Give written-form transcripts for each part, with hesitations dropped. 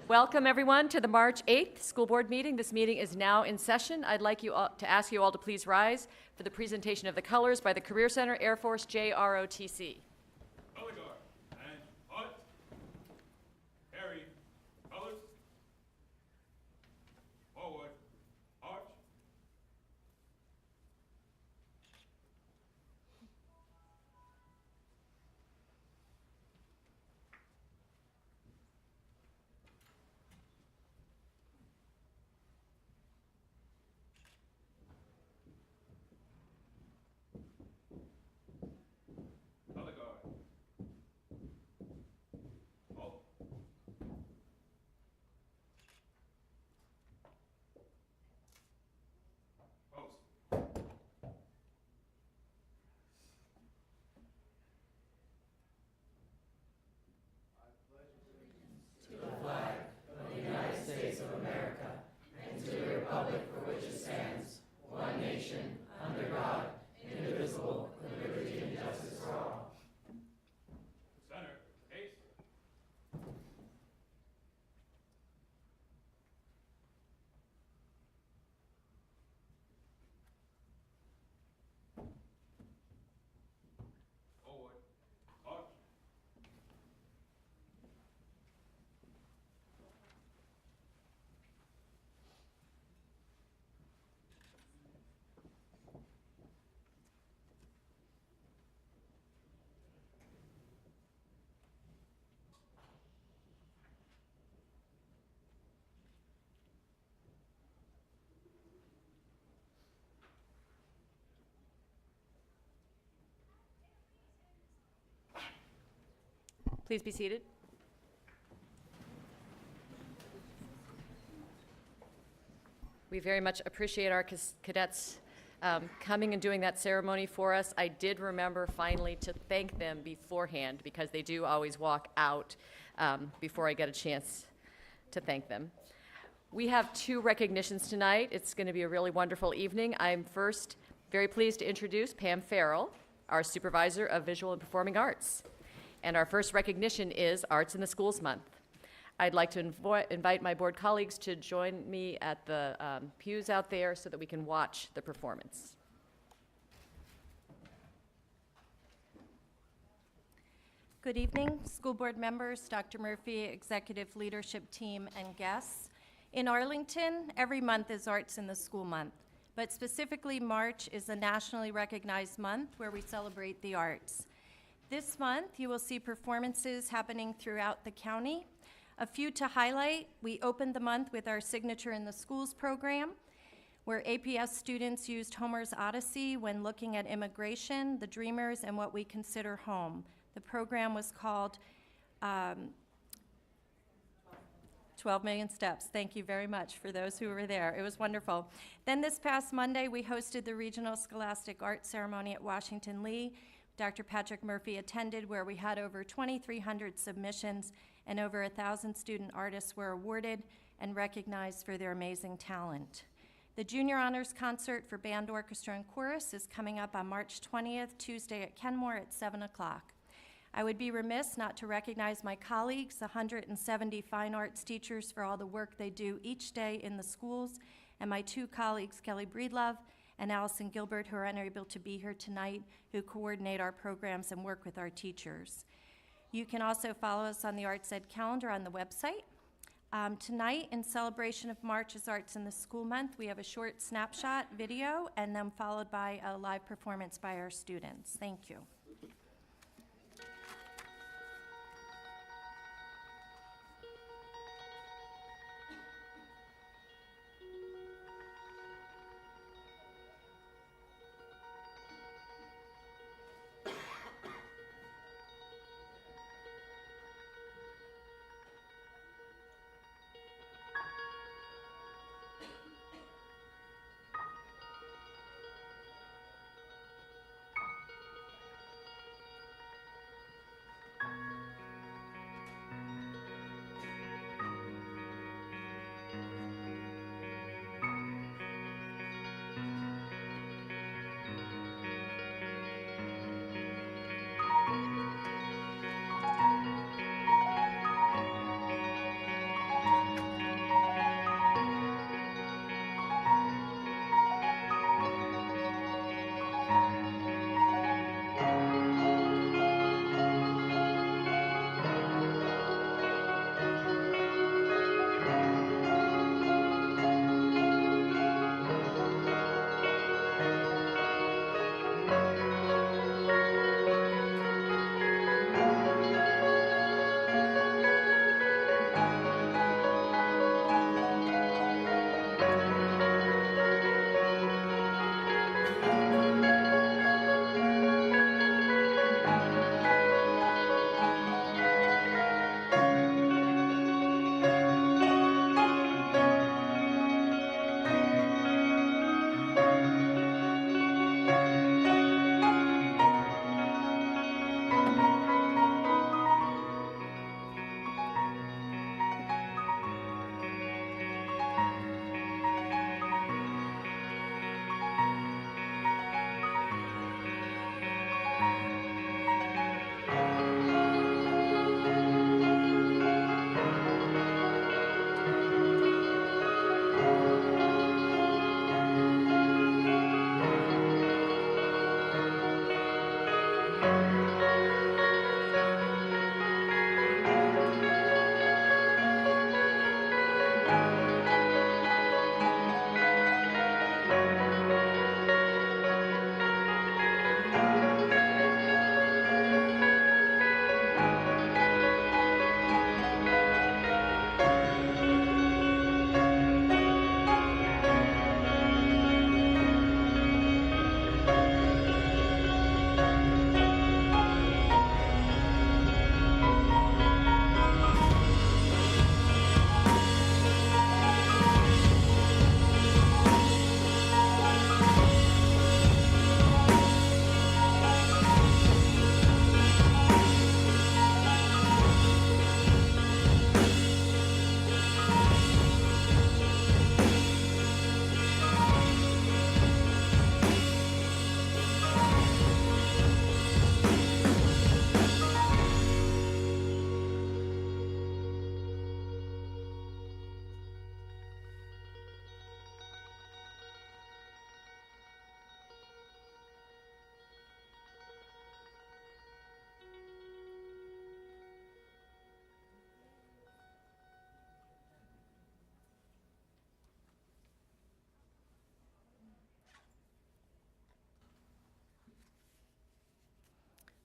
Welcome, everyone, to the March 8th school board meeting. This meeting is now in session. I'd like to ask you all to please rise for the presentation of the colors by the Career Center Air Force JROTC. Color guard and hut. Harry, colors. Forward, arch. Color guard. Halt. Post. Center, ace. Forward, arch. Please be seated. We very much appreciate our cadets coming and doing that ceremony for us. I did remember finally to thank them beforehand because they do always walk out before I get a chance to thank them. We have 2 recognitions tonight. It's going to be a really wonderful evening. I'm first very pleased to introduce Pam Farrell, our Supervisor of Visual and Performing Arts. And our first recognition is Arts in the Schools Month. I'd like to invite my board colleagues to join me at the pews out there so that we can watch the performance. Good evening, school board members, Dr. Murphy, executive leadership team, and guests. In Arlington, every month is Arts in the School Month, but specifically March is a nationally recognized month where we celebrate the arts. This month, you will see performances happening throughout the county. A few to highlight: we opened the month with our Signature in the Schools program, where APS students used Homer's Odyssey when looking at immigration, the dreamers, and what we consider home. The program was called 12 Million Steps. Thank you very much for those who were there. It was wonderful. Then this past Monday, we hosted the Regional Scholastic Arts Ceremony at Washington Lee. Dr. Patrick Murphy attended, where we had over 2,300 submissions and over 1,000 student artists were awarded and recognized for their amazing talent. The Junior Honors Concert for Band, Orchestra, and Chorus is coming up on March 20th, Tuesday at Kenmore at 7 o'clock. I would be remiss not to recognize my colleagues, 170 fine arts teachers, for all the work they do each day in the schools, and my 2 colleagues, Kelly Breedlove and Allison Gilbert, who are unable to be here tonight, who coordinate our programs and work with our teachers. You can also follow us on the Arts Ed calendar on the website. Tonight, in celebration of March as Arts in the School Month, we have a short snapshot video and then followed by a live performance by our students. Thank you.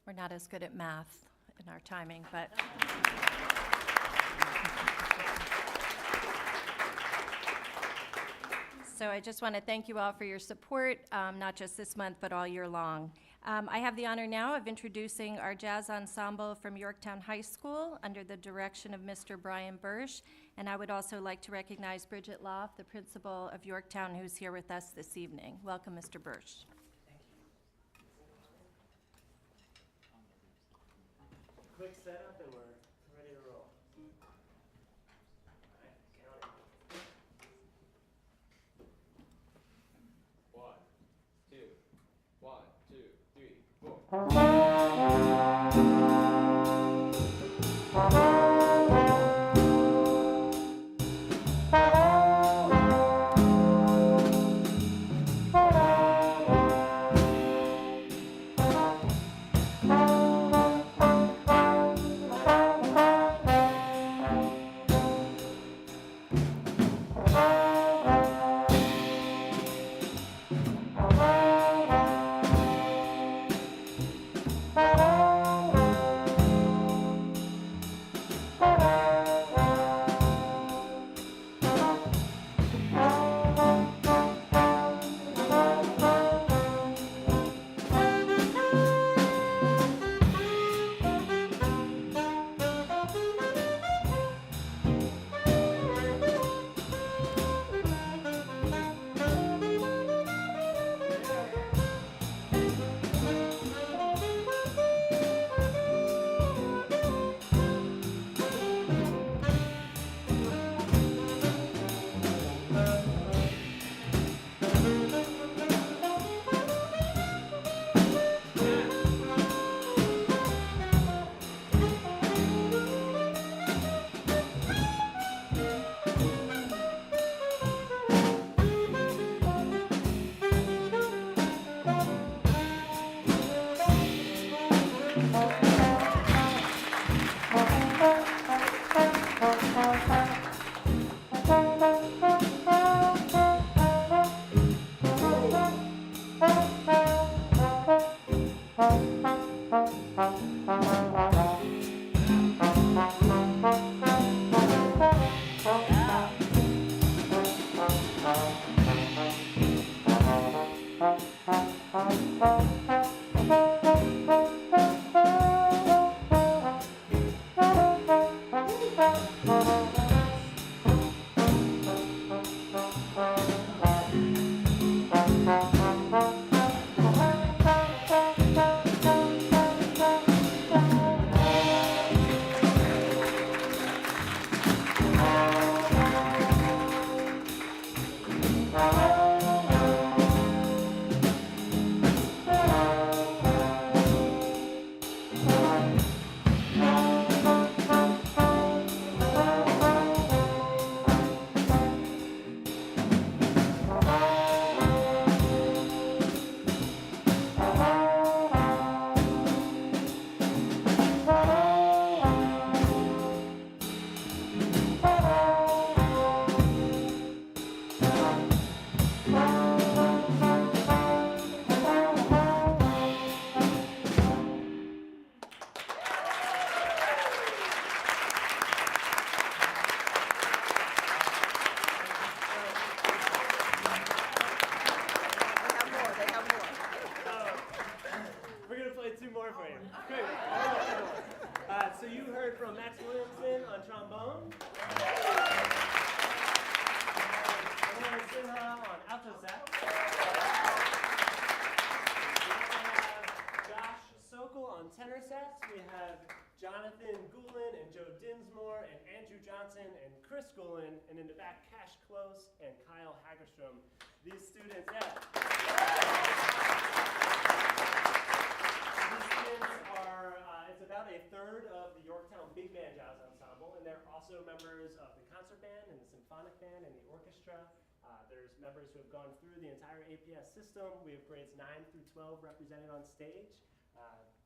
We're not as good at math in our timing, but. So I just want to thank you all for your support, not just this month, but all year long. I have the honor now of introducing our jazz ensemble from Yorktown High School under the direction of Mr. Brian Bursch. And I would also like to recognize Bridget Loff, the principal of Yorktown, who's here with us this evening. Welcome, Mr. Bursch. Quick setup and we're ready to roll. All right, count it. 1, 2, 1, 2, 3, 4. So you heard from Max Williamson on trombone, Aaron Sinha on alto sax. We have Josh Sokol on tenor sax. We have Jonathan Goulin and Joe Dinsmore and Andrew Johnson and Chris Goulin, and in the back, Cash Close and Kyle Hagerstrom. These students, it's about a third of the Yorktown Big Band Jazz Ensemble, and they're also members of the concert band and the symphonic band and the orchestra. There's members who have gone through the entire APS system. We have grades 9 through 12 represented on stage.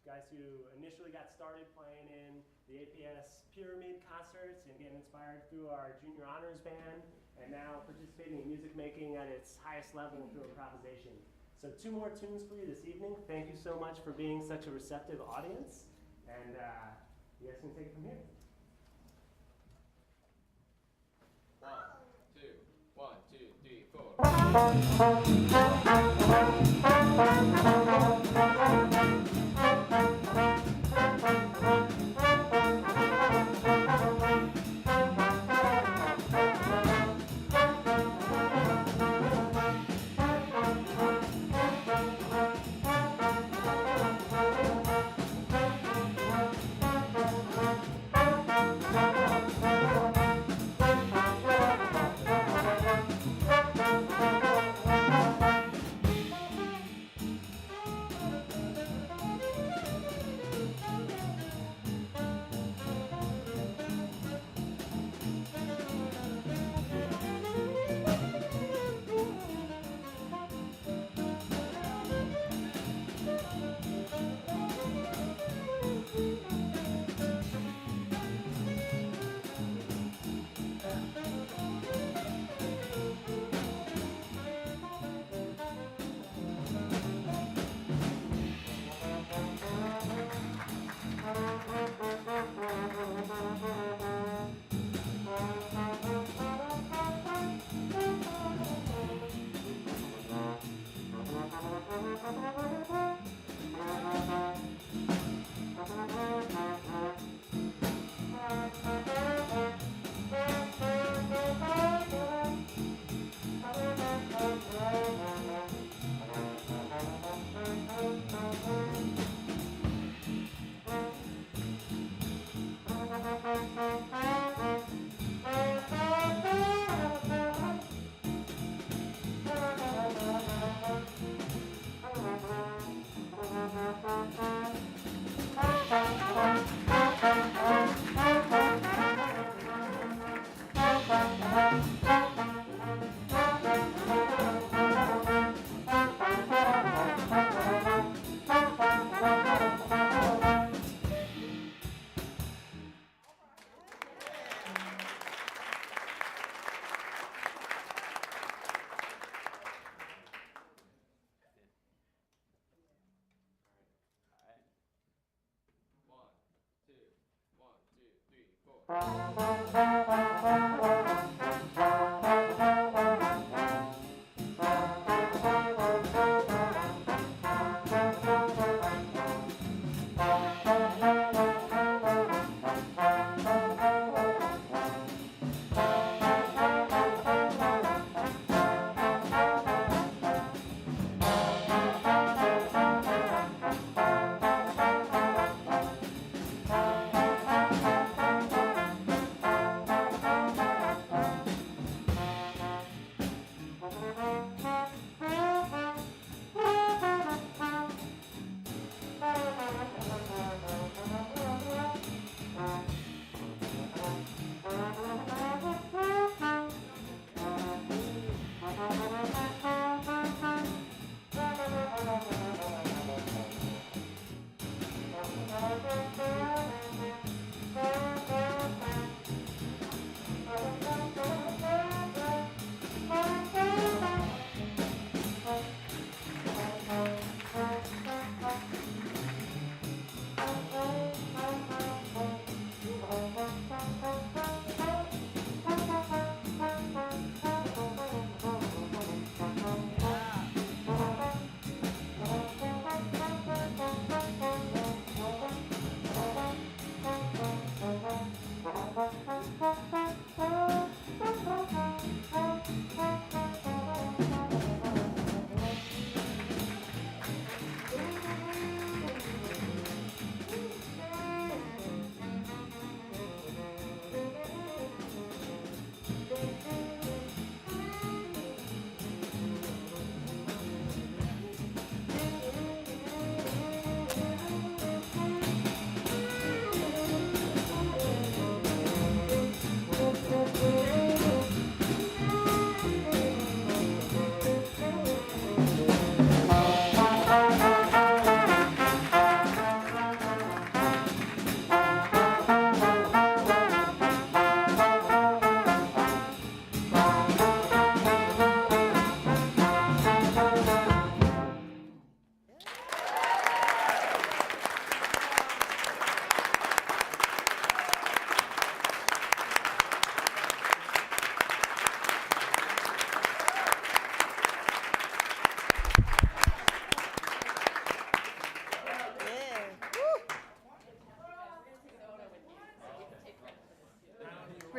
Guys who initially got started playing in the APS Pyramid concerts and getting inspired through our junior honors band, and now participating in music making at its highest level through improvisation. So 2 more tunes for you this evening. Thank you so much for being such a receptive audience. And you guys can take it from here. 1, 2, 4.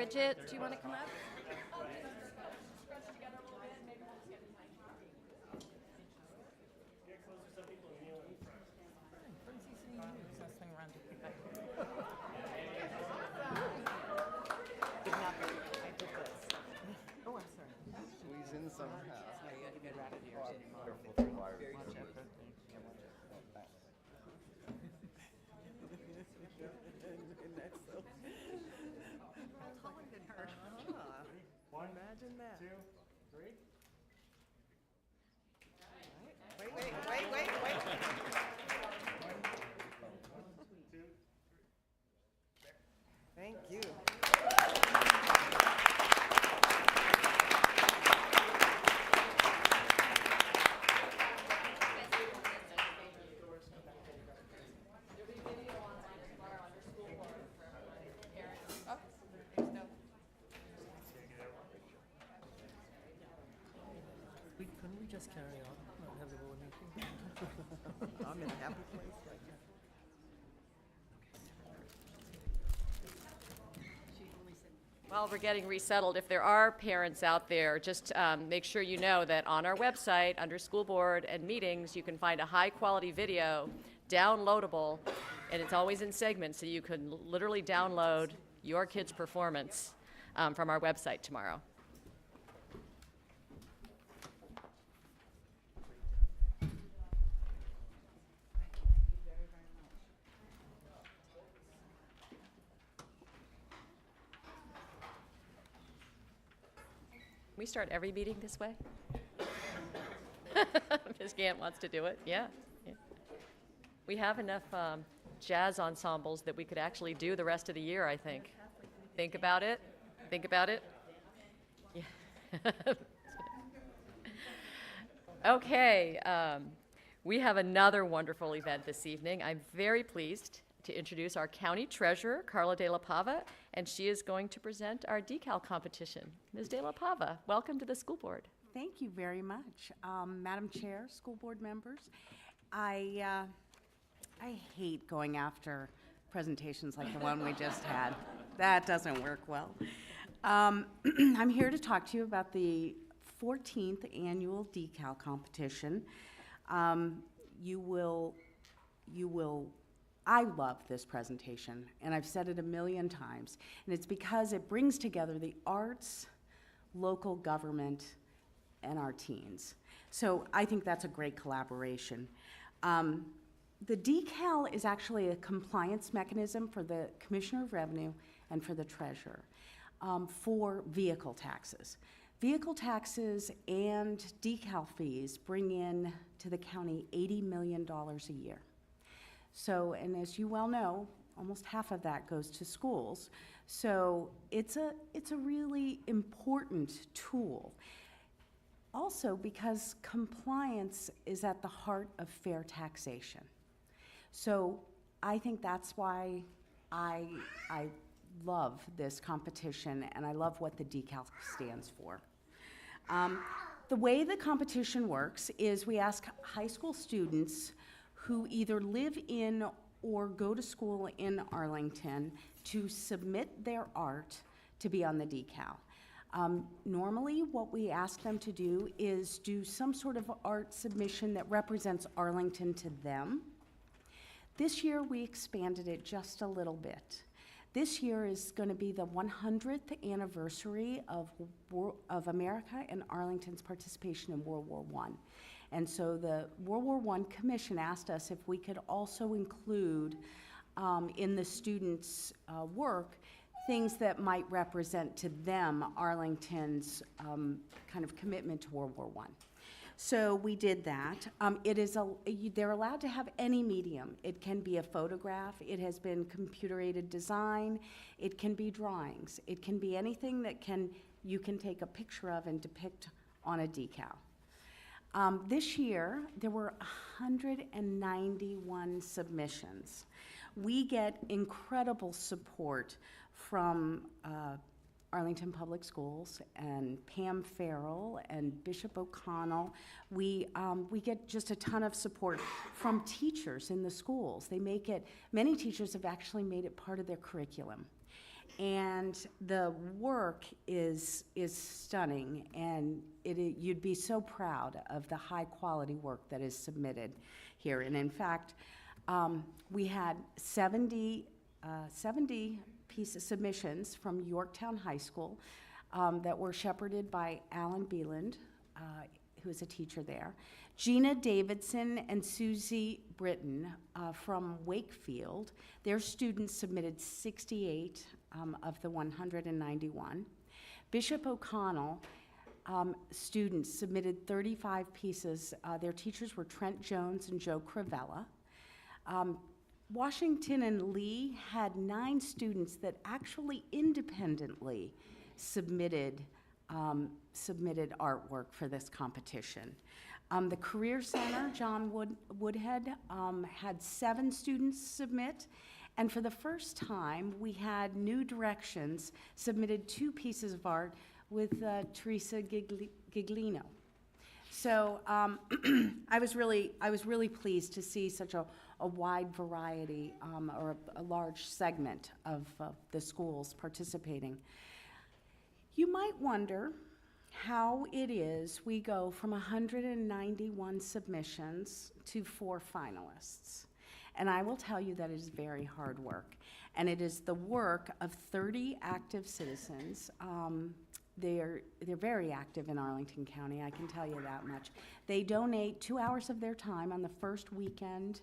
Bridget, do you want to come up? Get closer so people kneel in front. Squeeze in somehow. One, imagine that. 2, 3. Wait. 2. Thank you. Couldn't we just carry on, not have the board meeting? I'm in a happy place right now. While we're getting resettled, if there are parents out there, just make sure you know that on our website, under School Board and Meetings, you can find a high-quality video, downloadable, and it's always in segments, so you can literally download your kid's performance from our website tomorrow. We start every meeting this way? Ms. Gant wants to do it, yeah. We have enough jazz ensembles that we could actually do the rest of the year, I think. Think about it. Yeah. Okay, we have another wonderful event this evening. I'm very pleased to introduce our County Treasurer, Carla De La Pava, and she is going to present our decal competition. Ms. De La Pava, welcome to the school board. Thank you very much. Madam Chair, school board members, I hate going after presentations like the one we just had. That doesn't work well. I'm here to talk to you about the 14th annual decal competition. I love this presentation, and I've said it a million times, and it's because it brings together the arts, local government, and our teens. So I think that's a great collaboration. The decal is actually a compliance mechanism for the Commissioner of Revenue and for the Treasurer for vehicle taxes. Vehicle taxes and decal fees bring in to the county $80 million a year. So, and as you well know, almost half of that goes to schools. So it's a really important tool. Also because compliance is at the heart of fair taxation. So I think that's why I love this competition, and I love what the decal stands for. The way the competition works is we ask high school students who either live in or go to school in Arlington to submit their art to be on the decal. Normally, what we ask them to do is do some sort of art submission that represents Arlington to them. This year, we expanded it just a little bit. This year is going to be the 100th anniversary of America and Arlington's participation in World War I. And so the World War I Commission asked us if we could also include in the students' work things that might represent to them Arlington's kind of commitment to World War I. So we did that. They're allowed to have any medium. It can be a photograph. It has been computer-aided design. It can be drawings. It can be anything that you can take a picture of and depict on a decal. This year, there were 191 submissions. We get incredible support from Arlington Public Schools and Pam Farrell and Bishop O'Connell. We get just a ton of support from teachers in the schools. Many teachers have actually made it part of their curriculum. And the work is stunning, and you'd be so proud of the high-quality work that is submitted here. And in fact, we had 70 submissions from Yorktown High School that were shepherded by Alan Beeland, who is a teacher there. Gina Davidson and Susie Britton from Wakefield, their students submitted 68 of the 191. Bishop O'Connell students submitted 35 pieces. Their teachers were Trent Jones and Joe Cravella. Washington and Lee had 9 students that actually independently submitted artwork for this competition. The Career Center, John Woodhead, had 7 students submit, and for the first time, we had New Directions submitted 2 pieces of art with Teresa Giglino. So I was really pleased to see such a wide variety or a large segment of the schools participating. You might wonder how it is we go from 191 submissions to 4 finalists. And I will tell you that it is very hard work. And it is the work of 30 active citizens. They're very active in Arlington County, I can tell you that much. They donate 2 hours of their time on the first weekend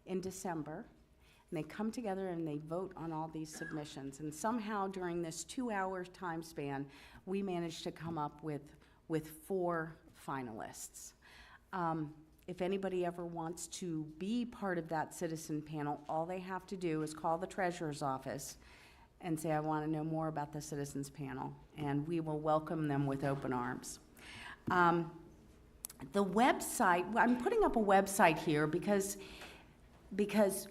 in December. And they come together and they vote on all these submissions. And somehow during this 2-hour time span, we managed to come up with 4 finalists. If anybody ever wants to be part of that citizen panel, all they have to do is call the treasurer's office and say, I want to know more about the citizens panel, and we will welcome them with open arms. The website, I'm putting up a website here because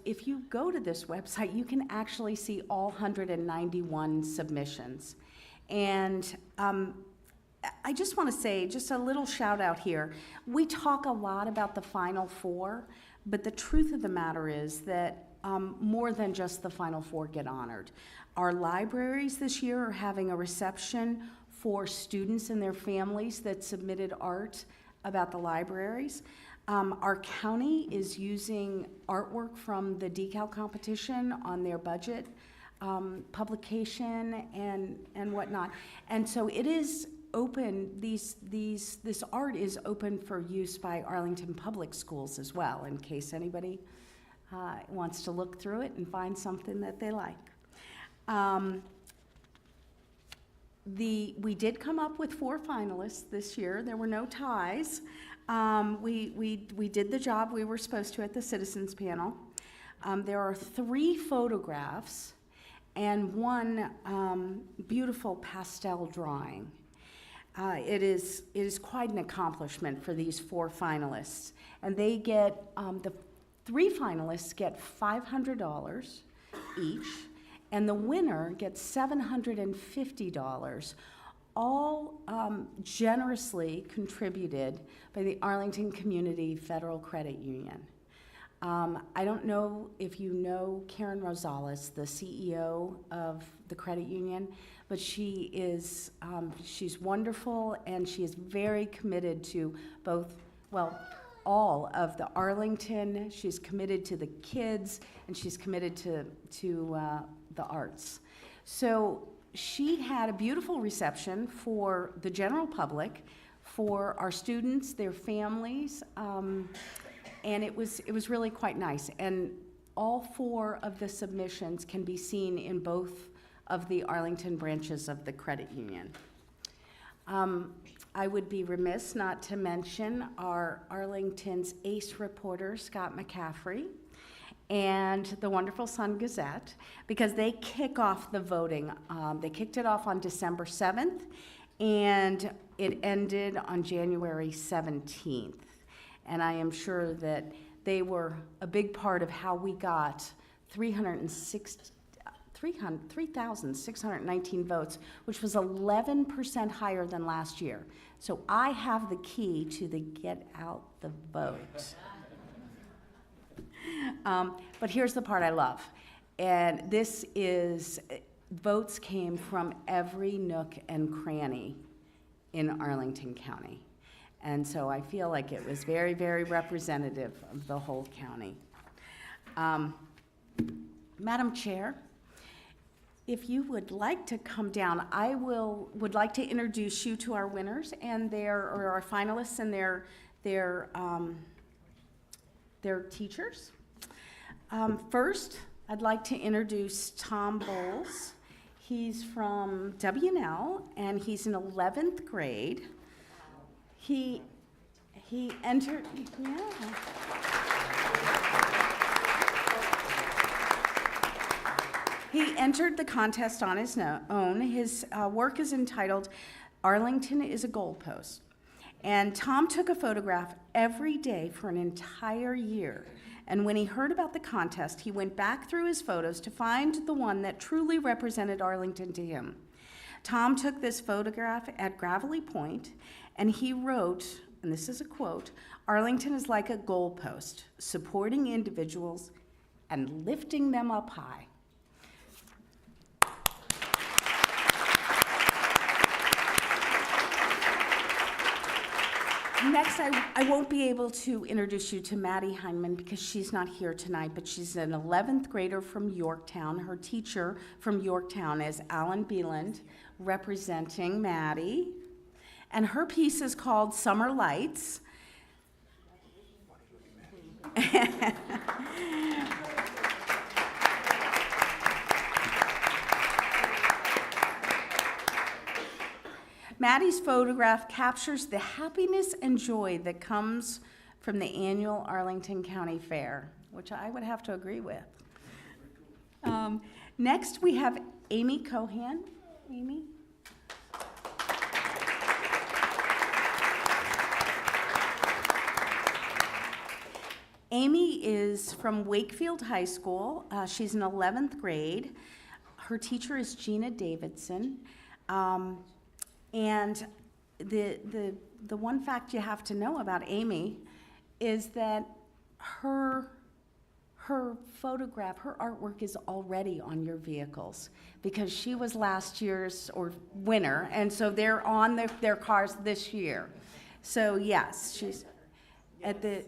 if you go to this website, you can actually see all 191 submissions. And I just want to say, just a little shout out here. We talk a lot about the Final Four, but the truth of the matter is that more than just the Final Four get honored. Our libraries this year are having a reception for students and their families that submitted art about the libraries. Our county is using artwork from the decal competition on their budget publication and whatnot. And so it is open, this art is open for use by Arlington Public Schools as well, in case anybody wants to look through it and find something that they like. We did come up with 4 finalists this year. There were no ties. We did the job we were supposed to at the citizens panel. There are 3 photographs and 1 beautiful pastel drawing. It is quite an accomplishment for these 4 finalists. And they get, the 3 finalists get $500 each, and the winner gets $750, all generously contributed by the Arlington Community Federal Credit Union. I don't know if you know Karen Rosales, the CEO of the credit union, but she is, she's wonderful, and she is very committed to both, well, all of the Arlington. She's committed to the kids, and she's committed to the arts. So she had a beautiful reception for the general public, for our students, their families, and it was really quite nice. And all 4 of the submissions can be seen in both of the Arlington branches of the credit union. I would be remiss not to mention our Arlington's ace reporter, Scott McCaffrey, and the wonderful Sun Gazette, because they kick off the voting. They kicked it off on December 7th, and it ended on January 17th. And I am sure that they were a big part of how we got 3,619 votes, which was 11% higher than last year. So I have the key to the get out the vote. But here's the part I love. And this is, votes came from every nook and cranny in Arlington County. And so I feel like it was very, very representative of the whole county. Madam Chair, if you would like to come down, I would like to introduce you to our winners and or our finalists and their teachers. First, I'd like to introduce Tom Bowles. He's from WNL, and he's in 11th grade. He entered, yeah. He entered the contest on his own. His work is entitled Arlington is a Goalpost. And Tom took a photograph every day for an entire year. And when he heard about the contest, he went back through his photos to find the one that truly represented Arlington to him. Tom took this photograph at Gravelly Point, and he wrote, and this is a quote, "Arlington is like a goalpost, supporting individuals and lifting them up high." Next, I won't be able to introduce you to Maddie Heineman because she's not here tonight, but she's an 11th grader from Yorktown. Her teacher from Yorktown is Alan Beeland, representing Maddie. And her piece is called Summer Lights. Maddie's photograph captures the happiness and joy that comes from the annual Arlington County Fair, which I would have to agree with. Next, we have Amy Cohan. Amy? Amy is from Wakefield High School. She's in 11th grade. Her teacher is Gina Davidson. And the one fact you have to know about Amy is that her photograph, her artwork is already on your vehicles because she was last year's winner, and so they're on their cars this year. So yes, she's at the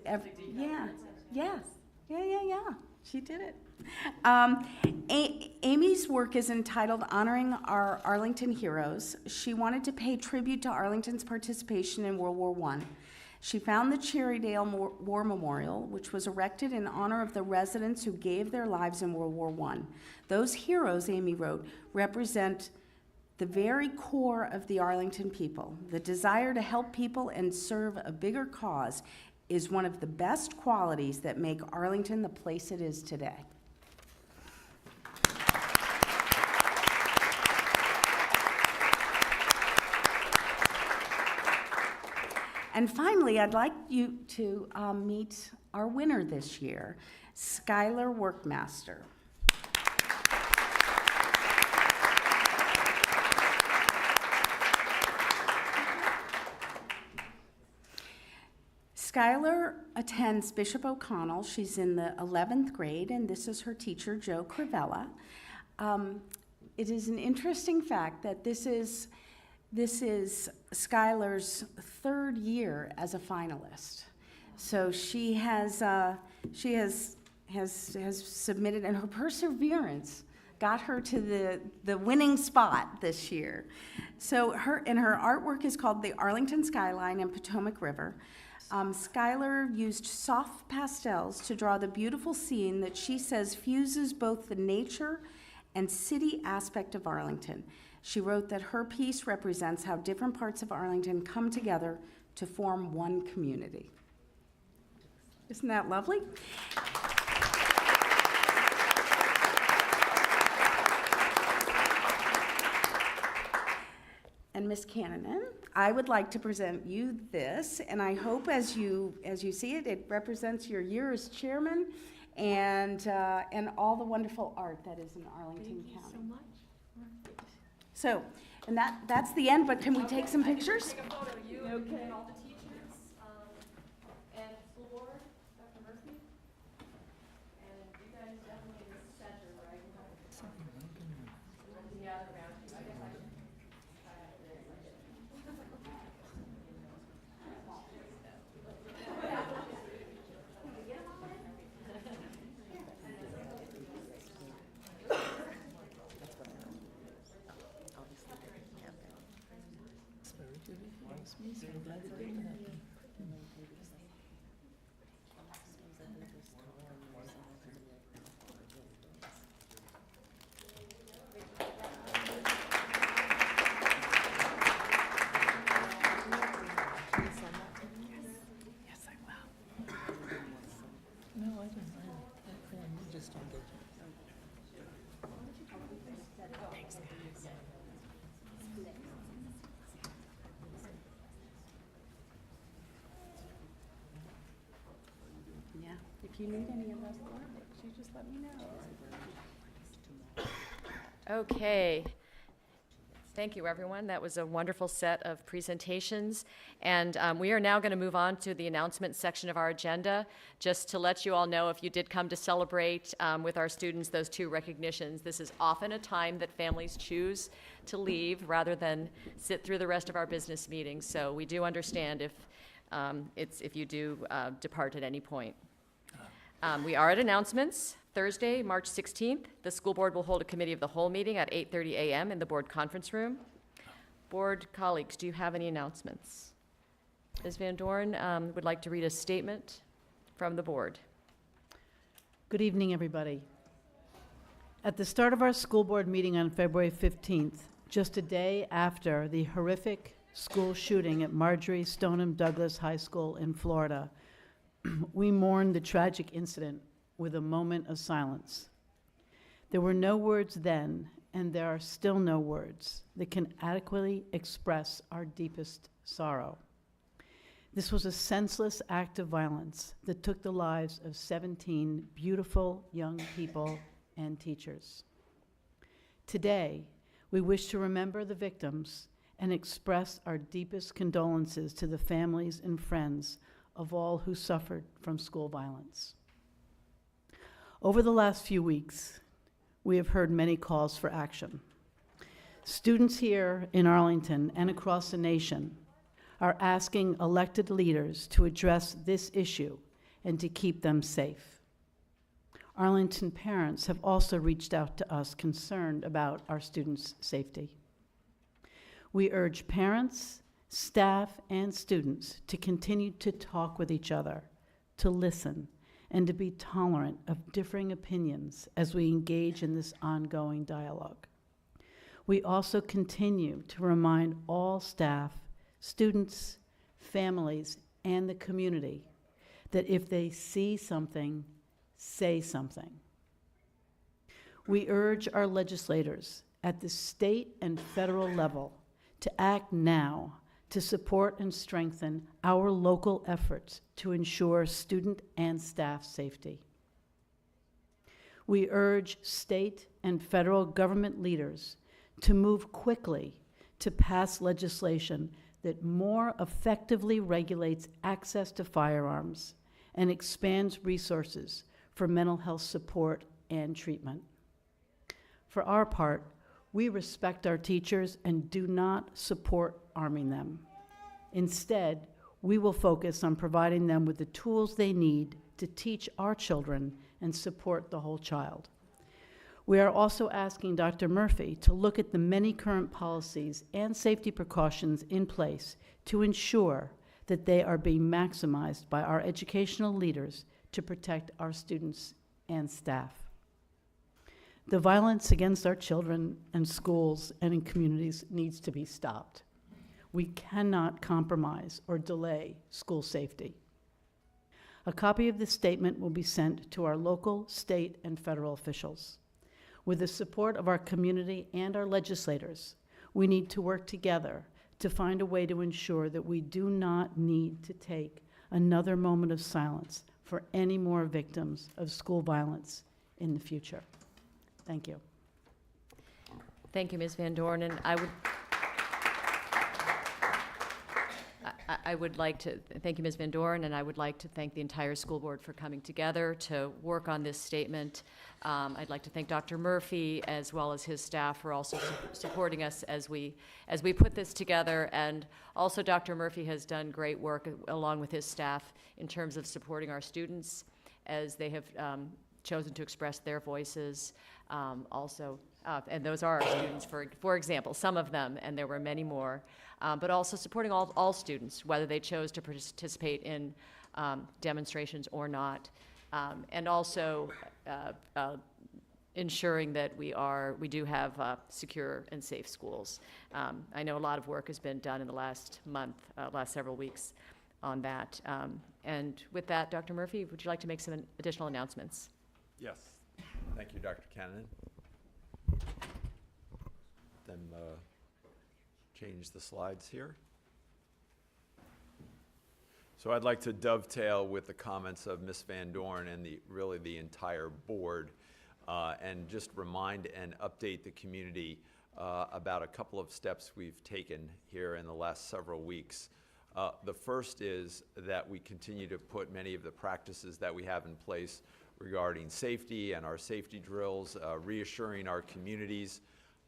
yeah. She did it. Amy's work is entitled Honoring Our Arlington Heroes. She wanted to pay tribute to Arlington's participation in World War I. She found the Cherrydale War Memorial, which was erected in honor of the residents who gave their lives in World War I. Those heroes, Amy wrote, represent the very core of the Arlington people. The desire to help people and serve a bigger cause is one of the best qualities that make Arlington the place it is today. And finally, I'd like you to meet our winner this year, Skylar Workmaster. Skylar attends Bishop O'Connell. She's in the 11th grade, and this is her teacher, Joe Crivella. It is an interesting fact that this is Skylar's third year as a finalist. So she has submitted, and her perseverance got her to the winning spot this year. So her artwork is called The Arlington Skyline and Potomac River. Skylar used soft pastels to draw the beautiful scene that she says fuses both the nature and city aspect of Arlington. She wrote that her piece represents how different parts of Arlington come together to form one community. Isn't that lovely? And Ms. Cannonen, I would like to present you this, and I hope as you see it, it represents your year as chairman and all the wonderful art that is in Arlington County. Thank you so much. So, and that's the end, but can we take some pictures? Take a photo, you Okay. and all the teachers, and school board, Dr. Murphy. And you guys definitely in the center, right? glad that didn't happen. Yes, I will. No, I didn't. I just don't get you. Yeah, if you need any of those graphics, you just let me know. Okay. Thank you, everyone. That was a wonderful set of presentations. And we are now going to move on to the announcement section of our agenda. Just to let you all know, if you did come to celebrate with our students those 2 recognitions, this is often a time that families choose to leave rather than sit through the rest of our business meetings. So we do understand if you do depart at any point. We are at announcements. Thursday, March 16th, the school board will hold a committee of the whole meeting at 8:30 a.m. in the board conference room. Board colleagues, do you have any announcements? Ms. Van Dorn would like to read a statement from the board. Good evening, everybody. At the start of our school board meeting on February 15th, just a day after the horrific school shooting at Marjorie Stoneman Douglas High School in Florida, we mourned the tragic incident with a moment of silence. There were no words then, and there are still no words that can adequately express our deepest sorrow. This was a senseless act of violence that took the lives of 17 beautiful young people and teachers. Today, we wish to remember the victims and express our deepest condolences to the families and friends of all who suffered from school violence. Over the last few weeks, we have heard many calls for action. Students here in Arlington and across the nation are asking elected leaders to address this issue and to keep them safe. Arlington parents have also reached out to us concerned about our students' safety. We urge parents, staff, and students to continue to talk with each other, to listen, and to be tolerant of differing opinions as we engage in this ongoing dialogue. We also continue to remind all staff, students, families, and the community that if they see something, say something. We urge our legislators at the state and federal level to act now to support and strengthen our local efforts to ensure student and staff safety. We urge state and federal government leaders to move quickly to pass legislation that more effectively regulates access to firearms and expands resources for mental health support and treatment. For our part, we respect our teachers and do not support arming them. Instead, we will focus on providing them with the tools they need to teach our children and support the whole child. We are also asking Dr. Murphy to look at the many current policies and safety precautions in place to ensure that they are being maximized by our educational leaders to protect our students and staff. The violence against our children and schools and in communities needs to be stopped. We cannot compromise or delay school safety. A copy of this statement will be sent to our local, state, and federal officials. With the support of our community and our legislators, we need to work together to find a way to ensure that we do not need to take another moment of silence for any more victims of school violence in the future. Thank you. Thank you, Ms. Van Dorn, and I would like to thank you, Ms. Van Dorn, and I would like to thank the entire school board for coming together to work on this statement. I'd like to thank Dr. Murphy as well as his staff for also supporting us as we put this together, and also Dr. Murphy has done great work along with his staff in terms of supporting our students as they have chosen to express their voices. Also, and those are our students, for example, some of them, and there were many more, but also supporting all students, whether they chose to participate in demonstrations or not, and also ensuring that we do have secure and safe schools. I know a lot of work has been done in the last month, last several weeks on that. And with that, Dr. Murphy, would you like to make some additional announcements? Yes. Thank you, Dr. Cannon. Then change the slides here. So I'd like to dovetail with the comments of Ms. Van Dorn and really the entire board, and just remind and update the community about a couple of steps we've taken here in the last several weeks. The first is that we continue to put many of the practices that we have in place regarding safety and our safety drills, reassuring our communities.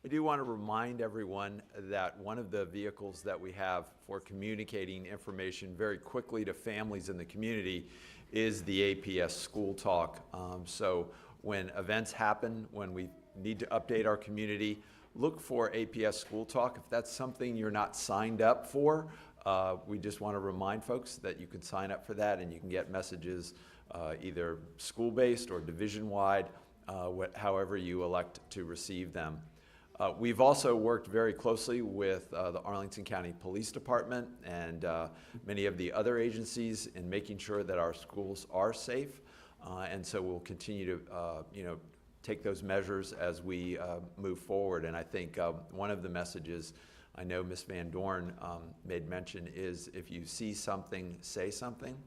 I do want to remind everyone that one of the vehicles that we have for communicating information very quickly to families in the community is the APS School Talk. So when events happen, when we need to update our community, look for APS School Talk. If that's something you're not signed up for, we just want to remind folks that you can sign up for that and you can get messages either school-based or division-wide, however you elect to receive them. We've also worked very closely with the Arlington County Police Department and many of the other agencies in making sure that our schools are safe. And so we'll continue to take those measures as we move forward. And I think one of the messages I know Ms. Van Dorn made mention is, if you see something, say something.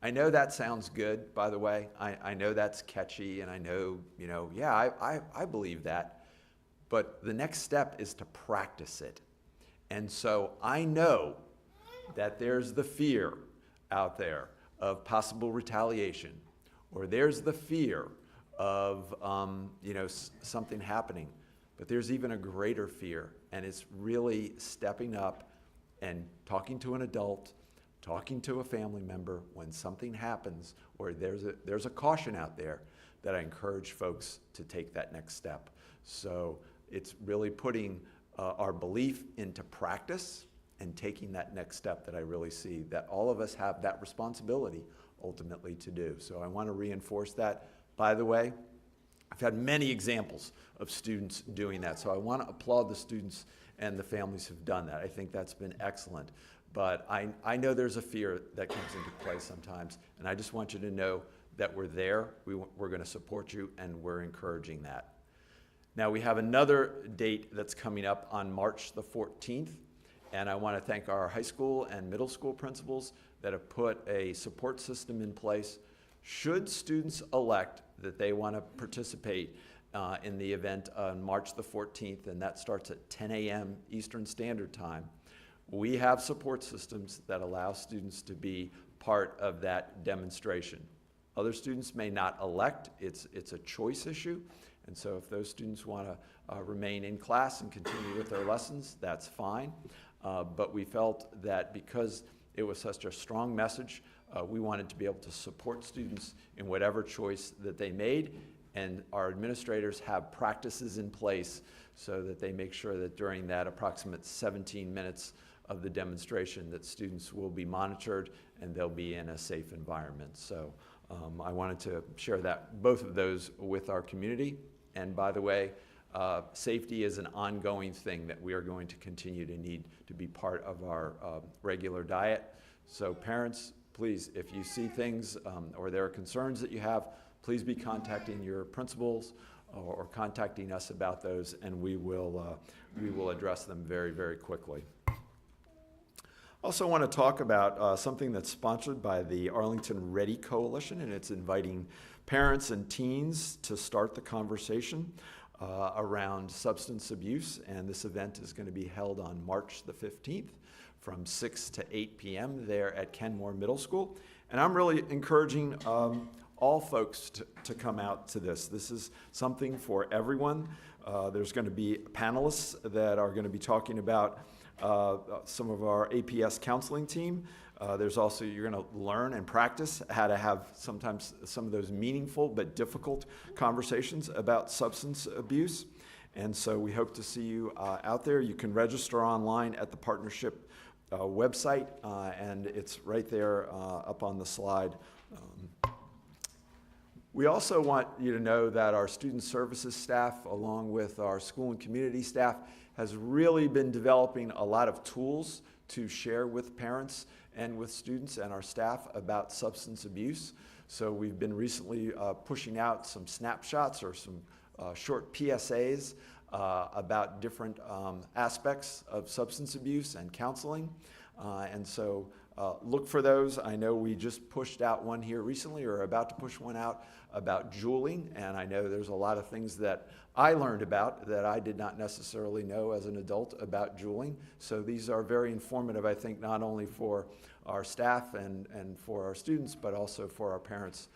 I know that sounds good, by the way. I know that's catchy, and I know, yeah, I believe that. But the next step is to practice it. And so I know that there's the fear out there of possible retaliation, or there's the fear of something happening. But there's even a greater fear, and it's really stepping up and talking to an adult, talking to a family member when something happens, or there's a caution out there, that I encourage folks to take that next step. So it's really putting our belief into practice and taking that next step that I really see that all of us have that responsibility ultimately to do. So I want to reinforce that. By the way, I've had many examples of students doing that, so I want to applaud the students and the families who've done that. I think that's been excellent. But I know there's a fear that comes into play sometimes, and I just want you to know that we're there, we're going to support you, and we're encouraging that. Now, we have another date that's coming up on March the 14th, and I want to thank our high school and middle school principals that have put a support system in place. Should students elect that they want to participate in the event on March the 14th, and that starts at 10 a.m. Eastern Standard Time, we have support systems that allow students to be part of that demonstration. Other students may not elect. It's a choice issue. And so if those students want to remain in class and continue with their lessons, that's fine. But we felt that because it was such a strong message, we wanted to be able to support students in whatever choice that they made. And our administrators have practices in place so that they make sure that during that approximate 17 minutes of the demonstration that students will be monitored and they'll be in a safe environment. So I wanted to share both of those with our community. And by the way, safety is an ongoing thing that we are going to continue to need to be part of our regular diet. So parents, please, if you see things or there are concerns that you have, please be contacting your principals or contacting us about those, and we will address them very, very quickly. Also want to talk about something that's sponsored by the Arlington Ready Coalition, and it's inviting parents and teens to start the conversation around substance abuse. And this event is going to be held on March the 15th from 6 to 8 p.m. there at Kenmore Middle School. And I'm really encouraging all folks to come out to this. This is something for everyone. There's going to be panelists that are going to be talking about some of our APS counseling team. There's also, you're going to learn and practice how to have sometimes some of those meaningful but difficult conversations about substance abuse. And so we hope to see you out there. You can register online at the partnership website, and it's right there up on the slide. We also want you to know that our student services staff, along with our school and community staff, has really been developing a lot of tools to share with parents and with students and our staff about substance abuse. So we've been recently pushing out some snapshots or some short PSAs about different aspects of substance abuse and counseling. And so look for those. I know we just pushed out one here recently, or are about to push one out about juuling, and I know there's a lot of things that I learned about that I did not necessarily know as an adult about juuling. So these are very informative, I think, not only for our staff and for our students, but also for our parents.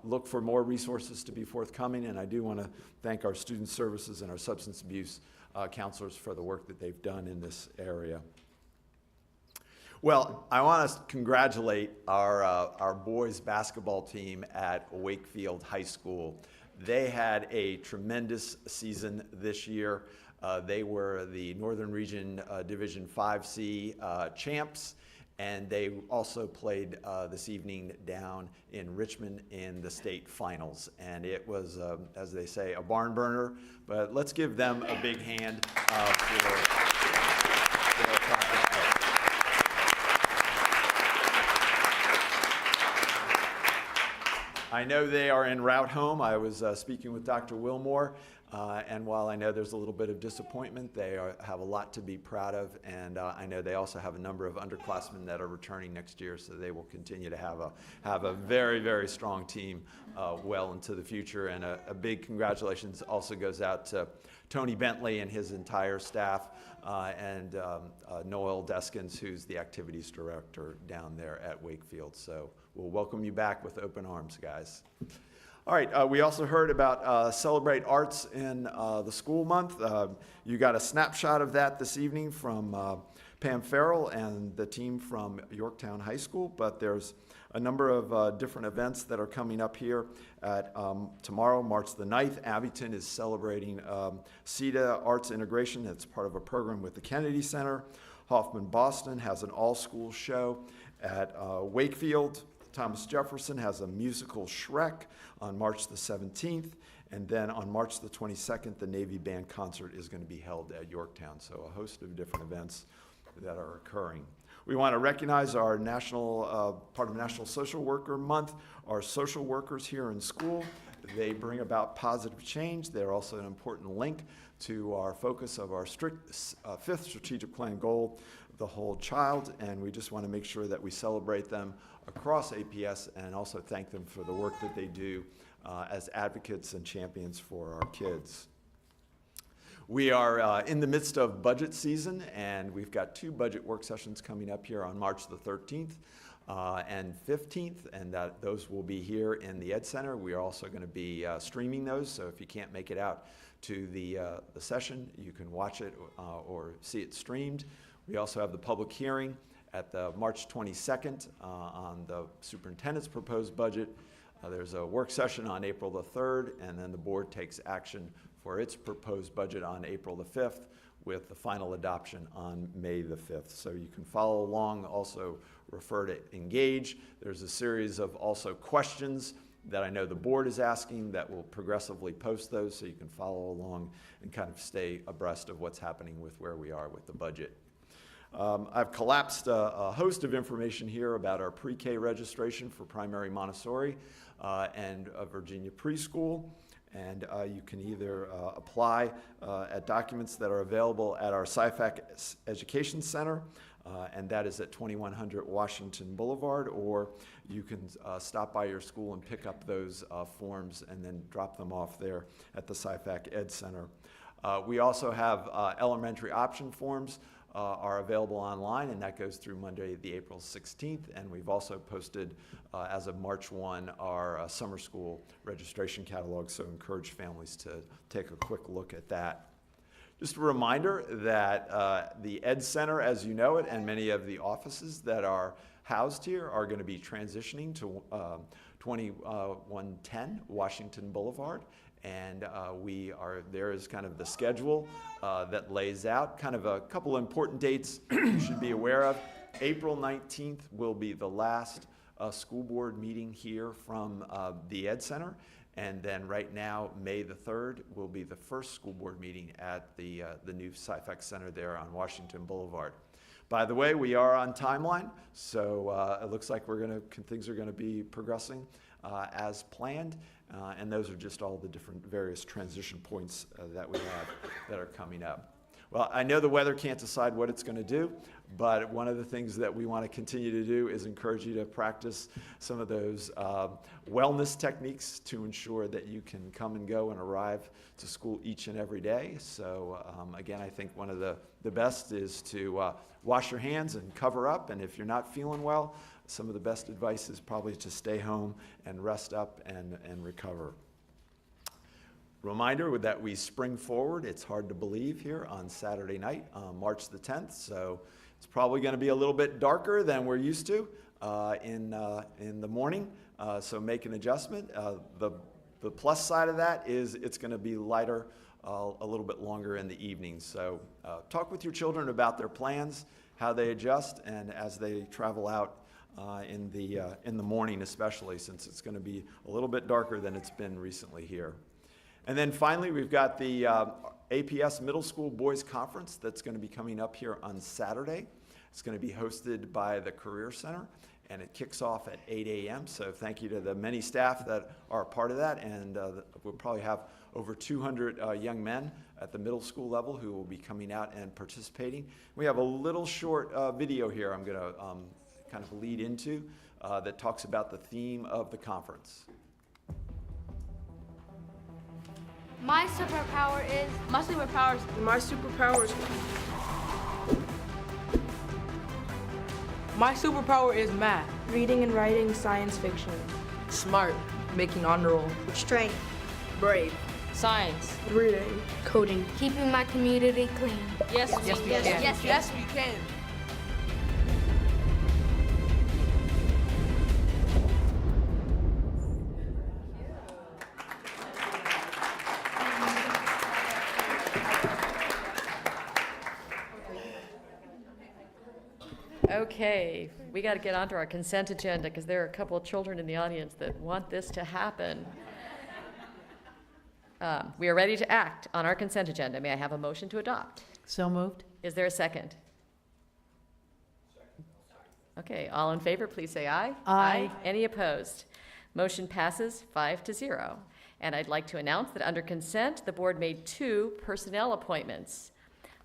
Look for more resources to be forthcoming, and I do want to thank our student services and our substance abuse counselors for the work that they've done in this area. Well, I want to congratulate our boys basketball team at Wakefield High School. They had a tremendous season this year. They were the Northern Region Division 5C champs, and they also played this evening down in Richmond in the state finals. And it was, as they say, a barn burner, but let's give them a big hand for their accomplishment. I know they are en route home. I was speaking with Dr. Wilmore, and while I know there's a little bit of disappointment, they have a lot to be proud of, and I know they also have a number of underclassmen that are returning next year, so they will continue to have a very, very strong team well into the future. And a big congratulations also goes out to Tony Bentley and his entire staff, and Noel Deskins, who's the activities director down there at Wakefield. So we'll welcome you back with open arms, guys. All right, we also heard about Celebrate Arts in the school month. You got a snapshot of that this evening from Pam Farrell and the team from Yorktown High School, but there's a number of different events that are coming up here. At tomorrow, March the 9th, Abington is celebrating CETA Arts Integration. It's part of a program with the Kennedy Center. Hoffman Boston has an all-school show. At Wakefield, Thomas Jefferson has a musical Shrek on March the 17th. And then on March the 22nd, the Navy Band concert is going to be held at Yorktown. So a host of different events that are occurring. We want to recognize our national, part of National Social Worker Month, our social workers here in school. They bring about positive change. They're also an important link to our focus of our fifth strategic plan goal, the whole child, and we just want to make sure that we celebrate them across APS and also thank them for the work that they do as advocates and champions for our kids. We are in the midst of budget season, and we've got 2 budget work sessions coming up here on March the 13th and 15th, and those will be here in the Ed Center. We are also going to be streaming those, so if you can't make it out to the session, you can watch it or see it streamed. We also have the public hearing at the March 22nd on the superintendent's proposed budget. There's a work session on April the 3rd, and then the board takes action for its proposed budget on April the 5th with the final adoption on May the 5th. So you can follow along, also refer to Engage. There's a series of also questions that I know the board is asking that will progressively post those, so you can follow along and kind of stay abreast of what's happening with where we are with the budget. I've collapsed a host of information here about our pre-K registration for primary Montessori and Virginia preschool. And you can either apply at documents that are available at our SciFac Education Center, and that is at 2100 Washington Boulevard, or you can stop by your school and pick up those forms and then drop them off there at the SciFac Ed Center. We also have elementary option forms are available online, and that goes through Monday, the April 16th. And we've also posted, as of March 1, our summer school registration catalog, so encourage families to take a quick look at that. Just a reminder that the Ed Center, as you know it, and many of the offices that are housed here are going to be transitioning to 2110 Washington Boulevard. And there is kind of the schedule that lays out kind of a couple important dates you should be aware of. April 19th will be the last school board meeting here from the Ed Center. And then right now, May the 3rd will be the first school board meeting at the new Syphex Center there on Washington Boulevard. By the way, we are on timeline, so it looks like things are going to be progressing as planned. And those are just all the different various transition points that we have that are coming up. Well, I know the weather can't decide what it's going to do, but one of the things that we want to continue to do is encourage you to practice some of those wellness techniques to ensure that you can come and go and arrive to school each and every day. So again, I think one of the best is to wash your hands and cover up, and if you're not feeling well, some of the best advice is probably to stay home and rest up and recover. Reminder that we spring forward. It's hard to believe here on Saturday night, March the 10th. So it's probably going to be a little bit darker than we're used to in the morning. So make an adjustment. The plus side of that is it's going to be lighter a little bit longer in the evening. So talk with your children about their plans, how they adjust, and as they travel out in the morning, especially since it's going to be a little bit darker than it's been recently here. And then finally, we've got the APS Middle School Boys Conference that's going to be coming up here on Saturday. It's going to be hosted by the Career Center, and it kicks off at 8 a.m. So thank you to the many staff that are a part of that, and we'll probably have over 200 young men at the middle school level who will be coming out and participating. We have a little short video here I'm going to kind of lead into that talks about the theme of the conference. My superpower is... My superpower is math. reading and writing science fiction. Smart, making honor roll. Strength. Brave. Science. Reading. Coding. Keeping my community clean. Yes, we can. Yes, we can. Okay, we got to get onto our consent agenda because there are a couple of children in the audience that want this to happen. We are ready to act on our consent agenda. May I have a motion to adopt? So moved. Is there a second? Okay, all in favor, please say aye. Aye. Any opposed? Motion passes 5-0. And I'd like to announce that under consent, the board made 2 personnel appointments.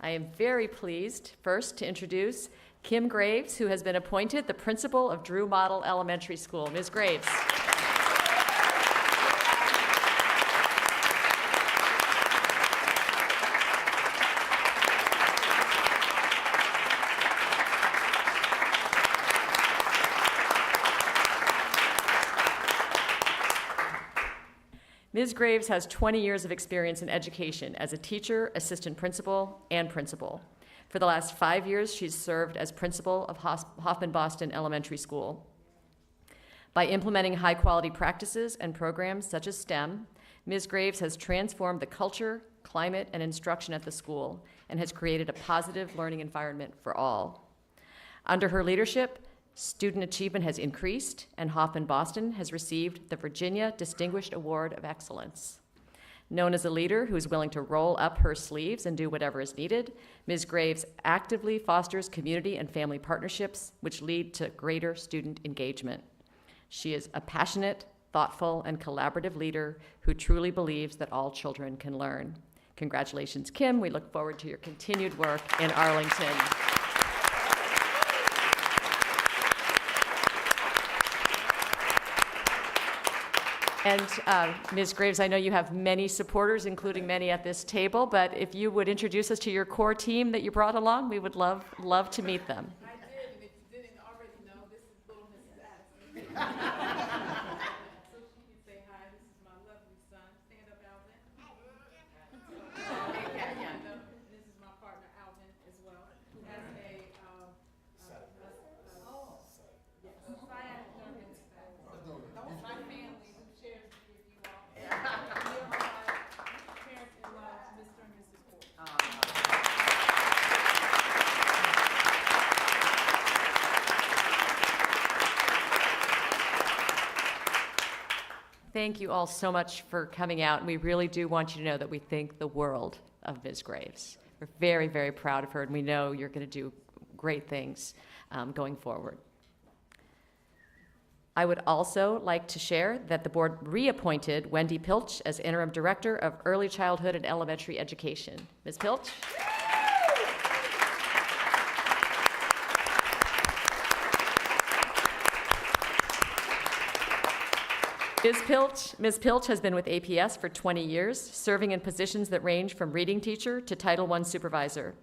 I am very pleased, first, to introduce Kim Graves, who has been appointed the principal of Drew Model Elementary School. Ms. Graves. Ms. Graves has 20 years of experience in education as a teacher, assistant principal, and principal. For the last 5 years, she's served as principal of Hoffman Boston Elementary School. By implementing high-quality practices and programs such as STEM, Ms. Graves has transformed the culture, climate, and instruction at the school and has created a positive learning environment for all. Under her leadership, student achievement has increased, and Hoffman Boston has received the Virginia Distinguished Award of Excellence. Known as a leader who is willing to roll up her sleeves and do whatever is needed, Ms. Graves actively fosters community and family partnerships, which lead to greater student engagement. She is a passionate, thoughtful, and collaborative leader who truly believes that all children can learn. Congratulations, Kim. We look forward to your continued work in Arlington. And Ms. Graves, I know you have many supporters, including many at this table, but if you would introduce us to your core team that you brought along, we would love to meet them. I did, and if you didn't already know, this is little Mrs. Addison. So she can say hi. This is my lovely son. Stand up, Alvin. thank you all so much for coming out. And we really do want you to know that we think the world of Ms. Graves. We're very, very proud of her, and we know you're going to do great things going forward. I would also like to share that the board reappointed Wendy Pilch as Interim Director of Early Childhood and Elementary Education. Ms. Pilch? Ms. Pilch has been with APS for 20 years, serving in positions that range from reading teacher to Title I supervisor.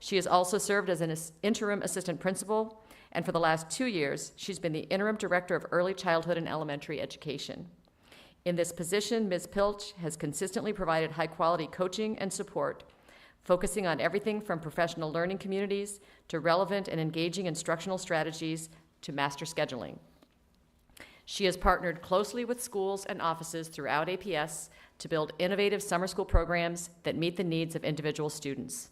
She has also served as an interim assistant principal, and for the last 2 years, she's been the interim director of early childhood and elementary education. In this position, Ms. Pilch has consistently provided high-quality coaching and support, focusing on everything from professional learning communities to relevant and engaging instructional strategies to master scheduling. She has partnered closely with schools and offices throughout APS to build innovative summer school programs that meet the needs of individual students.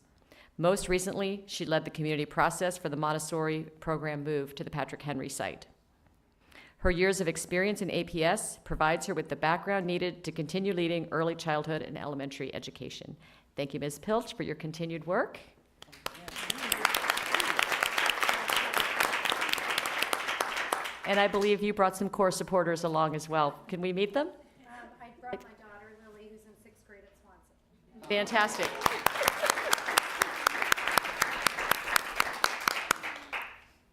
Most recently, she led the community process for the Montessori program move to the Patrick Henry site. Her years of experience in APS provides her with the background needed to continue leading early childhood and elementary education. Thank you, Ms. Pilch, for your continued work. And I believe you brought some core supporters along as well. Can we meet them? I brought my daughter, Lily, who's in 6th grade at Swanson. Fantastic.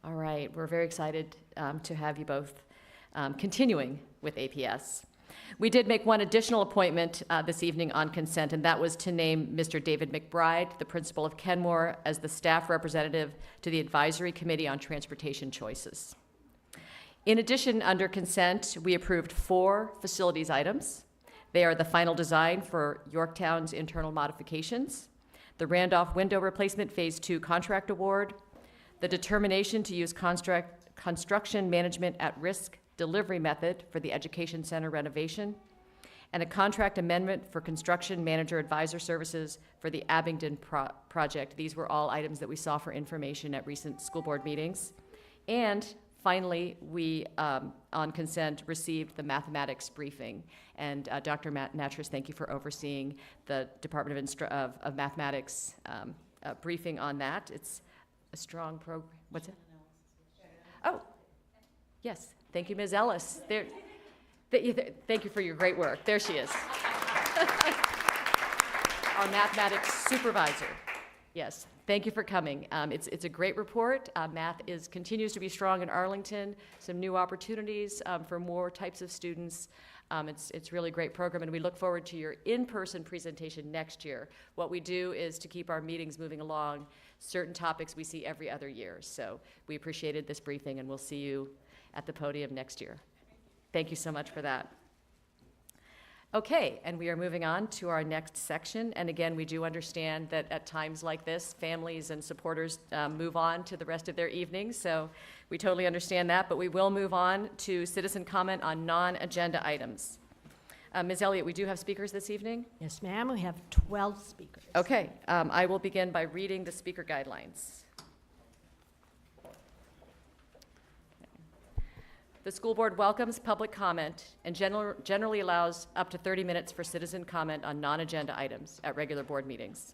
All right, we're very excited to have you both continuing with APS. We did make one additional appointment this evening on consent, and that was to name Mr. David McBride, the principal of Kenmore, as the staff representative to the Advisory Committee on Transportation Choices. In addition, under consent, we approved 4 facilities items. They are the final design for Yorktown's internal modifications, the Randolph Window Replacement Phase 2 contract award, the determination to use construction management at risk delivery method for the Education Center renovation, and a contract amendment for construction manager advisor services for the Abingdon project. These were all items that we saw for information at recent school board meetings. And finally, we, on consent, received the mathematics briefing. And Dr. Natras, thank you for overseeing the Department of Mathematics briefing on that. It's a strong program. What's it? Oh, yes. Thank you, Ms. Ellis. Thank you for your great work. There she is. Our mathematics supervisor. Yes. Thank you for coming. It's a great report. Math continues to be strong in Arlington. Some new opportunities for more types of students. It's really a great program, and we look forward to your in-person presentation next year. What we do is to keep our meetings moving along. Certain topics we see every other year. So we appreciated this briefing, and we'll see you at the podium next year. Thank you so much for that. Okay, and we are moving on to our next section. And again, we do understand that at times like this, families and supporters move on to the rest of their evening. So we totally understand that, but we will move on to citizen comment on non-agenda items. Ms. Elliott, we do have speakers this evening? Yes, ma'am. We have 12 speakers. Okay, I will begin by reading the speaker guidelines. The school board welcomes public comment and generally allows up to 30 minutes for citizen comment on non-agenda items at regular board meetings.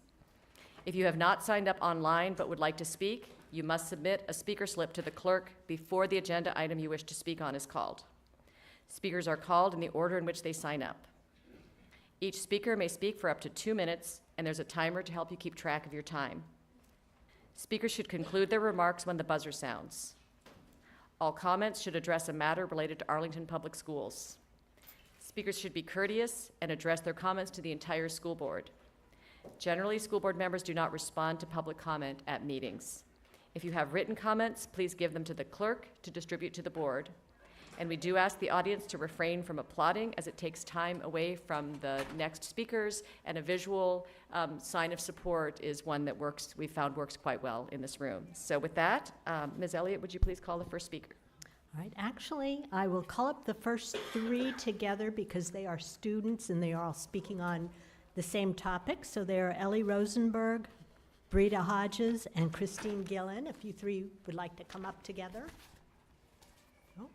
If you have not signed up online but would like to speak, you must submit a speaker slip to the clerk before the agenda item you wish to speak on is called. Speakers are called in the order in which they sign up. Each speaker may speak for up to 2 minutes, and there's a timer to help you keep track of your time. Speakers should conclude their remarks when the buzzer sounds. All comments should address a matter related to Arlington Public Schools. Speakers should be courteous and address their comments to the entire school board. Generally, school board members do not respond to public comment at meetings. If you have written comments, please give them to the clerk to distribute to the board. And we do ask the audience to refrain from applauding, as it takes time away from the next speakers, and a visual sign of support is one that we found works quite well in this room. So with that, Ms. Elliott, would you please call the first speaker? All right. Actually, I will call up the first 3 together because they are students and they are all speaking on the same topic. So they are Ellie Rosenberg, Brita Hodges, and Christine Gillen. If you 3 would like to come up together. Oh.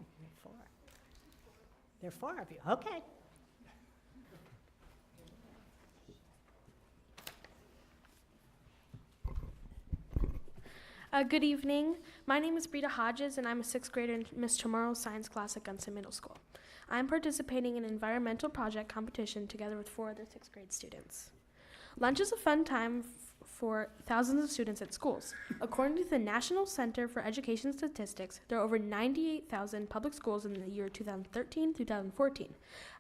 There are 4 of you. Okay. Good evening. My name is Brita Hodges, and I'm a 6th grader in Miss Chamorro's science class at Gunston Middle School. I'm participating in an environmental project competition together with 4 other 6th grade students. Lunch is a fun time for thousands of students at schools. According to the National Center for Education Statistics, there are over 98,000 public schools in the year 2013-2014.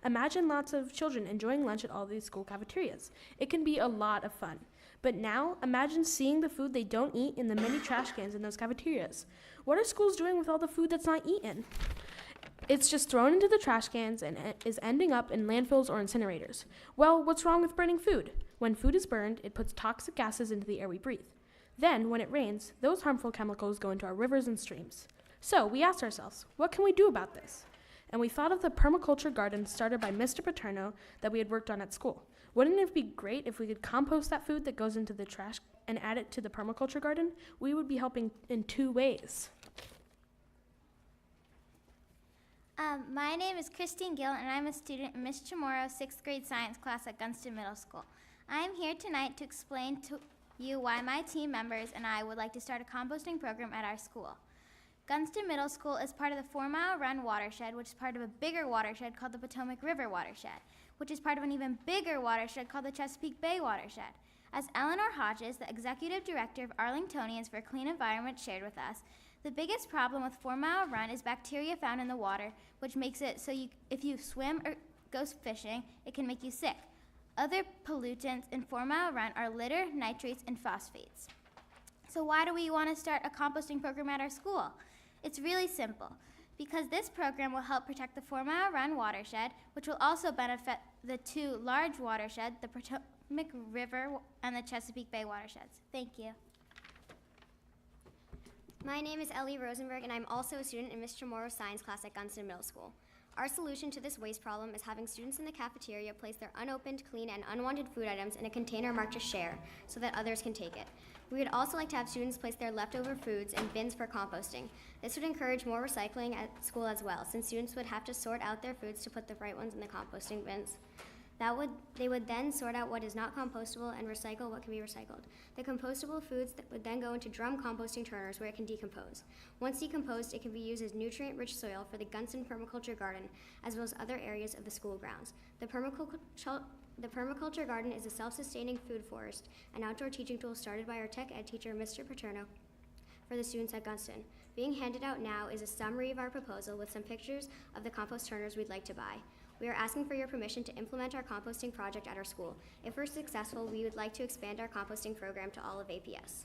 Imagine lots of children enjoying lunch at all these school cafeterias. It can be a lot of fun. But now, imagine seeing the food they don't eat in the many trash cans in those cafeterias. What are schools doing with all the food that's not eaten? It's just thrown into the trash cans and is ending up in landfills or incinerators. Well, what's wrong with burning food? When food is burned, it puts toxic gases into the air we breathe. Then, when it rains, those harmful chemicals go into our rivers and streams. So, we asked ourselves, what can we do about this? And we thought of the permaculture garden started by Mr. Paterno that we had worked on at school. Wouldn't it be great if we could compost that food that goes into the trash and add it to the permaculture garden? We would be helping in 2 ways. My name is Christine Gill, and I'm a student in Miss Chamorro's 6th grade science class at Gunston Middle School. I am here tonight to explain to you why my team members and I would like to start a composting program at our school. Gunston Middle School is part of the 4 Mile Run watershed, which is part of a bigger watershed called the Potomac River watershed, which is part of an even bigger watershed called the Chesapeake Bay watershed. As Eleanor Hodges, the executive director of Arlingtonians for a Clean Environment, shared with us, the biggest problem with 4 Mile Run is bacteria found in the water, which makes it so if you swim or go fishing, it can make you sick. Other pollutants in 4 Mile Run are litter, nitrates, and phosphates. So why do we want to start a composting program at our school? It's really simple. Because this program will help protect the 4 Mile Run watershed, which will also benefit the 2 large watersheds, the Potomac River and the Chesapeake Bay watersheds. Thank you. My name is Ellie Rosenberg, and I'm also a student in Miss Chamorro's science class at Gunston Middle School. Our solution to this waste problem is having students in the cafeteria place their unopened, clean, and unwanted food items in a container marked as share so that others can take it. We would also like to have students place their leftover foods in bins for composting. This would encourage more recycling at school as well, since students would have to sort out their foods to put the right ones in the composting bins. They would then sort out what is not compostable and recycle what can be recycled. The compostable foods would then go into drum composting turners where it can decompose. Once decomposed, it can be used as nutrient-rich soil for the Gunston Permaculture Garden, as well as other areas of the school grounds. The Permaculture Garden is a self-sustaining food forest, an outdoor teaching tool started by our tech ed teacher, Mr. Paterno, for the students at Gunston. Being handed out now is a summary of our proposal with some pictures of the compost turners we'd like to buy. We are asking for your permission to implement our composting project at our school. If we're successful, we would like to expand our composting program to all of APS.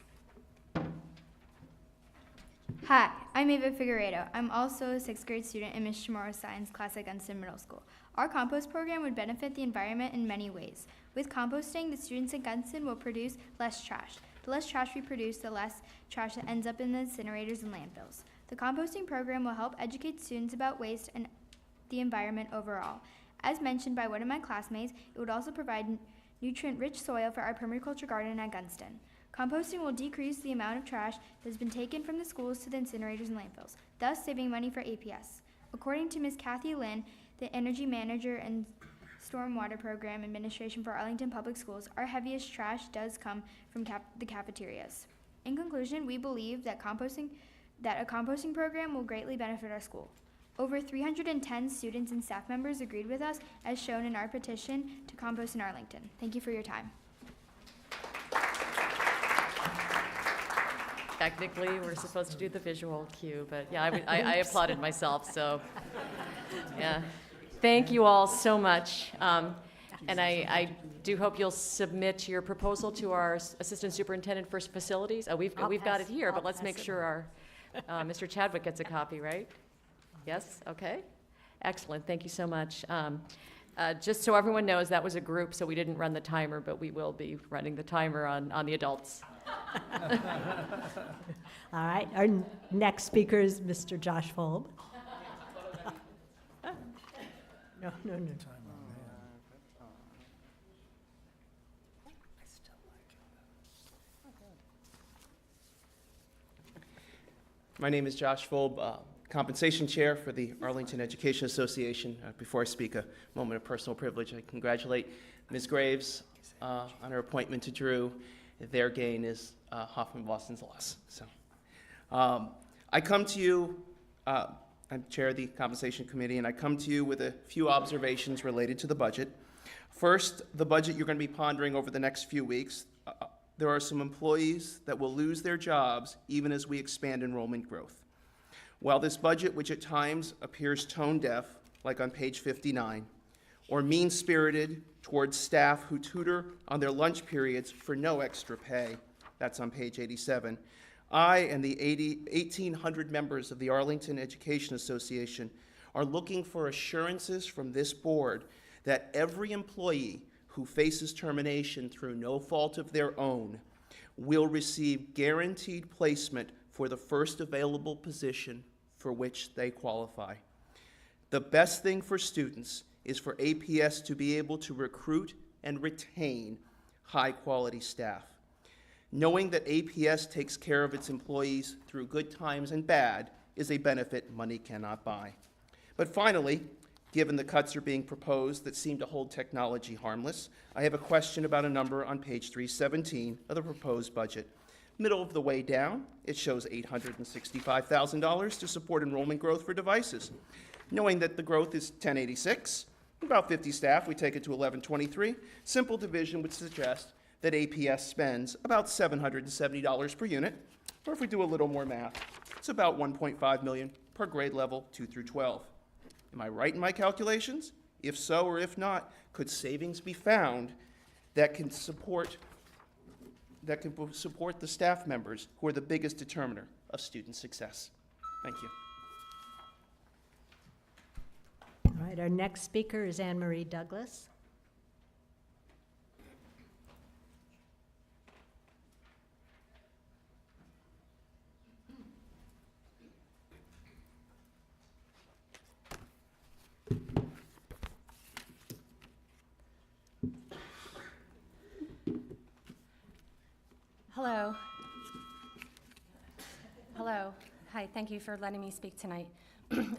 Hi, I'm Ava Figueredo. I'm also a 6th grade student in Miss Chamorro's science class at Gunston Middle School. Our compost program would benefit the environment in many ways. With composting, the students at Gunston will produce less trash. The less trash we produce, the less trash that ends up in the incinerators and landfills. The composting program will help educate students about waste and the environment overall. As mentioned by one of my classmates, it would also provide nutrient-rich soil for our permaculture garden at Gunston. Composting will decrease the amount of trash that has been taken from the schools to the incinerators and landfills, thus saving money for APS. According to Ms. Kathy Lynn, the Energy Manager and Stormwater Program Administration for Arlington Public Schools, our heaviest trash does come from the cafeterias. In conclusion, we believe that a composting program will greatly benefit our school. Over 310 students and staff members agreed with us, as shown in our petition to compost in Arlington. Thank you for your time. Technically, we're supposed to do the visual cue, but yeah, I applauded myself, so, yeah. Thank you all so much. And I do hope you'll submit your proposal to our Assistant Superintendent for Facilities. We've got it here, but let's make sure our, Mr. Chadwick gets a copy, right? Yes, okay. Excellent, thank you so much. Just so everyone knows, that was a group, so we didn't run the timer, but we will be running the timer on the adults. All right, our next speaker is Mr. Josh Folb. No. My name is Josh Folb, Compensation Chair for the Arlington Education Association. Before I speak, a moment of personal privilege. I congratulate Ms. Graves on her appointment to Drew. Their gain is Hoffman Boston's loss. So I come to you, I'm chair of the compensation committee, and I come to you with a few observations related to the budget. First, the budget you're going to be pondering over the next few weeks. There are some employees that will lose their jobs even as we expand enrollment growth. While this budget, which at times appears tone deaf, like on page 59, or mean-spirited towards staff who tutor on their lunch periods for no extra pay, that's on page 87, I and the 1,800 members of the Arlington Education Association are looking for assurances from this board that every employee who faces termination through no fault of their own will receive guaranteed placement for the first available position for which they qualify. The best thing for students is for APS to be able to recruit and retain high-quality staff. Knowing that APS takes care of its employees through good times and bad is a benefit money cannot buy. But finally, given the cuts are being proposed that seem to hold technology harmless, I have a question about a number on page 317 of the proposed budget. Middle of the way down, it shows $865,000 to support enrollment growth for devices. Knowing that the growth is 1086, about 50 staff, we take it to 1123, simple division would suggest that APS spends about $770 per unit, or if we do a little more math, it's about $1.5 million per grade level 2 through 12. Am I right in my calculations? If so, or if not, could savings be found that can support the staff members who are the biggest determiner of student success? Thank you. All right, our next speaker is Anne Marie Douglas. Hello. Hello. Hi, thank you for letting me speak tonight.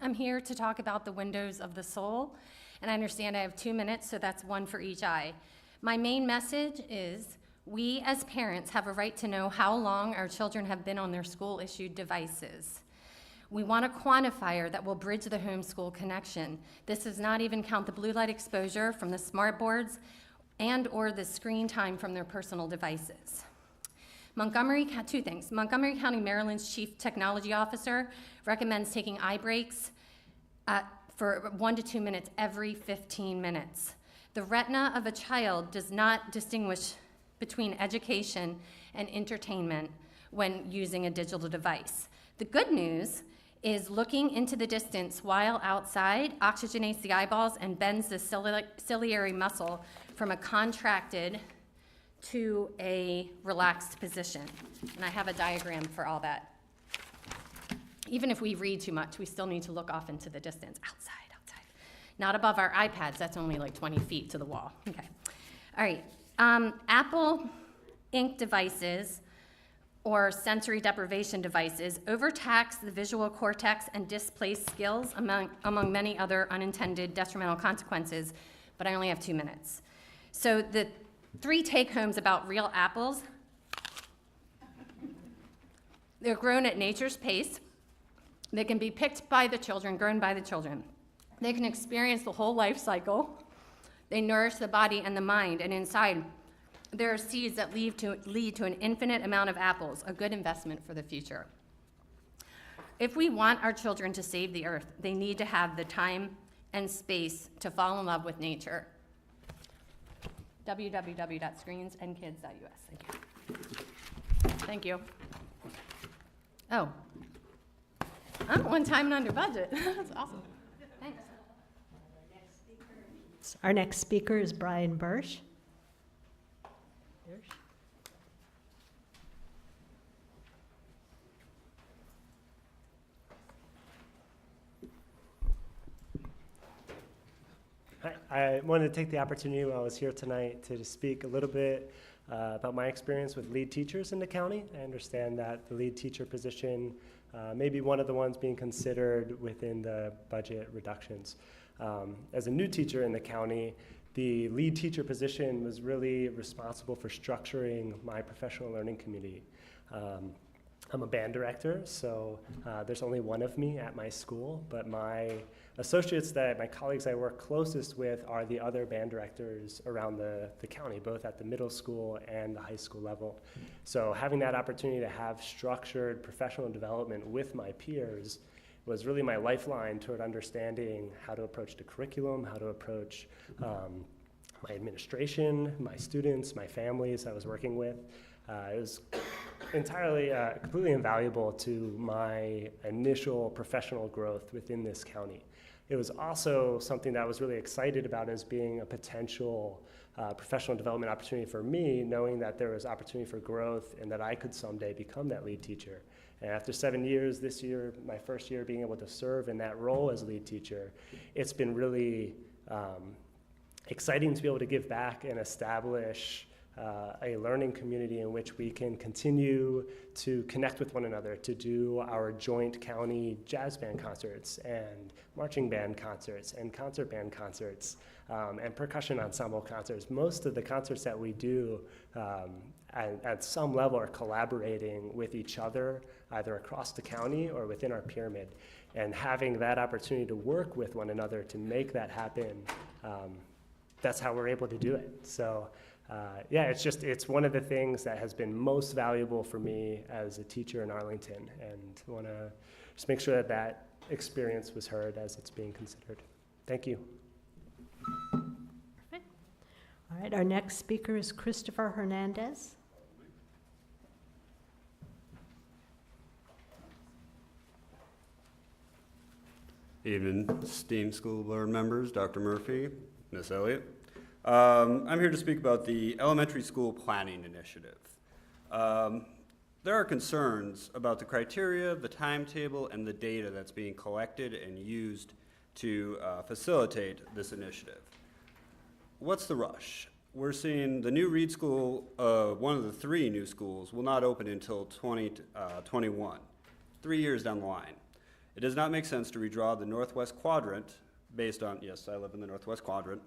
I'm here to talk about the windows of the soul, and I understand I have 2 minutes, so that's one for each eye. My main message is we as parents have a right to know how long our children have been on their school-issued devices. We want a quantifier that will bridge the homeschool connection. This does not even count the blue light exposure from the smart boards and or the screen time from their personal devices. Two things. Montgomery County, Maryland's Chief Technology Officer recommends taking eye breaks for 1 to 2 minutes every 15 minutes. The retina of a child does not distinguish between education and entertainment when using a digital device. The good news is looking into the distance while outside oxygenates the eyeballs and bends the ciliary muscle from a contracted to a relaxed position. And I have a diagram for all that. Even if we read too much, we still need to look off into the distance. Outside. Not above our iPads, that's only like 20 feet to the wall. Okay. All right. Apple Inc. devices or sensory deprivation devices overtax the visual cortex and displace skills among many other unintended detrimental consequences, but I only have 2 minutes. So the 3 take-homes about real apples. They're grown at nature's pace. They can be picked by the children, grown by the children. They can experience the whole life cycle. They nourish the body and the mind, and inside there are seeds that lead to an infinite amount of apples, a good investment for the future. If we want our children to save the earth, they need to have the time and space to fall in love with nature. www.screensandkids.us. Thank you. Thank you. Oh, I'm on time and under budget. That's awesome. Thanks. Our next speaker is Brian Bursch. Hi, I wanted to take the opportunity while I was here tonight to speak a little bit about my experience with lead teachers in the county. I understand that the lead teacher position may be one of the ones being considered within the budget reductions. As a new teacher in the county, the lead teacher position was really responsible for structuring my professional learning community. I'm a band director, so there's only one of me at my school, but my associates, my colleagues I work closest with are the other band directors around the county, both at the middle school and the high school level. So having that opportunity to have structured professional development with my peers was really my lifeline toward understanding how to approach the curriculum, how to approach my administration, my students, my families I was working with. It was entirely, completely invaluable to my initial professional growth within this county. It was also something that I was really excited about as being a potential professional development opportunity for me, knowing that there was opportunity for growth and that I could someday become that lead teacher. And after 7 years, this year, my first year being able to serve in that role as lead teacher, it's been really exciting to be able to give back and establish a learning community in which we can continue to connect with one another, to do our joint county jazz band concerts and marching band concerts and concert band concerts and percussion ensemble concerts. Most of the concerts that we do at some level are collaborating with each other, either across the county or within our pyramid. And having that opportunity to work with one another to make that happen, that's how we're able to do it. So. Yeah, it's one of the things that has been most valuable for me as a teacher in Arlington, and I want to just make sure that that experience was heard as it's being considered. Thank you. All right, our next speaker is Christopher Hernandez. Evening, esteemed school board members, Dr. Murphy, Miss Elliott. I'm here to speak about the Elementary School Planning Initiative. There are concerns about the criteria, the timetable, and the data that's being collected and used to facilitate this initiative. What's the rush? We're seeing the new Reed School, one of the 3 new schools, will not open until 2021, 3 years down the line. It does not make sense to redraw the Northwest Quadrant based on, yes, I live in the Northwest Quadrant,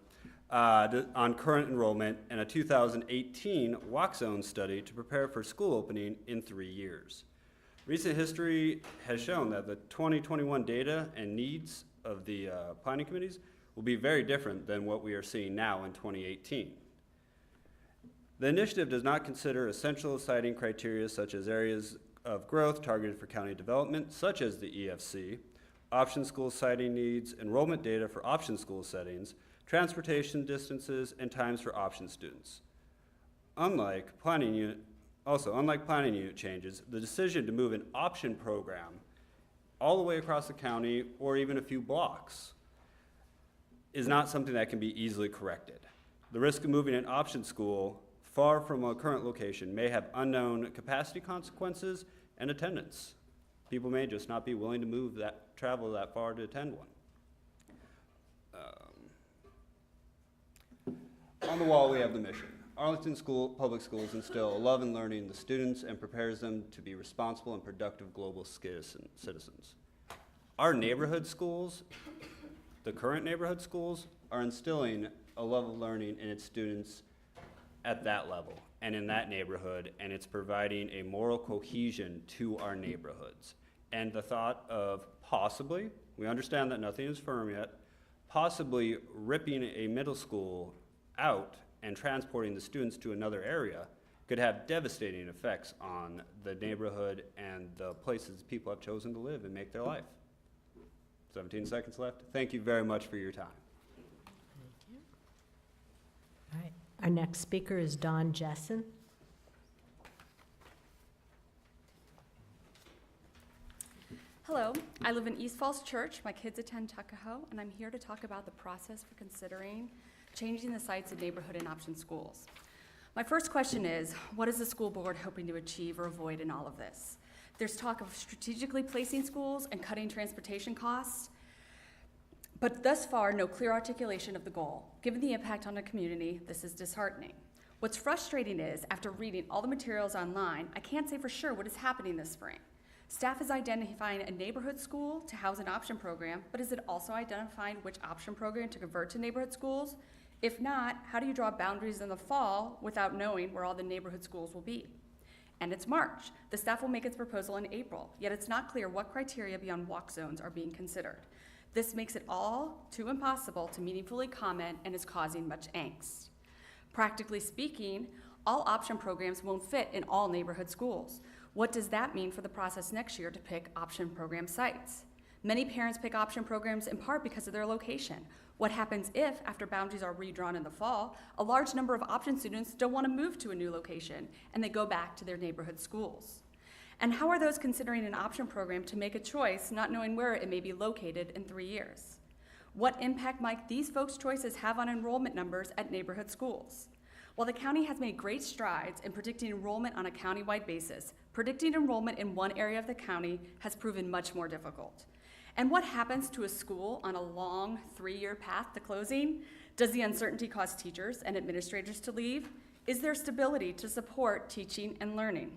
on current enrollment and a 2018 walk zone study to prepare for school opening in 3 years. Recent history has shown that the 2021 data and needs of the planning committees will be very different than what we are seeing now in 2018. The initiative does not consider essential citing criteria such as areas of growth targeted for county development, such as the EFC, option school siting needs, enrollment data for option school settings, transportation distances, and times for option students. Unlike planning unit changes, the decision to move an option program all the way across the county or even a few blocks is not something that can be easily corrected. The risk of moving an option school far from a current location may have unknown capacity consequences and attendance. People may just not be willing to travel that far to attend one. On the wall, we have the mission. Arlington Public Schools instill a love and learning in the students and prepares them to be responsible and productive global citizens. Our neighborhood schools, the current neighborhood schools, are instilling a love of learning in its students at that level and in that neighborhood, and it's providing a moral cohesion to our neighborhoods. And the thought of possibly, we understand that nothing is firm yet, possibly ripping a middle school out and transporting the students to another area could have devastating effects on the neighborhood and the places people have chosen to live and make their life. 17 seconds left. Thank you very much for your time. Thank you. All right, our next speaker is Dawn Jessen. Hello, I live in East Falls Church. My kids attend Tuckahoe, and I'm here to talk about the process for considering changing the sites of neighborhood and option schools. My first question is, what is the school board hoping to achieve or avoid in all of this? There's talk of strategically placing schools and cutting transportation costs, but thus far, no clear articulation of the goal. Given the impact on the community, this is disheartening. What's frustrating is, after reading all the materials online, I can't say for sure what is happening this spring. Staff is identifying a neighborhood school to house an option program, but is it also identifying which option program to convert to neighborhood schools? If not, how do you draw boundaries in the fall without knowing where all the neighborhood schools will be? And it's March. The staff will make its proposal in April, yet it's not clear what criteria beyond walk zones are being considered. This makes it all too impossible to meaningfully comment and is causing much angst. Practically speaking, all option programs won't fit in all neighborhood schools. What does that mean for the process next year to pick option program sites? Many parents pick option programs in part because of their location. What happens if, after boundaries are redrawn in the fall, a large number of option students don't want to move to a new location and they go back to their neighborhood schools? And how are those considering an option program to make a choice not knowing where it may be located in 3 years? What impact might these folks' choices have on enrollment numbers at neighborhood schools? While the county has made great strides in predicting enrollment on a countywide basis, predicting enrollment in one area of the county has proven much more difficult. And what happens to a school on a long 3-year path to closing? Does the uncertainty cause teachers and administrators to leave? Is there stability to support teaching and learning?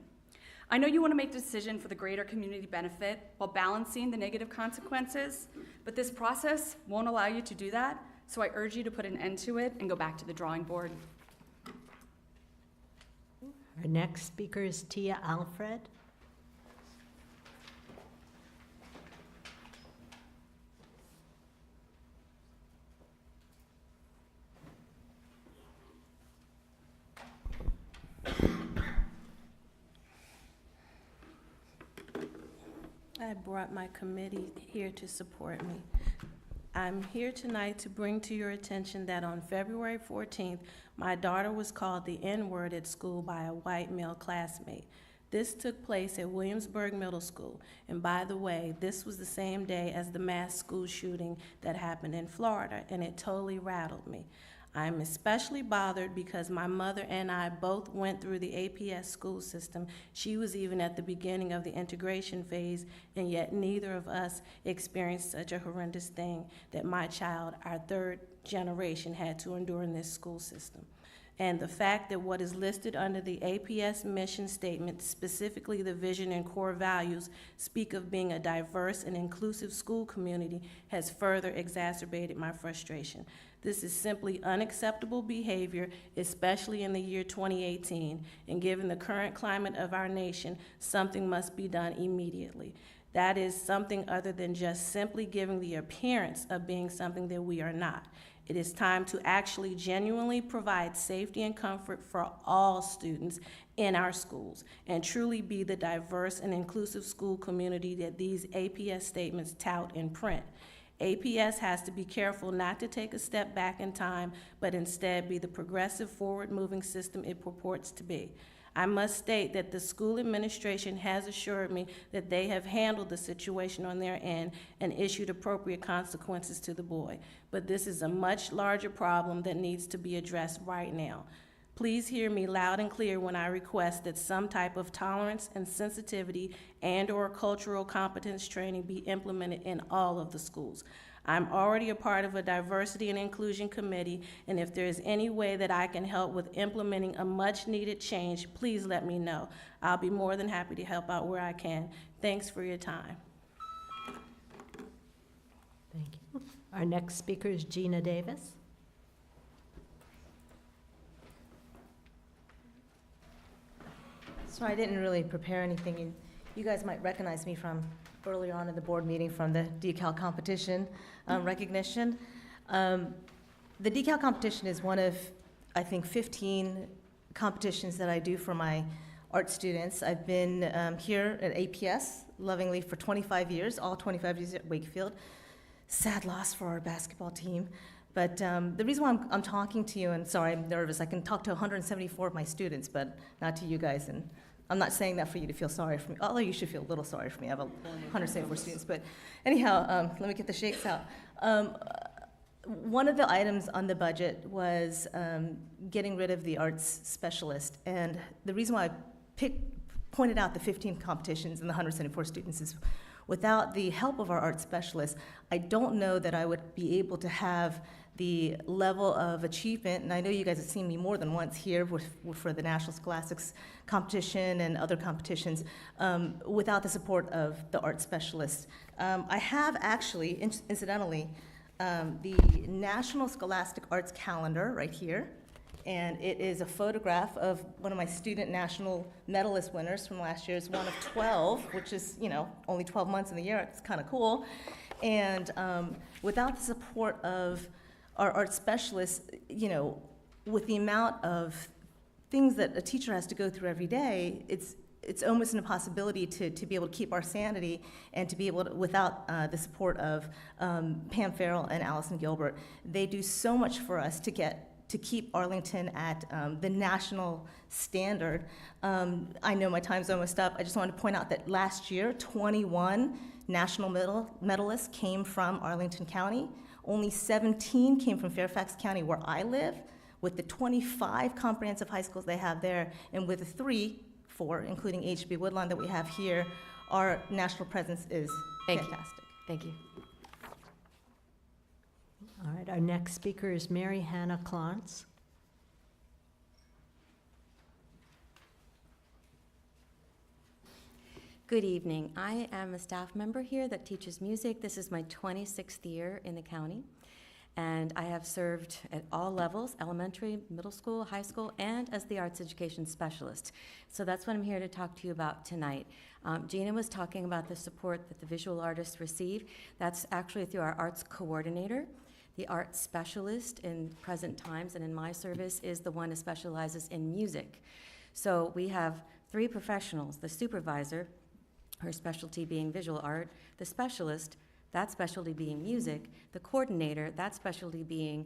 I know you want to make a decision for the greater community benefit while balancing the negative consequences, but this process won't allow you to do that, so I urge you to put an end to it and go back to the drawing board. Our next speaker is Tia Alfred. I brought my committee here to support me. I'm here tonight to bring to your attention that on February 14th, my daughter was called the N-word at school by a white male classmate. This took place at Williamsburg Middle School. And by the way, this was the same day as the mass school shooting that happened in Florida, and it totally rattled me. I'm especially bothered because my mother and I both went through the APS school system. She was even at the beginning of the integration phase, and yet neither of us experienced such a horrendous thing that my child, our third generation, had to endure in this school system. And the fact that what is listed under the APS mission statement, specifically the vision and core values, speak of being a diverse and inclusive school community, has further exacerbated my frustration. This is simply unacceptable behavior, especially in the year 2018, and given the current climate of our nation, something must be done immediately. That is something other than just simply giving the appearance of being something that we are not. It is time to actually genuinely provide safety and comfort for all students in our schools and truly be the diverse and inclusive school community that these APS statements tout in print. APS has to be careful not to take a step back in time, but instead be the progressive, forward-moving system it purports to be. I must state that the school administration has assured me that they have handled the situation on their end and issued appropriate consequences to the boy. But this is a much larger problem that needs to be addressed right now. Please hear me loud and clear when I request that some type of tolerance and sensitivity and/or cultural competence training be implemented in all of the schools. I'm already a part of a diversity and inclusion committee, and if there is any way that I can help with implementing a much-needed change, please let me know. I'll be more than happy to help out where I can. Thanks for your time. Thank you. Our next speaker is Gina Davis. So I didn't really prepare anything. You guys might recognize me from earlier on in the board meeting from the decal competition recognition. The decal competition is one of, I think, 15 competitions that I do for my art students. I've been here at APS lovingly for 25 years, all 25 years at Wakefield. Sad loss for our basketball team. But the reason why I'm talking to you, and sorry, I'm nervous, I can talk to 174 of my students, but not to you guys. And I'm not saying that for you to feel sorry for me, although you should feel a little sorry for me. I have 174 students. But anyhow, let me get the shakes out. One of the items on the budget was getting rid of the arts specialist. And the reason why I pointed out the 15 competitions and the 174 students is without the help of our art specialists, I don't know that I would be able to have the level of achievement, and I know you guys have seen me more than once here for the National Scholastics competition and other competitions, without the support of the art specialists. I have actually, incidentally, the National Scholastic Arts Calendar right here, and it is a photograph of one of my student national medalist winners from last year. It's one of 12, which is, only 12 months in the year. It's kind of cool. And without the support of our art specialists, with the amount of things that a teacher has to go through every day, it's almost an impossibility to be able to keep our sanity and to be able to, without the support of Pam Farrell and Allison Gilbert. They do so much for us to keep Arlington at the national standard. I know my time's almost up. I just wanted to point out that last year, 21 national medalists came from Arlington County. Only 17 came from Fairfax County, where I live, with the 25 comprehensive high schools they have there, and with the 4, including HB Woodlawn that we have here, our national presence is fantastic. Thank you. All right, our next speaker is Mary Hannah Klontz. Good evening. I am a staff member here that teaches music. This is my 26th year in the county, and I have served at all levels, elementary, middle school, high school, and as the arts education specialist. So that's what I'm here to talk to you about tonight. Gina was talking about the support that the visual artists receive. That's actually through our arts coordinator. The arts specialist in present times and in my service is the one who specializes in music. So we have 3 professionals: the supervisor, her specialty being visual art, the specialist, that specialty being music, the coordinator, that specialty being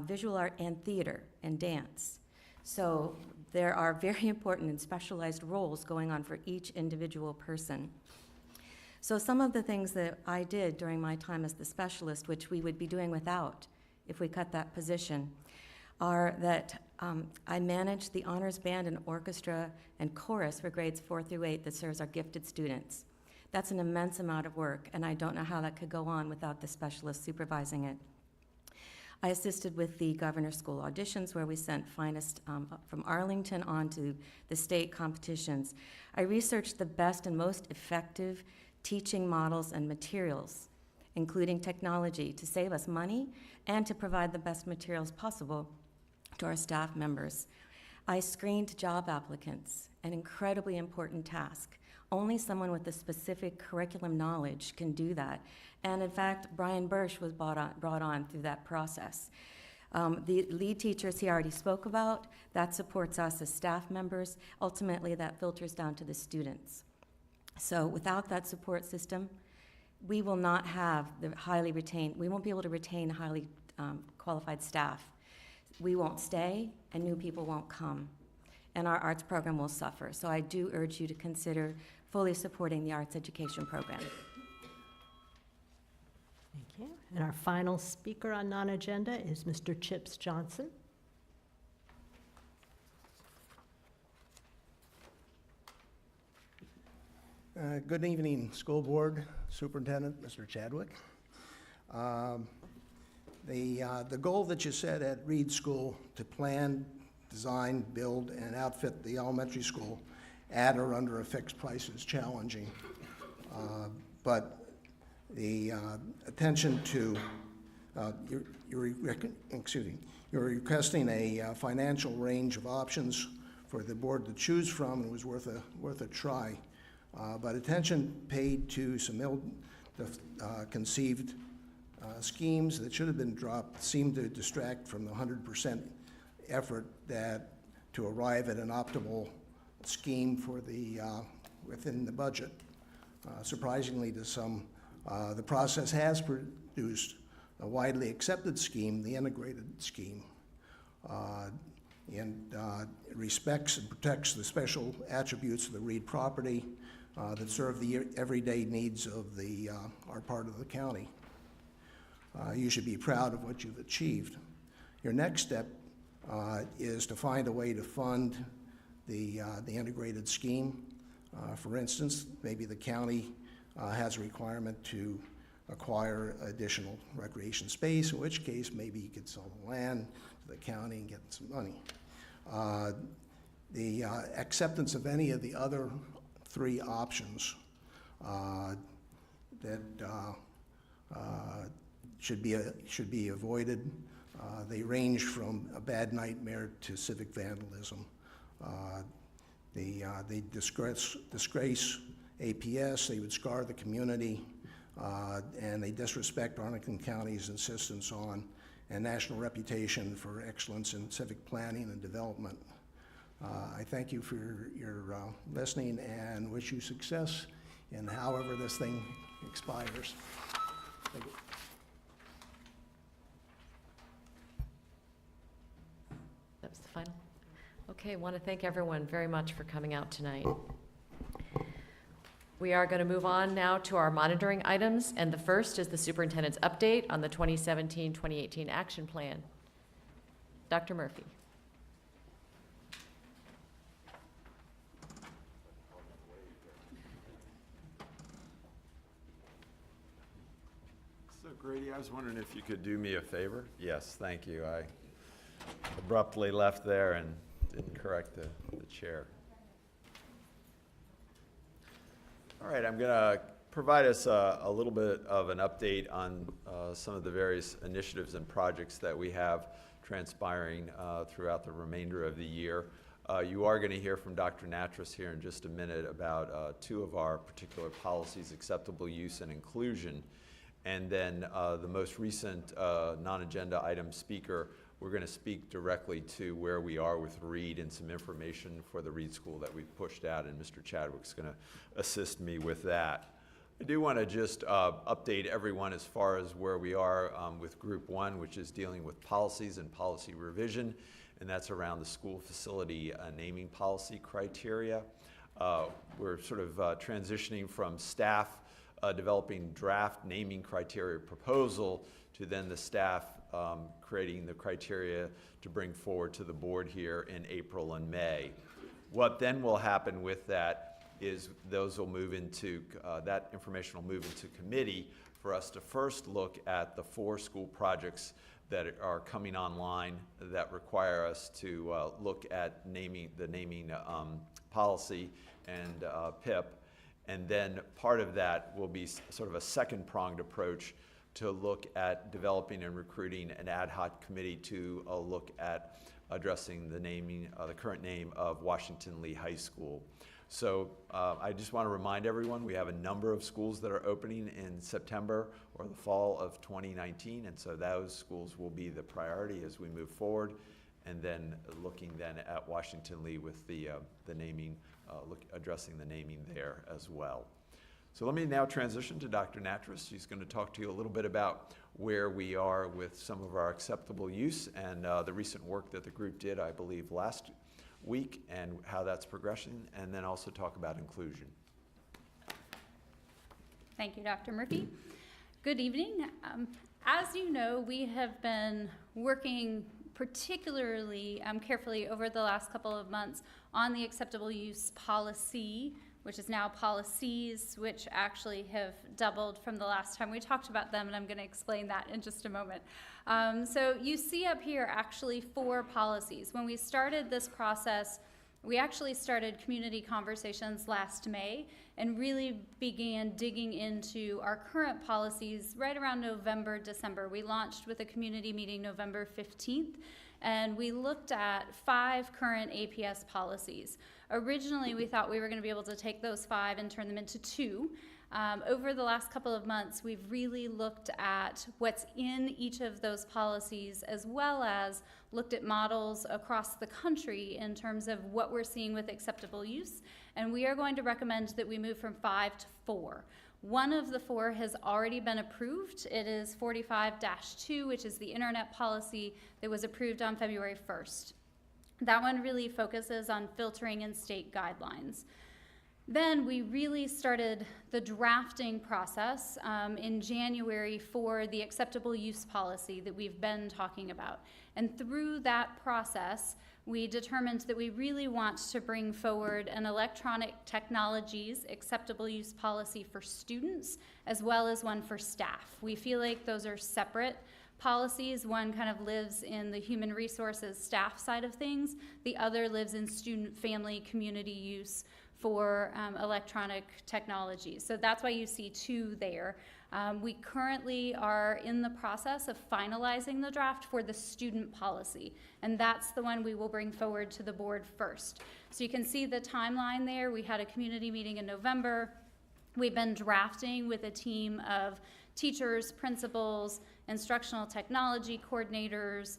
visual art and theater and dance. So there are very important and specialized roles going on for each individual person. So some of the things that I did during my time as the specialist, which we would be doing without if we cut that position, are that I managed the honors band and orchestra and chorus for grades 4 through 8 that serves our gifted students. That's an immense amount of work, and I don't know how that could go on without the specialist supervising it. I assisted with the governor's school auditions, where we sent finalists from Arlington on to the state competitions. I researched the best and most effective teaching models and materials, including technology, to save us money and to provide the best materials possible to our staff members. I screened job applicants, an incredibly important task. Only someone with a specific curriculum knowledge can do that. And in fact, Brian Bursch was brought on through that process. The lead teachers he already spoke about, that supports us as staff members. Ultimately, that filters down to the students. So without that support system, we will not have we won't be able to retain highly qualified staff. We won't stay, and new people won't come, and our arts program will suffer. So I do urge you to consider fully supporting the arts education program. Thank you. And our final speaker on non-agenda is Mr. Chips Johnson. Good evening, School Board, Superintendent, Mr. Chadwick. The goal that you set at Reed School to plan, design, build, and outfit the elementary school at or under a fixed price is challenging. But the attention to, you're requesting a financial range of options for the board to choose from, and it was worth a try. But attention paid to some ill-conceived schemes that should have been dropped seem to distract from the 100% effort to arrive at an optimal scheme for within the budget. Surprisingly to some, the process has produced a widely accepted scheme, the integrated scheme, and it respects and protects the special attributes of the Reed property that serve the everyday needs of our part of the county. You should be proud of what you've achieved. Your next step is to find a way to fund the integrated scheme. For instance, maybe the county has a requirement to acquire additional recreation space, in which case maybe you could sell the land to the county and get some money. The acceptance of any of the other 3 options that should be avoided They range from a bad nightmare to civic vandalism. They disgrace APS, they would scar the community, and they disrespect Arlington County's insistence on and national reputation for excellence in civic planning and development. I thank you for your listening and wish you success in however this thing expires. Thank you. That was the final. Okay, I want to thank everyone very much for coming out tonight. We are going to move on now to our monitoring items, and the first is the superintendent's update on the 2017-2018 action plan. Dr. Murphy. So Grady, I was wondering if you could do me a favor? Yes, thank you. I abruptly left there and didn't correct the chair. All right, I'm going to provide us a little bit of an update on some of the various initiatives and projects that we have transpiring throughout the remainder of the year. You are going to hear from Dr. Natras here in just a minute about two of our particular policies, acceptable use and inclusion. And then the most recent non-agenda item speaker, we're going to speak directly to where we are with Reed and some information for the Reed School that we've pushed out, and Mr. Chadwick's going to assist me with that. I do want to just update everyone as far as where we are with Group 1, which is dealing with policies and policy revision, and that's around the school facility naming policy criteria. We're sort of transitioning from staff developing draft naming criteria proposal to then the staff creating the criteria to bring forward to the board here in April and May. What then will happen with that is those will move into, that information will move into committee for us to first look at the 4 school projects that are coming online that require us to look at the naming policy and PIP. And then part of that will be sort of a second-pronged approach to look at developing and recruiting an ad hoc committee to look at addressing the naming, the current name of Washington Lee High School. So I just want to remind everyone we have a number of schools that are opening in September or the fall of 2019, and so those schools will be the priority as we move forward, and then looking then at Washington Lee with the naming, addressing the naming there as well. So let me now transition to Dr. Natras. She's going to talk to you a little bit about where we are with some of our acceptable use and the recent work that the group did, I believe, last week, and how that's progressing, and then also talk about inclusion. Thank you, Dr. Murphy. Good evening. As you know, we have been working particularly carefully over the last couple of months on the acceptable use policy, which is now policies, which actually have doubled from the last time we talked about them, and I'm going to explain that in just a moment. So you see up here actually 4 policies. When we started this process, we actually started community conversations last May and really began digging into our current policies right around November, December. We launched with a community meeting November 15th, and we looked at 5 current APS policies. Originally, we thought we were going to be able to take those 5 and turn them into 2. Over the last couple of months, we've really looked at what's in each of those policies, as well as looked at models across the country in terms of what we're seeing with acceptable use, and we are going to recommend that we move from 5 to 4. One of the 4 has already been approved. It is 45-2, which is the internet policy that was approved on February 1st. That one really focuses on filtering and state guidelines. Then we really started the drafting process in January for the acceptable use policy that we've been talking about. And through that process, we determined that we really want to bring forward an electronic technologies acceptable use policy for students, as well as one for staff. We feel like those are separate policies. One kind of lives in the human resources staff side of things. The other lives in student, family, community use for electronic technology. So that's why you see 2 there. We currently are in the process of finalizing the draft for the student policy, and that's the one we will bring forward to the board first. So you can see the timeline there. We had a community meeting in November. We've been drafting with a team of teachers, principals, instructional technology coordinators,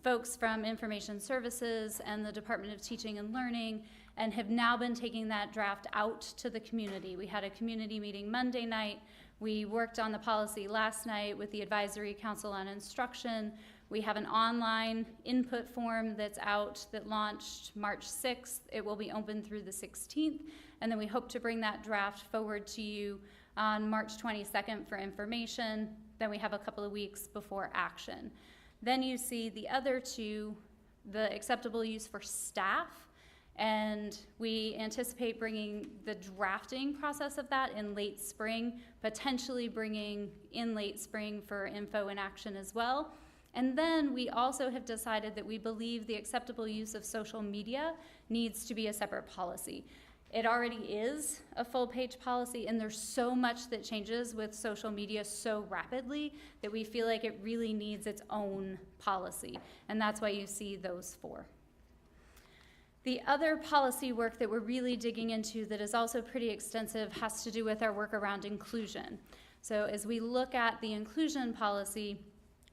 folks from Information Services and the Department of Teaching and Learning, and have now been taking that draft out to the community. We had a community meeting Monday night. We worked on the policy last night with the Advisory Council on Instruction. We have an online input form that's out that launched March 6th. It will be open through the 16th, and then we hope to bring that draft forward to you on March 22nd for information. Then we have a couple of weeks before action. Then you see the other 2, the acceptable use for staff, and we anticipate bringing the drafting process of that in late spring, potentially bringing in late spring for info and action as well. And then we also have decided that we believe the acceptable use of social media needs to be a separate policy. It already is a full-page policy, and there's so much that changes with social media so rapidly that we feel like it really needs its own policy, and that's why you see those 4. The other policy work that we're really digging into that is also pretty extensive has to do with our work around inclusion. So as we look at the inclusion policy,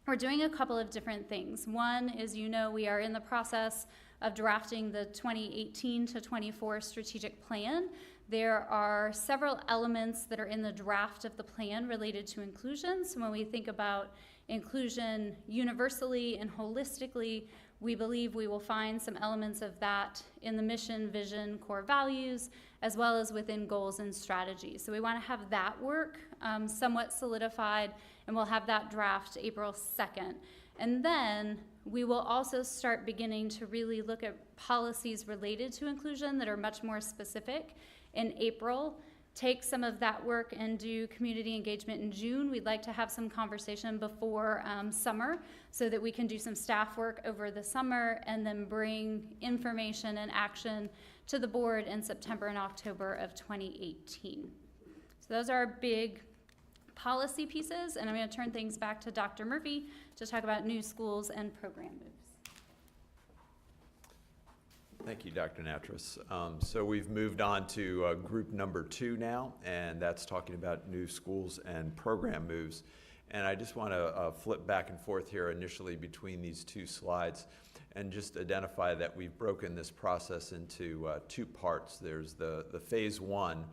we're doing a couple of different things. One is, you know, we are in the process of drafting the 2018 to 24 strategic plan. There are several elements that are in the draft of the plan related to inclusion. So when we think about inclusion universally and holistically, we believe we will find some elements of that in the mission, vision, core values, as well as within goals and strategies. So we want to have that work somewhat solidified, and we'll have that draft April 2nd. And then we will also start beginning to really look at policies related to inclusion that are much more specific in April. Take some of that work and do community engagement in June. We'd like to have some conversation before summer so that we can do some staff work over the summer and then bring information and action to the board in September and October of 2018. So those are our big policy pieces, and I'm going to turn things back to Dr. Murphy to talk about new schools and program moves. Thank you, Dr. Nattrass. So we've moved on to group number 2 now, and that's talking about new schools and program moves. And I just want to flip back and forth here initially between these 2 slides and just identify that we've broken this process into 2 parts. There's the phase 1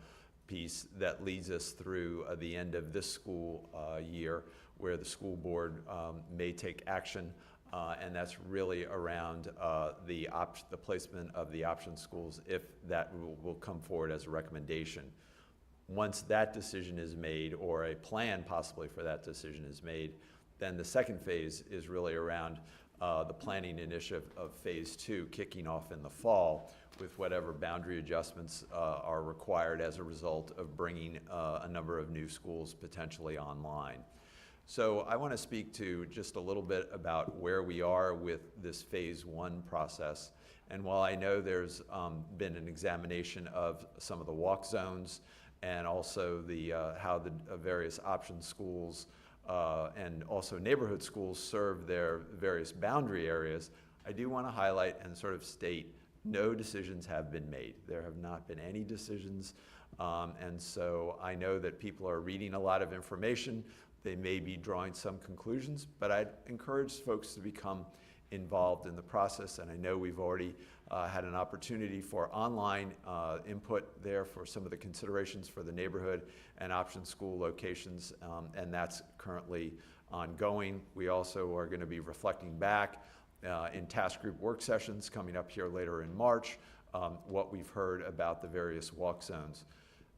piece that leads us through the end of this school year, where the school board may take action, and that's really around the placement of the option schools, if that will come forward as a recommendation. Once that decision is made, or a plan possibly for that decision is made, then the second phase is really around the planning initiative of phase 2 kicking off in the fall, with whatever boundary adjustments are required as a result of bringing a number of new schools potentially online. So I want to speak to just a little bit about where we are with this phase 1 process. And while I know there's been an examination of some of the walk zones and also the how the various option schools and also neighborhood schools serve their various boundary areas, I do want to highlight and sort of state no decisions have been made. There have not been any decisions, and so I know that people are reading a lot of information. They may be drawing some conclusions, but I'd encourage folks to become involved in the process, and I know we've already had an opportunity for online input there for some of the considerations for the neighborhood and option school locations, and that's currently ongoing. We also are going to be reflecting back in task group work sessions coming up here later in March, what we've heard about the various walk zones.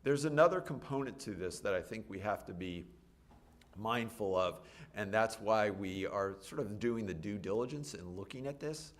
There's another component to this that I think we have to be mindful of, and that's why we are sort of doing the due diligence in looking at this.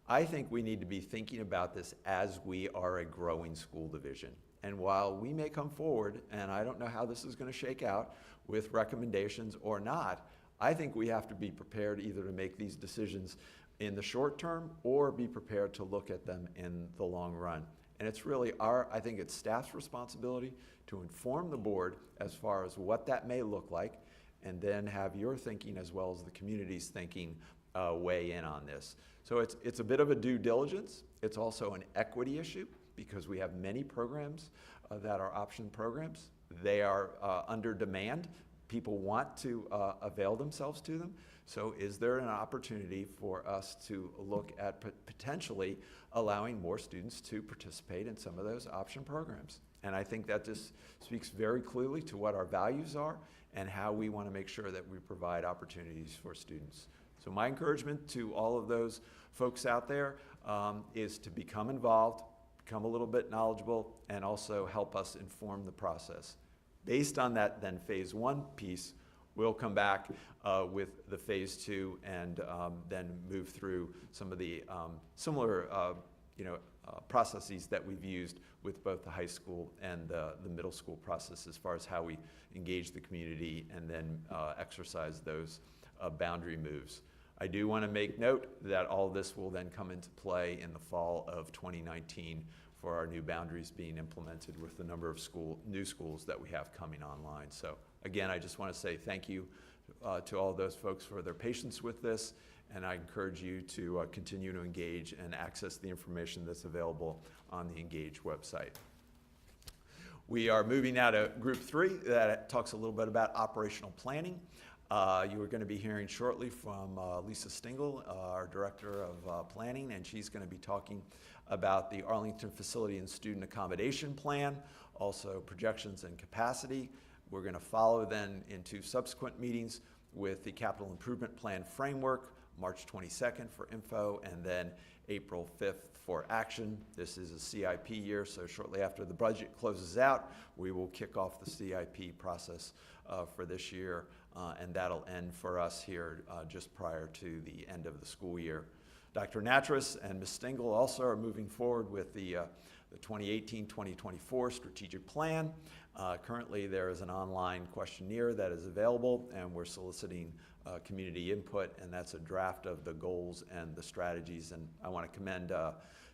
I think we need to be thinking about this as we are a growing school division. And while we may come forward, and I don't know how this is going to shake out with recommendations or not, I think we have to be prepared either to make these decisions in the short term or be prepared to look at them in the long run. And it's really I think it's staff's responsibility to inform the board as far as what that may look like, and then have your thinking as well as the community's thinking weigh in on this. So it's a bit of a due diligence. It's also an equity issue because we have many programs that are option programs. They are under demand. People want to avail themselves to them. So is there an opportunity for us to look at potentially allowing more students to participate in some of those option programs? And I think that just speaks very clearly to what our values are and how we want to make sure that we provide opportunities for students. So my encouragement to all of those folks out there is to become involved, become a little bit knowledgeable, and also help us inform the process. Based on that, then phase 1 piece, we'll come back with the phase 2 and then move through some of the similar processes that we've used with both the high school and the middle school process as far as how we engage the community and then exercise those boundary moves. I do want to make note that all this will then come into play in the fall of 2019 for our new boundaries being implemented with the number of new schools that we have coming online. So again, I just want to say thank you to all those folks for their patience with this, and I encourage you to continue to engage and access the information that's available on the Engage website. We are moving now to group 3 that talks a little bit about operational planning. You are going to be hearing shortly from Lisa Stingle, our Director of Planning, and she's going to be talking about the Arlington Facility and Student Accommodation Plan, also projections and capacity. We're going to follow then into subsequent meetings with the Capital Improvement Plan Framework, March 22nd for info, and then April 5th for action. This is a CIP year, so shortly after the budget closes out, we will kick off the CIP process for this year, and that'll end for us here just prior to the end of the school year. Dr. Natras and Ms. Stingle also are moving forward with the 2018-2024 strategic plan. Currently, there is an online questionnaire that is available, and we're soliciting community input, and that's a draft of the goals and the strategies. And I want to commend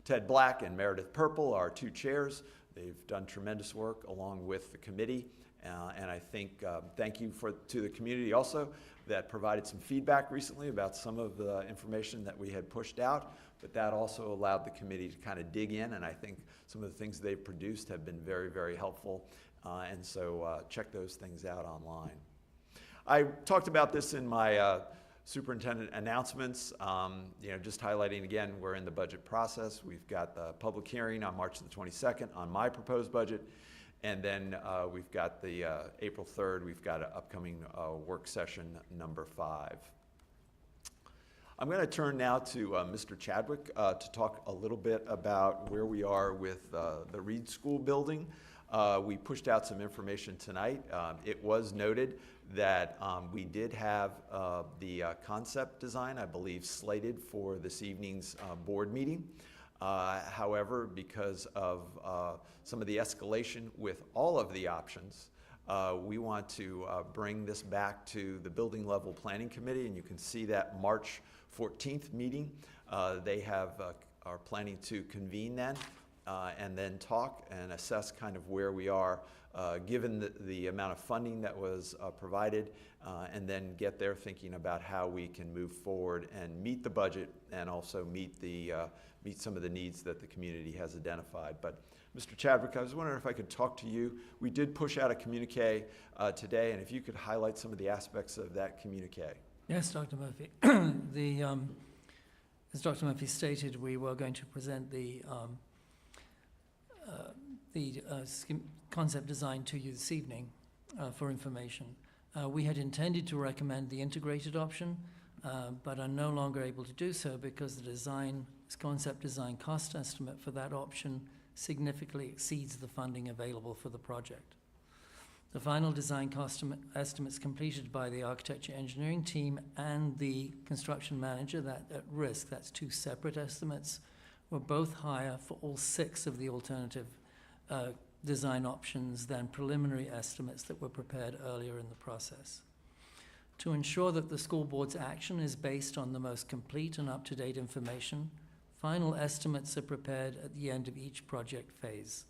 Ted Black and Meredith Purple, our 2 chairs. They've done tremendous work along with the committee. And I think thank you to the community also that provided some feedback recently about some of the information that we had pushed out, but that also allowed the committee to kind of dig in, and I think some of the things they've produced have been very, very helpful, and so check those things out online. I talked about this in my superintendent announcements, just highlighting again, we're in the budget process. We've got the public hearing on March the 22nd on my proposed budget. And then we've got the April 3rd, we've got an upcoming work session number 5. I'm going to turn now to Mr. Chadwick to talk a little bit about where we are with the Reed School building. We pushed out some information tonight. It was noted that we did have the concept design, I believe, slated for this evening's board meeting. However, because of some of the escalation with all of the options, we want to bring this back to the building level planning committee, and you can see that March 14th meeting. They are planning to convene then and then talk and assess kind of where we are given the amount of funding that was provided, and then get their thinking about how we can move forward and meet the budget and also meet some of the needs that the community has identified. But Mr. Chadwick, I was wondering if I could talk to you. We did push out a communique today, and if you could highlight some of the aspects of that communique. Yes, Dr. Murphy. As Dr. Murphy stated, we were going to present the concept design to you this evening for information. We had intended to recommend the integrated option, but are no longer able to do so because the concept design cost estimate for that option significantly exceeds the funding available for the project. The final design cost estimates completed by the architecture engineering team and the construction manager, that at risk, that's 2 separate estimates, were both higher for all 6 of the alternative design options than preliminary estimates that were prepared earlier in the process. To ensure that the school board's action is based on the most complete and up-to-date information, Final estimates are prepared at the end of each project phase.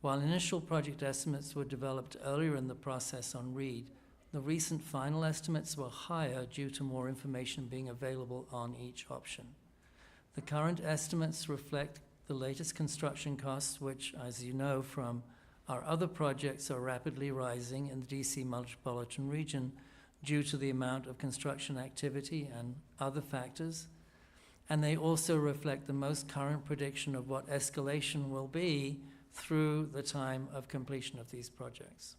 While initial project estimates were developed earlier in the process on READ, the recent final estimates were higher due to more information being available on each option. The current estimates reflect the latest construction costs, which, as you know from our other projects, are rapidly rising in the DC metropolitan region due to the amount of construction activity and other factors. And they also reflect the most current prediction of what escalation will be through the time of completion of these projects.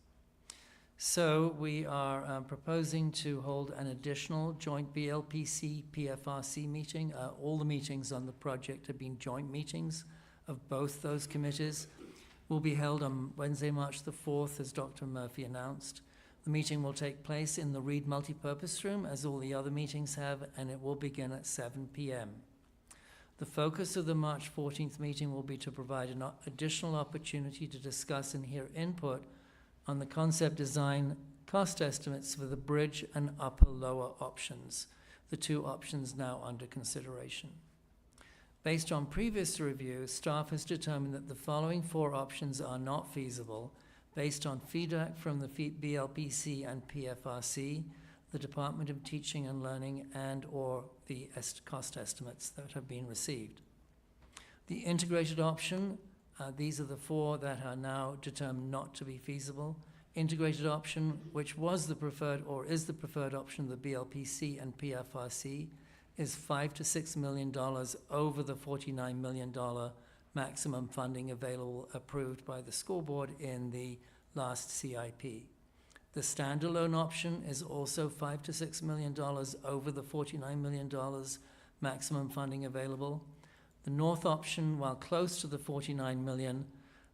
So we are proposing to hold an additional joint BLPC-PFRC meeting. All the meetings on the project have been joint meetings of both those committees. Will be held on Wednesday, March the 4th, as Dr. Murphy announced. The meeting will take place in the Reed Multipurpose Room, as all the other meetings have, and it will begin at 7 p.m. The focus of the March 14th meeting will be to provide an additional opportunity to discuss and hear input on the concept design cost estimates for the bridge and upper-lower options, the two options now under consideration. Based on previous review, staff has determined that the following four options are not feasible based on feedback from the BLPC and PFRC, the Department of Teaching and Learning, and/or the cost estimates that have been received. The integrated option, these are the four that are now determined not to be feasible. Integrated option, which was the preferred or is the preferred option of the BLPC and PFRC, is $5 to $6 million over the $49 million maximum funding available approved by the school board in the last CIP. The standalone option is also $5 to $6 million over the $49 million maximum funding available. The North option, while close to the $49 million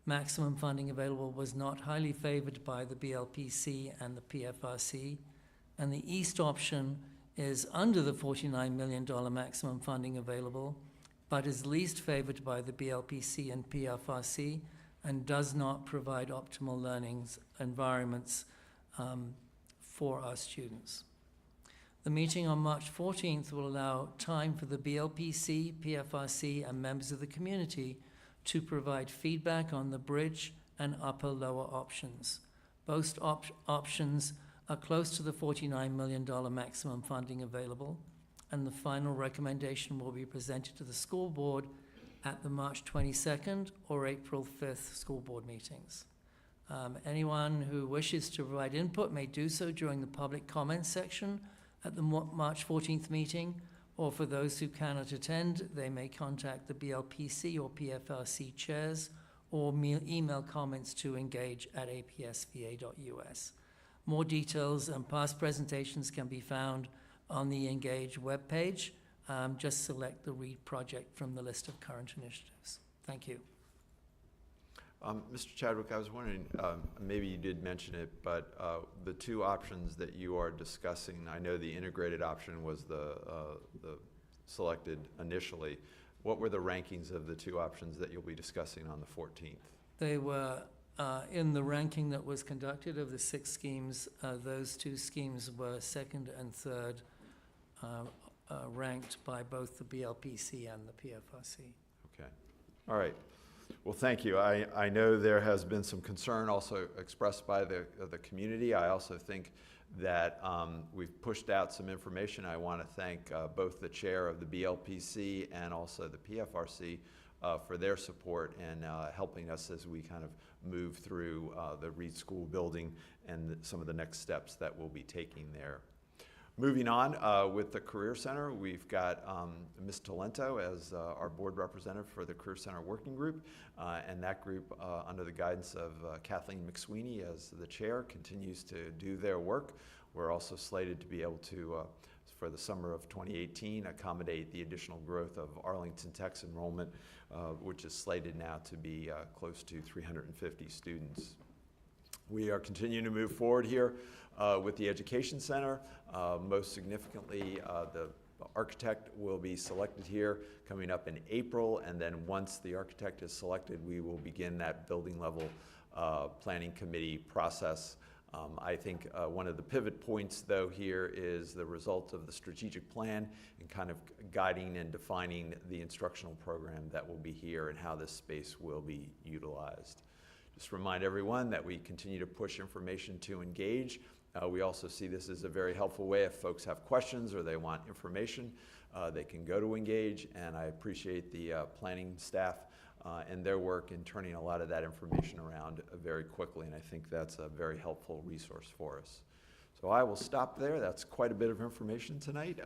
maximum funding available, was not highly favored by the BLPC and the PFRC. And the East option is under the $49 million maximum funding available, but is least favored by the BLPC and PFRC and does not provide optimal learning environments for our students. The meeting on March 14th will allow time for the BLPC, PFRC, and members of the community to provide feedback on the bridge and upper-lower options. Both options are close to the $49 million maximum funding available, and the final recommendation will be presented to the school board at the March 22nd or April 5th school board meetings. Anyone who wishes to provide input may do so during the public comment section at the March 14th meeting, or for those who cannot attend, they may contact the BLPC or PFRC chairs or email comments to engage@apsva.us. More details and past presentations can be found on the Engage webpage. Just select the READ project from the list of current initiatives. Thank you. Mr. Chadwick, I was wondering, maybe you did mention it, but the two options that you are discussing, I know the integrated option was the selected initially. What were the rankings of the two options that you'll be discussing on the 14th? They were in the ranking that was conducted of the 6 schemes. Those 2 schemes were second and third ranked by both the BLPC and the PFRC. Okay. All right. Well, thank you. I know there has been some concern also expressed by the community. I also think that we've pushed out some information. I want to thank both the chair of the BLPC and also the PFRC for their support and helping us as we kind of move through the Reed School building and some of the next steps that we'll be taking there. Moving on with the Career Center, we've got Ms. Talento as our board representative for the Career Center Working Group, and that group, under the guidance of Kathleen McSweeney as the chair, continues to do their work. We're also slated to be able to, for the summer of 2018, accommodate the additional growth of Arlington Tech's enrollment, which is slated now to be close to 350 students. We are continuing to move forward here with the Education Center. Most significantly, the architect will be selected here coming up in April, and then once the architect is selected, we will begin that building level planning committee process I think one of the pivot points, though, here is the result of the strategic plan and kind of guiding and defining the instructional program that will be here and how this space will be utilized. Just remind everyone that we continue to push information to engage. We also see this as a very helpful way if folks have questions or they want information, they can go to Engage, and I appreciate the planning staff and their work in turning a lot of that information around very quickly, and I think that's a very helpful resource for us. So I will stop there. That's quite a bit of information tonight,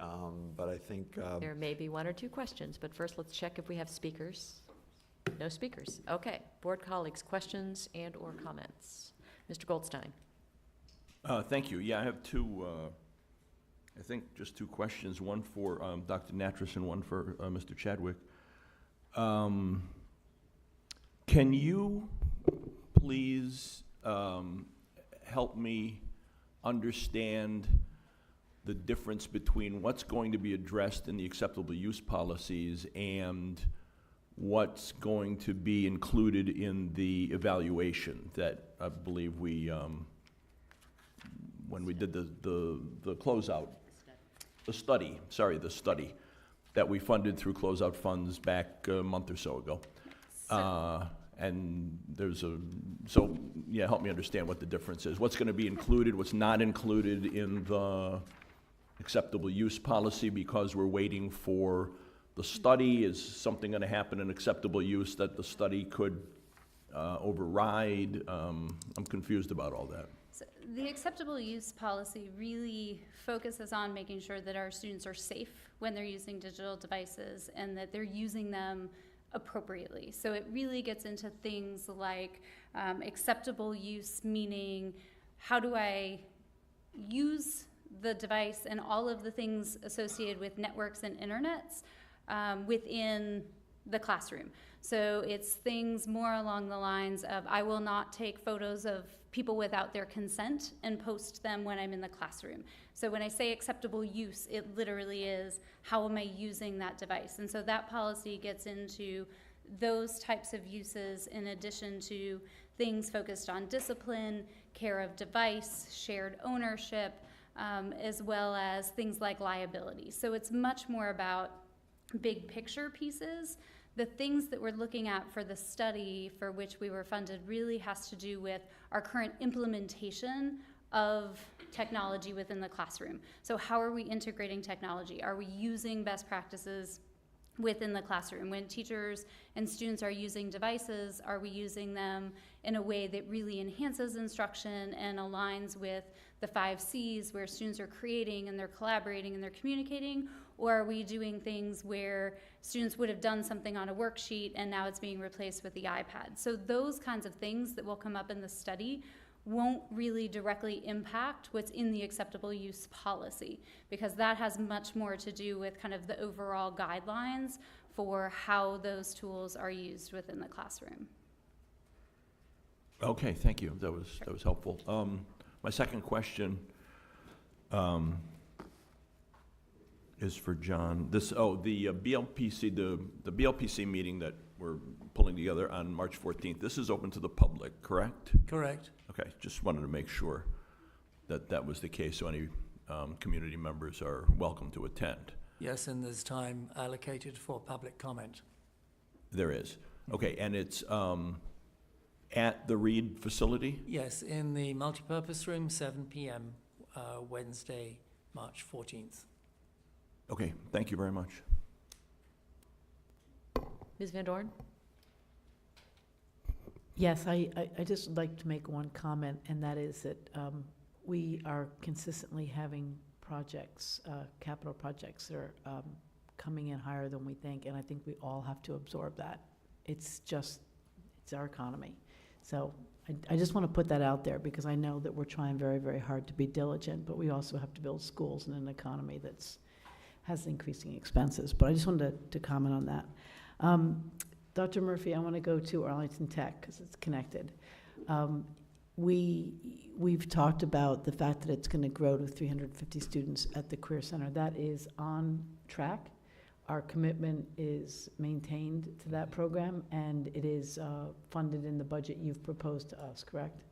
but I think... There may be one or two questions, but first let's check if we have speakers. No speakers. Okay. Board colleagues, questions and or comments? Mr. Goldstein. Thank you. Yeah, I have two, I think just two questions, one for Dr. Nattrass and one for Mr. Chadwick. Can you please help me understand the difference between what's going to be addressed in the acceptable use policies and what's going to be included in the evaluation that I believe we, when we did the closeout, the study that we funded through closeout funds back a month or so ago. And there's so yeah, help me understand what the difference is. What's going to be included, what's not included in the acceptable use policy because we're waiting for the study? Is something going to happen in acceptable use that the study could override? I'm confused about all that. So the acceptable use policy really focuses on making sure that our students are safe when they're using digital devices and that they're using them appropriately. So it really gets into things like acceptable use, meaning how do I use the device and all of the things associated with networks and internets within the classroom. So it's things more along the lines of I will not take photos of people without their consent and post them when I'm in the classroom. So when I say acceptable use, it literally is how am I using that device? And so that policy gets into those types of uses in addition to things focused on discipline, care of device, shared ownership, as well as things like liability. So it's much more about big picture pieces. The things that we're looking at for the study for which we were funded really has to do with our current implementation of technology within the classroom. So how are we integrating technology? Are we using best practices within the classroom? When teachers and students are using devices, are we using them in a way that really enhances instruction and aligns with the 5 C's where students are creating and they're collaborating and they're communicating? Or are we doing things where students would have done something on a worksheet and now it's being replaced with the iPad? So those kinds of things that will come up in the study won't really directly impact what's in the acceptable use policy, because that has much more to do with kind of the overall guidelines for how those tools are used within the classroom. Okay, thank you. That was helpful. My second question is for John. The BLPC, the BLPC meeting that we're pulling together on March 14th. This is open to the public, correct? Correct. Okay, just wanted to make sure that that was the case, so any community members are welcome to attend. Yes, and there's time allocated for public comment. There is. Okay, and it's at the Reed facility? Yes, in the multipurpose room, 7 p.m., Wednesday, March 14th. Okay, thank you very much. Ms. Van Dorn? Yes, I just would like to make one comment, and that is that we are consistently having projects, capital projects that are coming in higher than we think, and I think we all have to absorb that. It's our economy. So I just want to put that out there because I know that we're trying very, very hard to be diligent, but we also have to build schools in an economy that's has increasing expenses. But I just wanted to comment on that. Dr. Murphy, I want to go to Arlington Tech because it's connected. We've talked about the fact that it's going to grow to 350 students at the Career Center. That is on track. Our commitment is maintained to that program, and it is funded in the budget you've proposed to us, correct?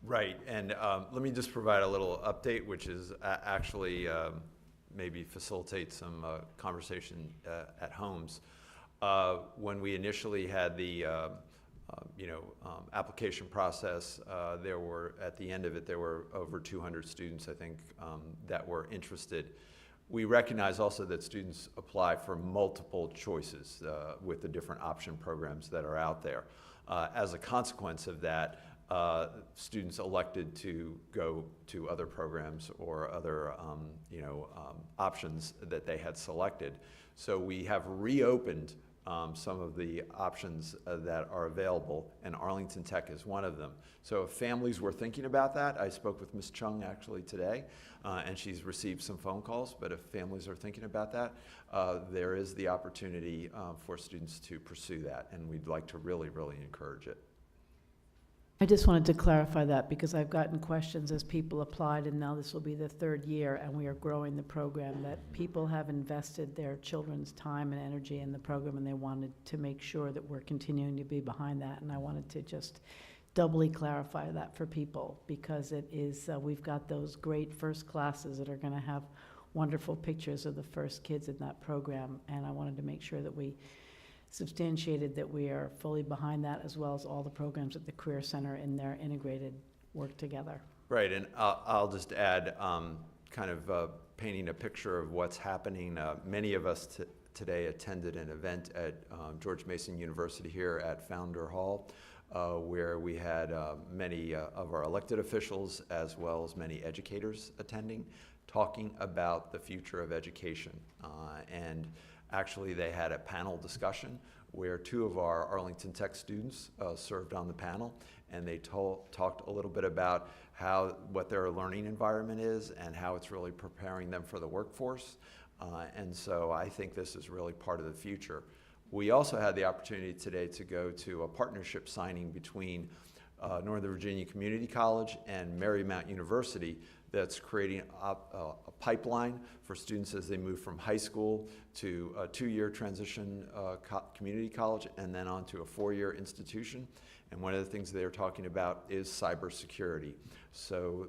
Right, and let me just provide a little update, which is actually maybe facilitate some conversation at homes. When we initially had the application process, there were, at the end of it, there were over 200 students, I think, that were interested. We recognize also that students apply for multiple choices with the different option programs that are out there. As a consequence of that, students elected to go to other programs or other options that they had selected. So we have reopened some of the options that are available, and Arlington Tech is one of them. So if families were thinking about that, I spoke with Ms. Chung actually today, and she's received some phone calls, but if families are thinking about that, there is the opportunity for students to pursue that, and we'd like to really, really encourage it. I just wanted to clarify that because I've gotten questions as people applied, and now this will be the third year, and we are growing the program, that people have invested their children's time and energy in the program, and they wanted to make sure that we're continuing to be behind that. And I wanted to just doubly clarify that for people, because it is, we've got those great first classes that are going to have wonderful pictures of the first kids in that program, and I wanted to make sure that we substantiated that we are fully behind that, as well as all the programs at the Career Center in their integrated work together. Right, and I'll just add, kind of painting a picture of what's happening. Many of us today attended an event at George Mason University here at Founder Hall, where we had many of our elected officials as well as many educators attending, talking about the future of education. And actually, they had a panel discussion where two of our Arlington Tech students served on the panel, and they talked a little bit about what their learning environment is and how it's really preparing them for the workforce. And so I think this is really part of the future. We also had the opportunity today to go to a partnership signing between Northern Virginia Community College and Marymount University that's creating a pipeline for students as they move from high school to a 2-year transition community college and then on to a 4-year institution. And one of the things they're talking about is cybersecurity. So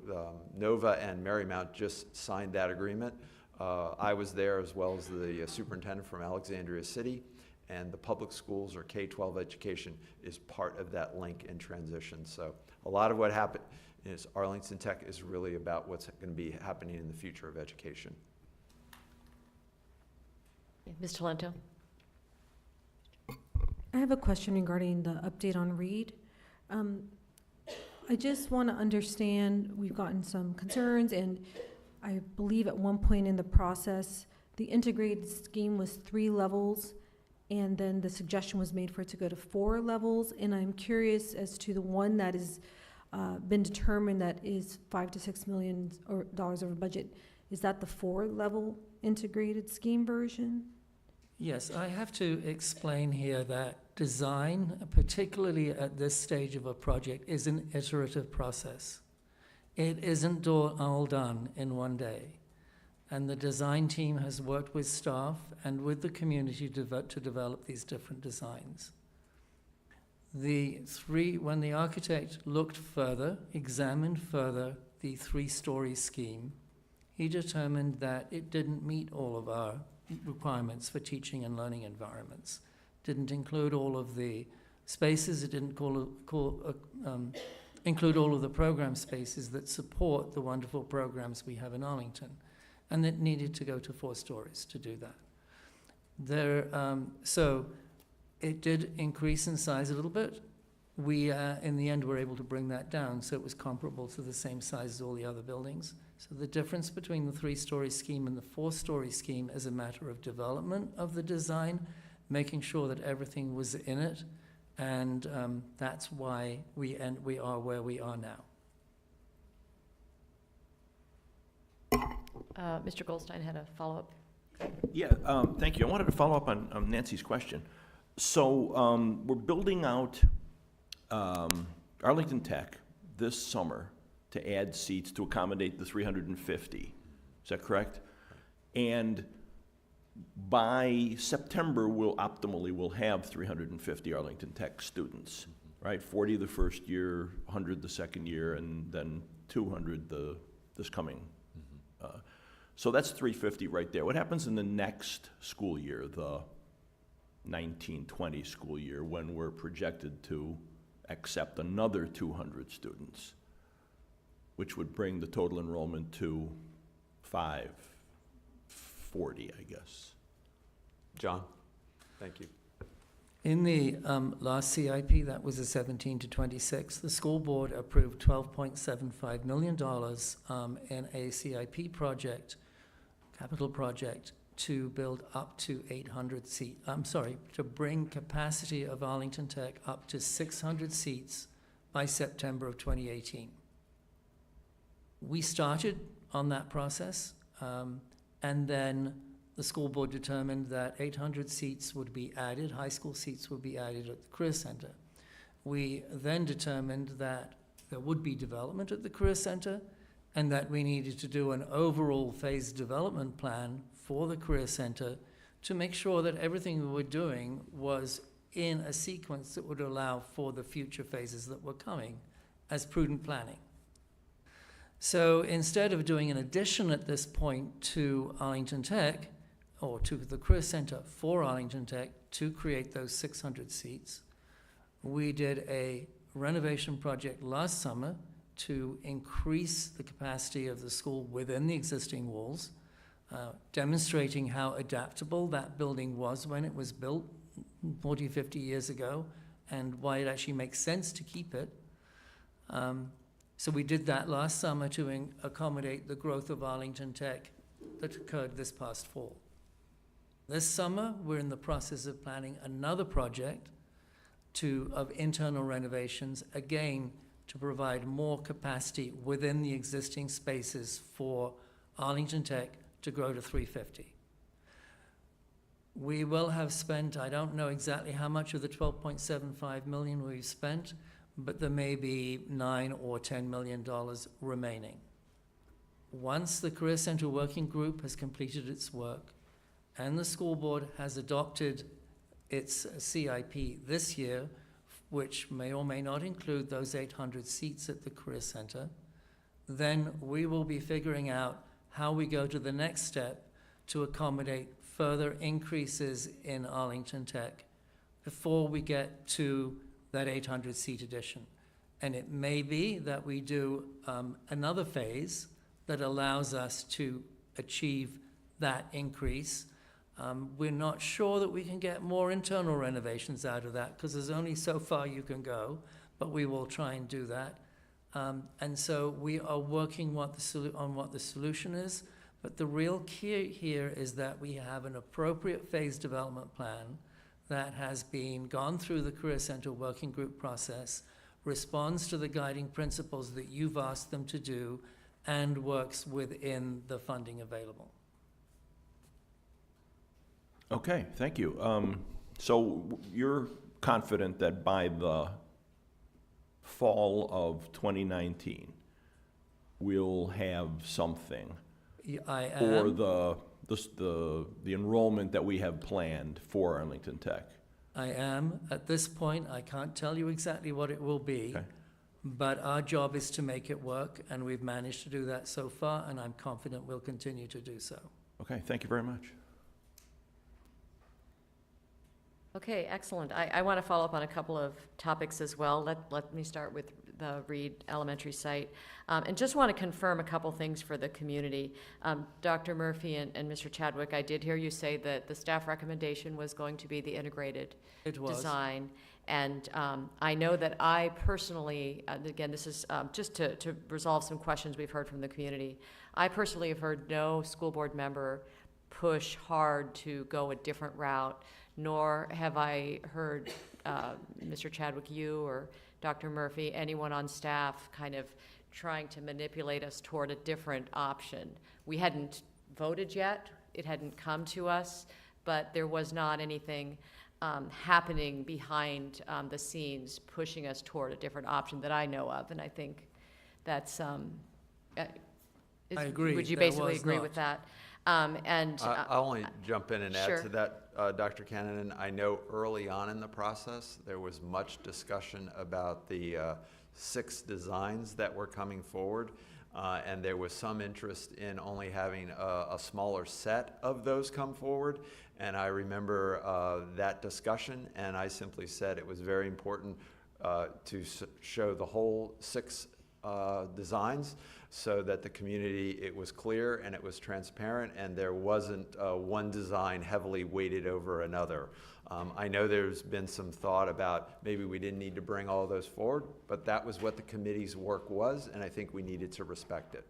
Nova and Marymount just signed that agreement. I was there, as well as the superintendent from Alexandria City, and the public schools or K-12 education is part of that link and transition. So a lot of what happened is Arlington Tech is really about what's going to be happening in the future of education. Ms. Talento? I have a question regarding the update on Reed. I just want to understand, we've gotten some concerns, and I believe at one point in the process, the integrated scheme was 3 levels, and then the suggestion was made for it to go to 4 levels, and I'm curious as to the one that is been determined that is $5 to $6 million over budget. Is that the 4-level integrated scheme version? Yes, I have to explain here that design, particularly at this stage of a project, is an iterative process. It isn't all done in one day. And the design team has worked with staff and with the community to develop these different designs. When the architect looked further, examined further the 3-story scheme, he determined that it didn't meet all of our requirements for teaching and learning environments. Didn't include all of the spaces, it didn't include all of the program spaces that support the wonderful programs we have in Arlington, and it needed to go to 4 stories to do that. So it did increase in size a little bit. We, in the end, were able to bring that down so it was comparable to the same size as all the other buildings. So the difference between the 3-story scheme and the 4-story scheme is a matter of development of the design, making sure that everything was in it, and that's why we are where we are now. Mr. Goldstein had a follow-up. Yeah, thank you. I wanted to follow up on Nancy's question. So we're building out Arlington Tech this summer to add seats to accommodate the 350. Is that correct? And by September, we'll have 350 Arlington Tech students, right? 40 the first year, 100 the second year, and then 200 this coming. So that's 350 right there. What happens in the next school year, the 1920 school year, when we're projected to accept another 200 students, which would bring the total enrollment to 540, I guess? John, thank you. In the last CIP, that was a 17 to 26, the school board approved $12.75 million in a CIP project, capital project, to build up to 800 seats. To bring capacity of Arlington Tech up to 600 seats by September of 2018. We started on that process, and then the school board determined that 800 seats would be added, high school seats would be added at the Career Center. We then determined that there would be development at the Career Center and that we needed to do an overall phased development plan for the Career Center to make sure that everything we were doing was in a sequence that would allow for the future phases that were coming as prudent planning. So instead of doing an addition at this point to Arlington Tech, or to the Career Center for Arlington Tech to create those 600 seats, we did a renovation project last summer to increase the capacity of the school within the existing walls, demonstrating how adaptable that building was when it was built 40, 50 years ago, and why it actually makes sense to keep it. So we did that last summer to accommodate the growth of Arlington Tech that occurred this past fall. This summer, we're in the process of planning another project of internal renovations, again, to provide more capacity within the existing spaces for Arlington Tech to grow to 350. We will have spent, I don't know exactly how much of the $12.75 million we've spent, but there may be $9 or $10 million remaining. Once the Career Center Working Group has completed its work and the school board has adopted its CIP this year, which may or may not include those 800 seats at the Career Center, then we will be figuring out how we go to the next step to accommodate further increases in Arlington Tech before we get to that 800 seat addition. And it may be that we do another phase that allows us to achieve that increase. We're not sure that we can get more internal renovations out of that because there's only so far you can go, but we will try and do that. And so we are working on what the solution is, but the real key here is that we have an appropriate phase development plan that has been gone through the Career Center Working Group process, responds to the guiding principles that you've asked them to do, and works within the funding available. Okay, thank you. So you're confident that by the fall of 2019, we'll have something I for am. the enrollment that we have planned for Arlington Tech? I am. At this point, I can't tell you exactly what it will be, Okay. but our job is to make it work, and we've managed to do that so far, and I'm confident we'll continue to do so. Okay, thank you very much. Okay, excellent. I want to follow up on a couple of topics as well. Let me start with the Reed Elementary site. And just want to confirm a couple things for the community. Dr. Murphy and Mr. Chadwick, I did hear you say that the staff recommendation was going to be the integrated It was. design. And I know that I personally, again, this is just to resolve some questions we've heard from the community. I personally have heard no school board member push hard to go a different route, nor have I heard Mr. Chadwick, you or Dr. Murphy, anyone on staff kind of trying to manipulate us toward a different option. We hadn't voted yet, it hadn't come to us, but there was not anything happening behind the scenes pushing us toward a different option that I know of, and I think that's, I agree. would you there basically was agree not. with that? I'll only jump in and add Sure. to that, Dr. Cannon. I know early on in the process, there was much discussion about the 6 designs that were coming forward, and there was some interest in only having a smaller set of those come forward. And I remember that discussion, and I simply said it was very important to show the whole 6 designs, so that the community, it was clear and it was transparent, and there wasn't one design heavily weighted over another. I know there's been some thought about maybe we didn't need to bring all those forward, but that was what the committee's work was, and I think we needed to respect it.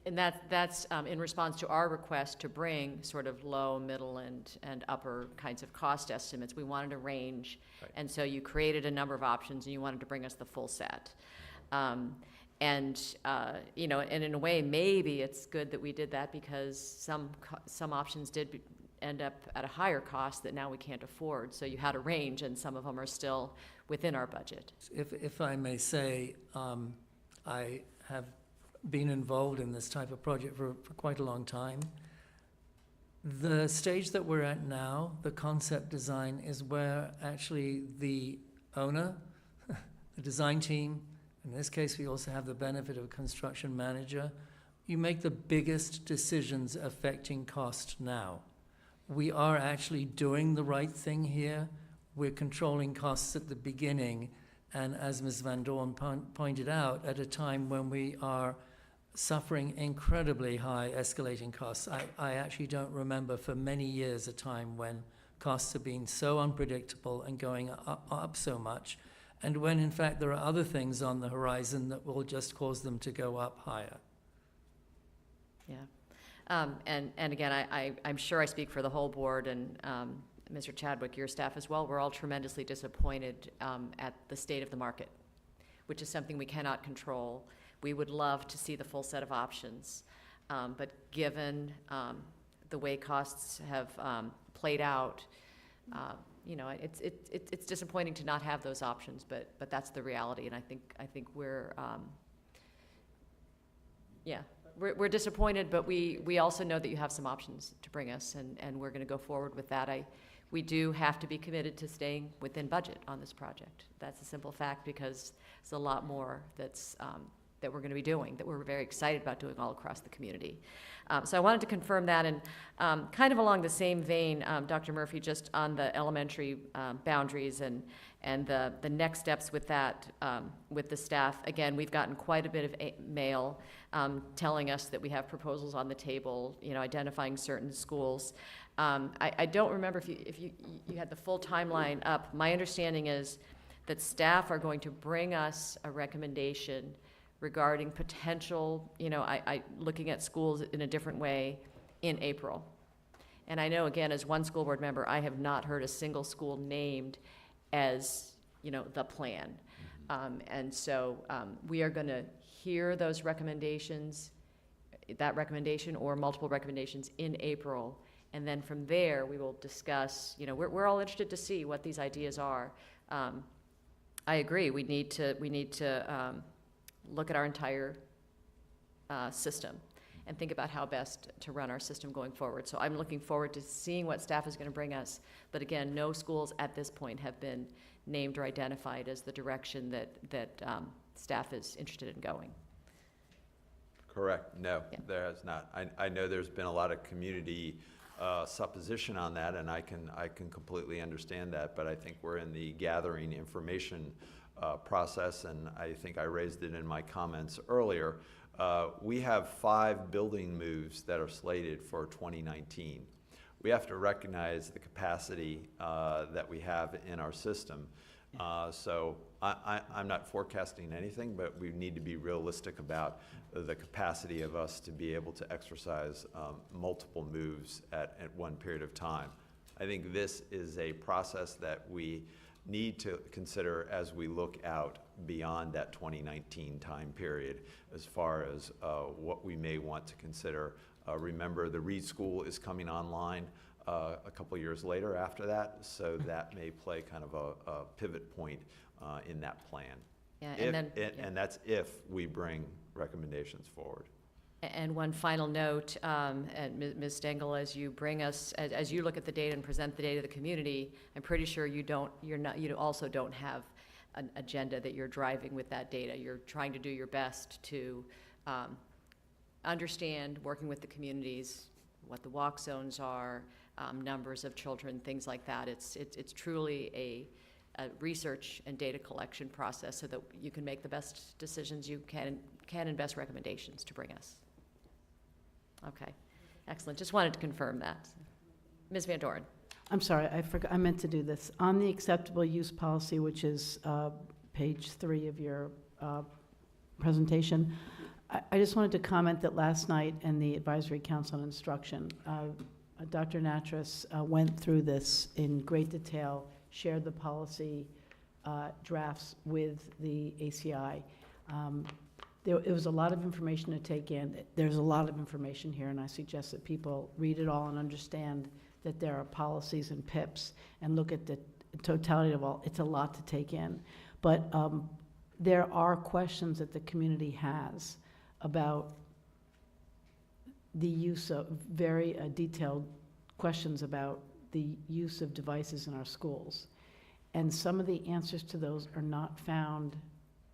And that's in response to our request to bring sort of low, middle, and upper kinds of cost estimates. We wanted a range, Right. and so you created a number of options, and you wanted to bring us the full set. You know, and in a way, maybe it's good that we did that, because some options did end up at a higher cost that now we can't afford. So you had a range, and some of them are still within our budget. If I may say, I have been involved in this type of project for quite a long time. The stage that we're at now, the concept design, is where actually the owner, the design team, in this case we also have the benefit of a construction manager, you make the biggest decisions affecting cost now. We are actually doing the right thing here. We're controlling costs at the beginning, and as Ms. Van Dorn pointed out, at a time when we are suffering incredibly high escalating costs. I actually don't remember for many years a time when costs have been so unpredictable and going up so much, and when in fact there are other things on the horizon that will just cause them to go up higher. Yeah. And again, I'm sure I speak for the whole board, and Mr. Chadwick, your staff as well. We're all tremendously disappointed at the state of the market, which is something we cannot control. We would love to see the full set of options, but given the way costs have played out, you know, it's disappointing to not have those options, but that's the reality, and I think we're yeah. We're disappointed, but we also know that you have some options to bring us, and we're going to go forward with that. We do have to be committed to staying within budget on this project. That's a simple fact, because there's a lot more that's that we're going to be doing, that we're very excited about doing all across the community. So I wanted to confirm that, and kind of along the same vein, Dr. Murphy, just on the elementary boundaries and the next steps with that, with the staff. Again, we've gotten quite a bit of mail telling us that we have proposals on the table, you know, identifying certain schools. I don't remember if you had the full timeline up. My understanding is that staff are going to bring us a recommendation regarding potential, you know, looking at schools in a different way in April. And I know, again, as one school board member, I have not heard a single school named as, you know, the plan. And so we are going to hear those recommendations, that recommendation or multiple recommendations in April. And then from there, we will discuss, you know, we're all interested to see what these ideas are. I agree, we need to look at our entire system and think about how best to run our system going forward. So I'm looking forward to seeing what staff is going to bring us. But again, no schools at this point have been named or identified as the direction that staff is interested in going. Correct. No, Yeah. there has not. I know there's been a lot of community supposition on that, and I can completely understand that, but I think we're in the gathering information process, and I think I raised it in my comments earlier. We have 5 building moves that are slated for 2019. We have to recognize the capacity that we have in our system. So I'm not forecasting anything, but we need to be realistic about the capacity of us to be able to exercise multiple moves at one period of time. I think this is a process that we need to consider as we look out beyond that 2019 time period as far as what we may want to consider. Remember, the Reed School is coming online a couple years later after that, so that may play kind of a pivot point in that plan. Yeah, and then, And that's if we bring recommendations forward. And one final note, and Ms. Stengel, as you bring us, as you look at the data and present the data to the community, I'm pretty sure you also don't have an agenda that you're driving with that data. You're trying to do your best to understand, working with the communities, what the walk zones are, numbers of children, things like that. It's truly a research and data collection process so that you can make the best decisions you can and best recommendations to bring us. Okay, excellent. Just wanted to confirm that. Ms. Van Doren. I'm sorry, I forgot, I meant to do this. On the acceptable use policy, which is page 3 of your presentation, I just wanted to comment that last night in the Advisory Council on Instruction, Dr. Natras went through this in great detail, shared the policy drafts with the ACI. It was a lot of information to take in. There's a lot of information here, and I suggest that people read it all and understand that there are policies and PIPs and look at the totality of all. It's a lot to take in. But there are questions that the community has about the use of very detailed questions about the use of devices in our schools. And some of the answers to those are not found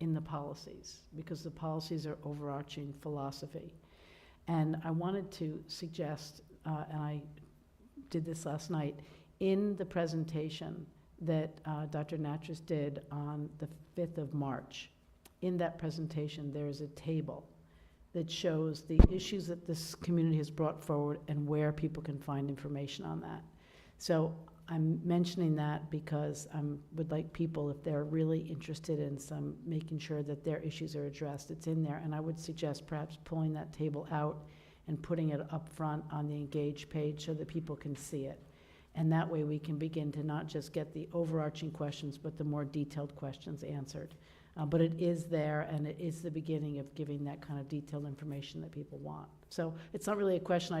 in the policies, because the policies are overarching philosophy. And I wanted to suggest, and I did this last night, in the presentation that Dr. Natras did on the 5th of March, in that presentation there is a table that shows the issues that this community has brought forward and where people can find information on that. So I'm mentioning that because I would like people, if they're really interested in making sure that their issues are addressed, it's in there. And I would suggest perhaps pulling that table out and putting it up front on the Engage page so that people can see it. And that way we can begin to not just get the overarching questions, but the more detailed questions answered. But it is there, and it is the beginning of giving that kind of detailed information that people want. So it's not really a question,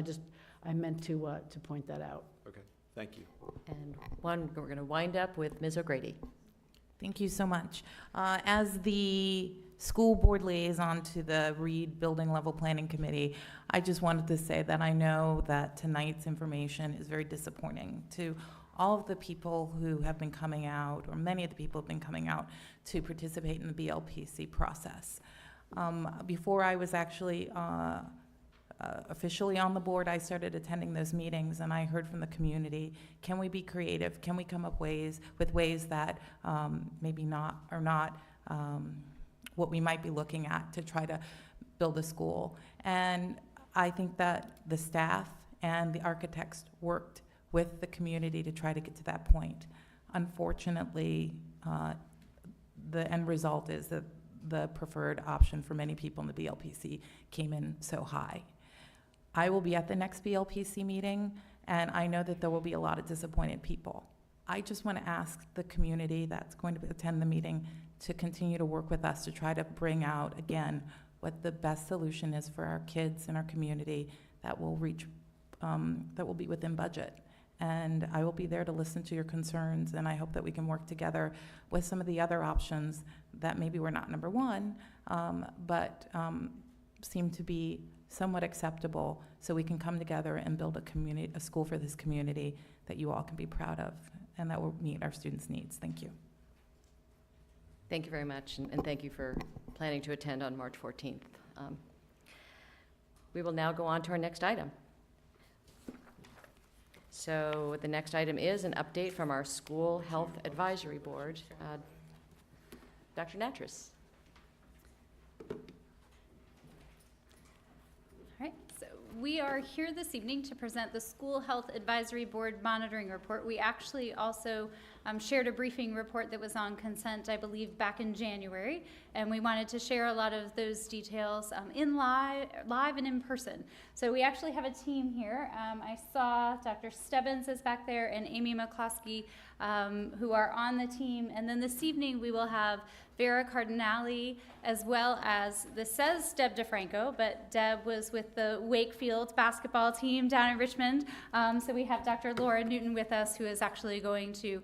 I meant to point that out. Okay, thank you. And we're going to wind up with Ms. O'Grady. Thank you so much. As the school board liaison to the Reed Building Level Planning Committee, I just wanted to say that I know that tonight's information is very disappointing to all of the people who have been coming out, or many of the people have been coming out to participate in the BLPC process. Before I was actually officially on the board, I started attending those meetings, and I heard from the community, can we be creative? Can we come up with ways that maybe not what we might be looking at to try to build a school? And I think that the staff and the architects worked with the community to try to get to that point. Unfortunately, the end result is that the preferred option for many people in the BLPC came in so high. I will be at the next BLPC meeting, and I know that there will be a lot of disappointed people. I just want to ask the community that's going to attend the meeting to continue to work with us to try to bring out, again, what the best solution is for our kids and our community that will reach, that will be within budget. And I will be there to listen to your concerns, and I hope that we can work together with some of the other options that maybe were not number one, but seem to be somewhat acceptable, so we can come together and build a school for this community that you all can be proud of and that will meet our students' needs. Thank you. Thank you very much, and thank you for planning to attend on March 14th. We will now go on to our next item. So the next item is an update from our School Health Advisory Board. Dr. Natras. All right, so we are here this evening to present the School Health Advisory Board Monitoring Report. We actually also shared a briefing report that was on consent, I believe, back in January, and we wanted to share a lot of those details in live and in person. So we actually have a team here. I saw Dr. Stebbins is back there and Amy McCloskey, who are on the team, and then this evening we will have Vera Cardinali, as well as, this says Deb DeFranco, but Deb was with the Wakefield basketball team down in Richmond. So we have Dr. Laura Newton with us, who is actually going to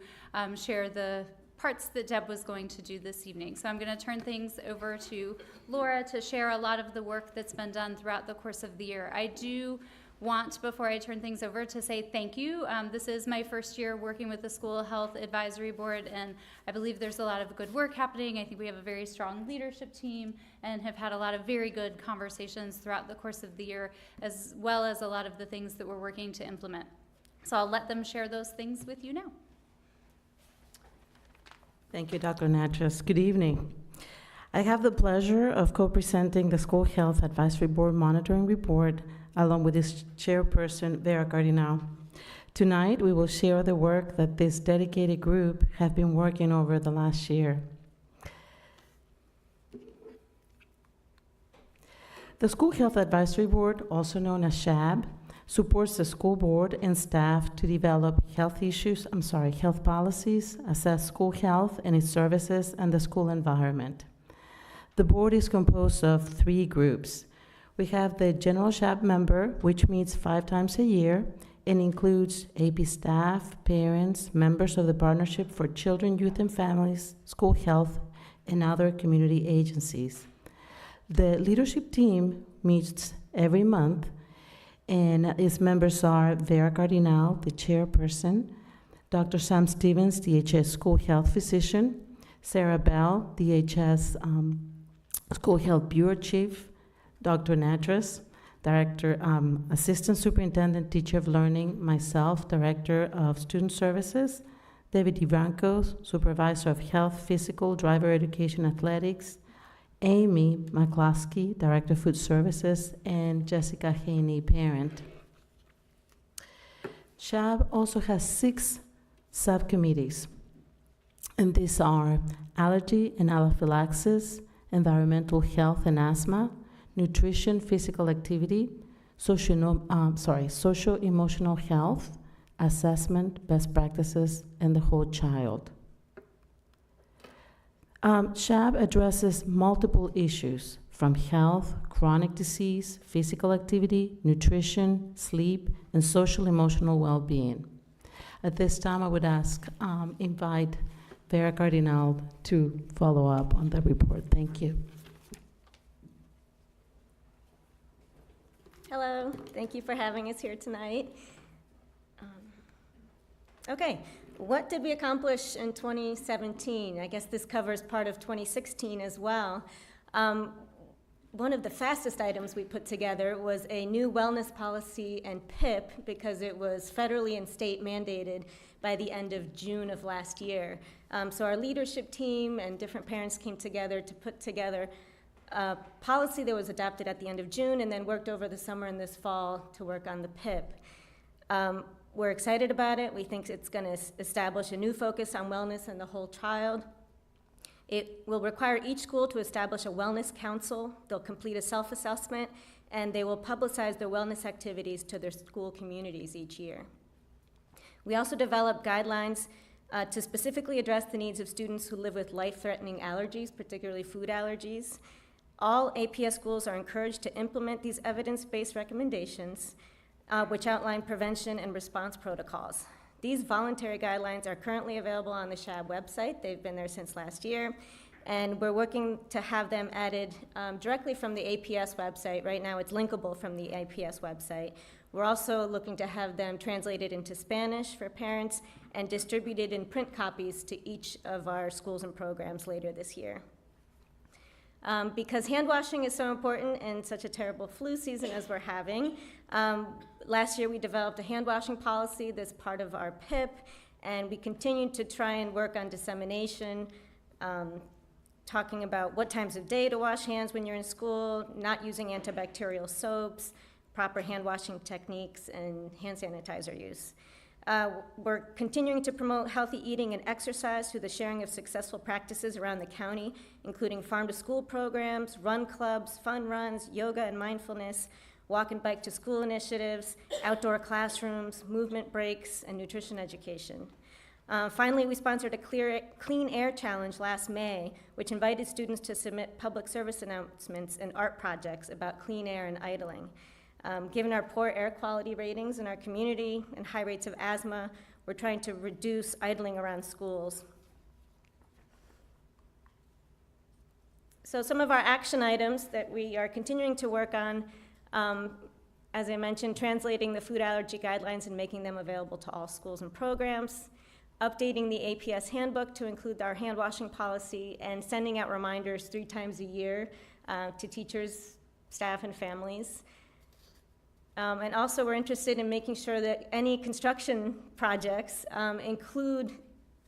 share the parts that Deb was going to do this evening. So I'm going to turn things over to Laura to share a lot of the work that's been done throughout the course of the year. I do want, before I turn things over, to say thank you. This is my first year working with the School Health Advisory Board, and I believe there's a lot of good work happening. I think we have a very strong leadership team and have had a lot of very good conversations throughout the course of the year, as well as a lot of the things that we're working to implement. So I'll let them share those things with you now. Thank you, Dr. Natchez. Good evening. I have the pleasure of co-presenting the School Health Advisory Board Monitoring Report along with its chairperson, Vera Cardinal. Tonight, we will share the work that this dedicated group have been working over the last year. The School Health Advisory Board, also known as SHAB, supports the school board and staff to develop health policies, assess school health and its services, and the school environment. The board is composed of 3 groups. We have the General SHAB member, which meets 5 times a year and includes AP staff, parents, members of the Partnership for Children, Youth, and Families, School Health, and other community agencies. The leadership team meets every month, and its members are Vera Cardinal, the chairperson, Dr. Sam Stevens, DHS School Health Physician, Sarah Bell, DHS School Health Bureau Chief, Dr. Natchez, Director, Assistant Superintendent, Teacher of Learning, myself, Director of Student Services, David DeBranco, Supervisor of Health, Physical, Driver Education, Athletics, Amy McCloskey, Director of Food Services, and Jessica Haney, parent. SHAB also has 6 subcommittees, and these are allergy and anaphylaxis, environmental health and asthma, nutrition, physical activity, social-emotional health, assessment, best practices, and the whole child. SHAB addresses multiple issues from health, chronic disease, physical activity, nutrition, sleep, and social-emotional well-being. At this time, I would invite Vera Cardinal to follow up on the report. Thank you. Hello, thank you for having us here tonight. Okay, what did we accomplish in 2017? I guess this covers part of 2016 as well. One of the fastest items we put together was a new wellness policy and PIP because it was federally and state mandated by the end of June of last year. So our leadership team and different parents came together to put together a policy that was adopted at the end of June and then worked over the summer and this fall to work on the PIP. We're excited about it. We think it's going to establish a new focus on wellness and the whole child. It will require each school to establish a wellness council. They'll complete a self-assessment, and they will publicize their wellness activities to their school communities each year. We also developed guidelines to specifically address the needs of students who live with life-threatening allergies, particularly food allergies. All APS schools are encouraged to implement these evidence-based recommendations, which outline prevention and response protocols. These voluntary guidelines are currently available on the SHAB website. They've been there since last year, and we're working to have them added directly from the APS website. Right now, it's linkable from the APS website. We're also looking to have them translated into Spanish for parents and distributed in print copies to each of our schools and programs later this year. Because hand washing is so important in such a terrible flu season as we're having, last year we developed a hand washing policy that's part of our PIP, and we continue to try and work on dissemination, talking about what times of day to wash hands when you're in school, not using antibacterial soaps, proper hand washing techniques, and hand sanitizer use. We're continuing to promote healthy eating and exercise through the sharing of successful practices around the county, including farm-to-school programs, run clubs, fun runs, yoga and mindfulness, walk and bike to school initiatives, outdoor classrooms, movement breaks, and nutrition education. Finally, we sponsored a Clean Air Challenge last May, which invited students to submit public service announcements and art projects about clean air and idling. Given our poor air quality ratings in our community and high rates of asthma, we're trying to reduce idling around schools. So some of our action items that we are continuing to work on, as I mentioned, translating the food allergy guidelines and making them available to all schools and programs, updating the APS handbook to include our hand washing policy, and sending out reminders 3 times a year to teachers, staff, and families. And also we're interested in making sure that any construction projects include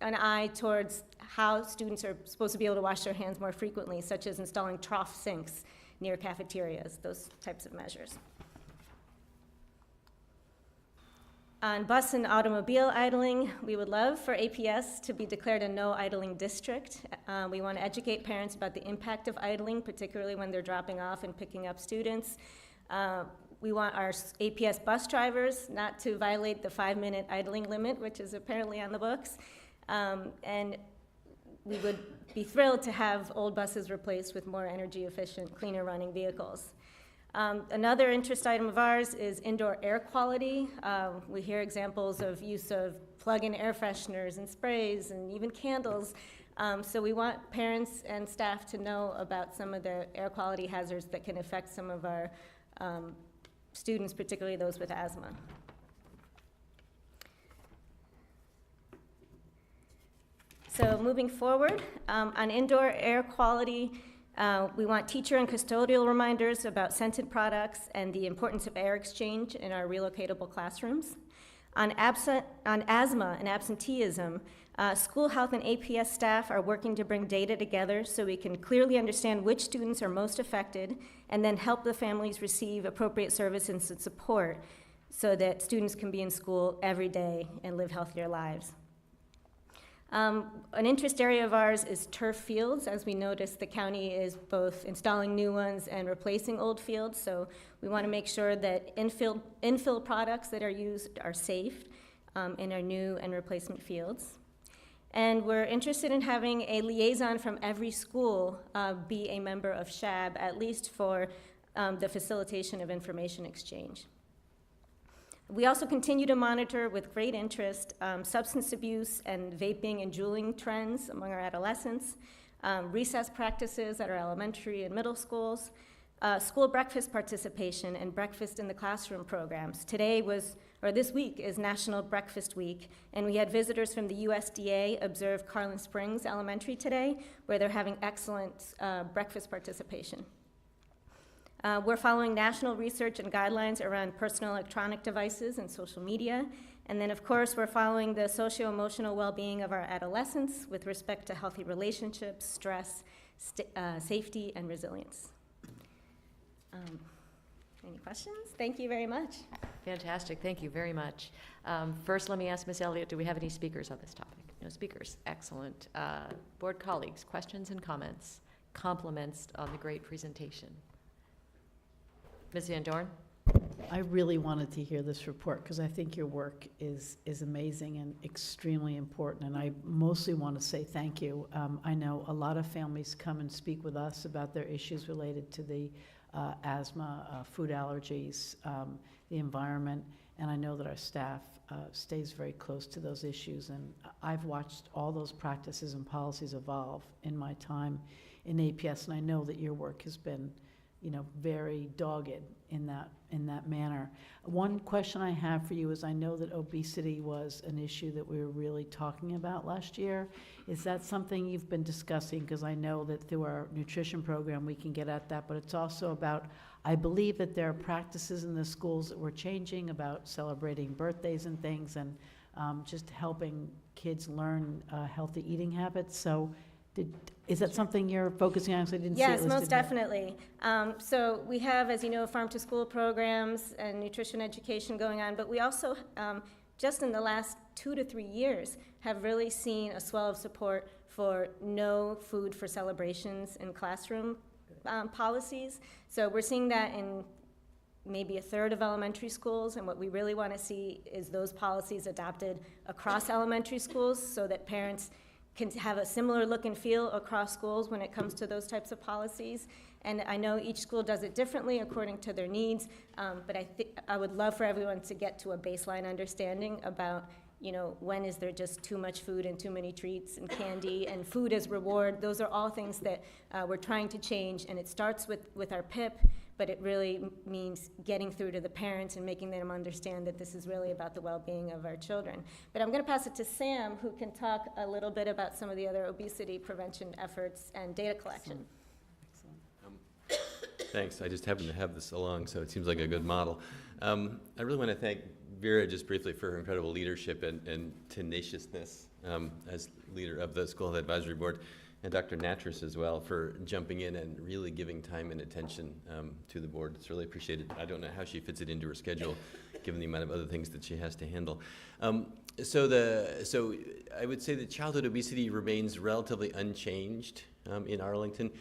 an eye towards how students are supposed to be able to wash their hands more frequently, such as installing trough sinks near cafeterias, those types of measures. On bus and automobile idling, we would love for APS to be declared a no idling district. We want to educate parents about the impact of idling, particularly when they're dropping off and picking up students. We want our APS bus drivers not to violate the 5-minute idling limit, which is apparently on the books. And we would be thrilled to have old buses replaced with more energy efficient, cleaner running vehicles. Another interest item of ours is indoor air quality. We hear examples of use of plug-in air fresheners and sprays and even candles. So we want parents and staff to know about some of the air quality hazards that can affect some of our students, particularly those with asthma. So moving forward, on indoor air quality, we want teacher and custodial reminders about scented products and the importance of air exchange in our relocatable classrooms. On asthma and absenteeism, school health and APS staff are working to bring data together so we can clearly understand which students are most affected and then help the families receive appropriate services and support so that students can be in school every day and live healthier lives. An interest area of ours is turf fields. As we noticed, the county is both installing new ones and replacing old fields, so we want to make sure that infill products that are used are safe in our new and replacement fields. And we're interested in having a liaison from every school be a member of SHAB, at least for the facilitation of information exchange. We also continue to monitor with great interest substance abuse and vaping and juuling trends among our adolescents, recess practices at our elementary and middle schools, school breakfast participation and breakfast in the classroom programs. This week is National Breakfast Week, and we had visitors from the USDA observe Carlin Springs Elementary today, where they're having excellent breakfast participation. We're following national research and guidelines around personal electronic devices and social media. And then, of course, we're following the socio-emotional well-being of our adolescents with respect to healthy relationships, stress, safety, and resilience. Any questions? Thank you very much. Fantastic, thank you very much. First, let me ask Ms. Elliott, do we have any speakers on this topic? No speakers, excellent. Board colleagues, questions and comments, compliments on the great presentation. Ms. Van Dorn? I really wanted to hear this report because I think your work is amazing and extremely important, and I mostly want to say thank you. I know a lot of families come and speak with us about their issues related to the asthma, food allergies, the environment, and I know that our staff stays very close to those issues, and I've watched all those practices and policies evolve in my time in APS, and I know that your work has been very dogged in that manner. One question I have for you is, I know that obesity was an issue that we were really talking about last year. Is that something you've been discussing? Because I know that through our nutrition program we can get at that, but it's also about, I believe that there are practices in the schools that we're changing about celebrating birthdays and things, and just helping kids learn healthy eating habits. So is that something you're focusing on? 'Cause I didn't see it Yes, listed most here. definitely. So we have, as you know, farm-to-school programs and nutrition education going on, but we also, just in the last 2 to 3 years, have really seen a swell of support for no food for celebrations in classroom policies. So we're seeing that in maybe 1/3 of elementary schools, and what we really want to see is those policies adopted across elementary schools so that parents can have a similar look and feel across schools when it comes to those types of policies. And I know each school does it differently according to their needs, but I would love for everyone to get to a baseline understanding about when is there just too much food and too many treats and candy and food as reward? Those are all things that we're trying to change, and it starts with our PIP, but it really means getting through to the parents and making them understand that this is really about the well-being of our children. But I'm going to pass it to Sam, who can talk a little bit about some of the other obesity prevention efforts and data collection. Thanks. I just happen to have this along, so it seems like a good model. I really want to thank Vera just briefly for her incredible leadership and tenaciousness as leader of the School Health Advisory Board, and Dr. Natras as well for jumping in and really giving time and attention to the board. It's really appreciated. I don't know how she fits it into her schedule, given the amount of other things that she has to handle. So I would say that childhood obesity remains relatively unchanged in Arlington.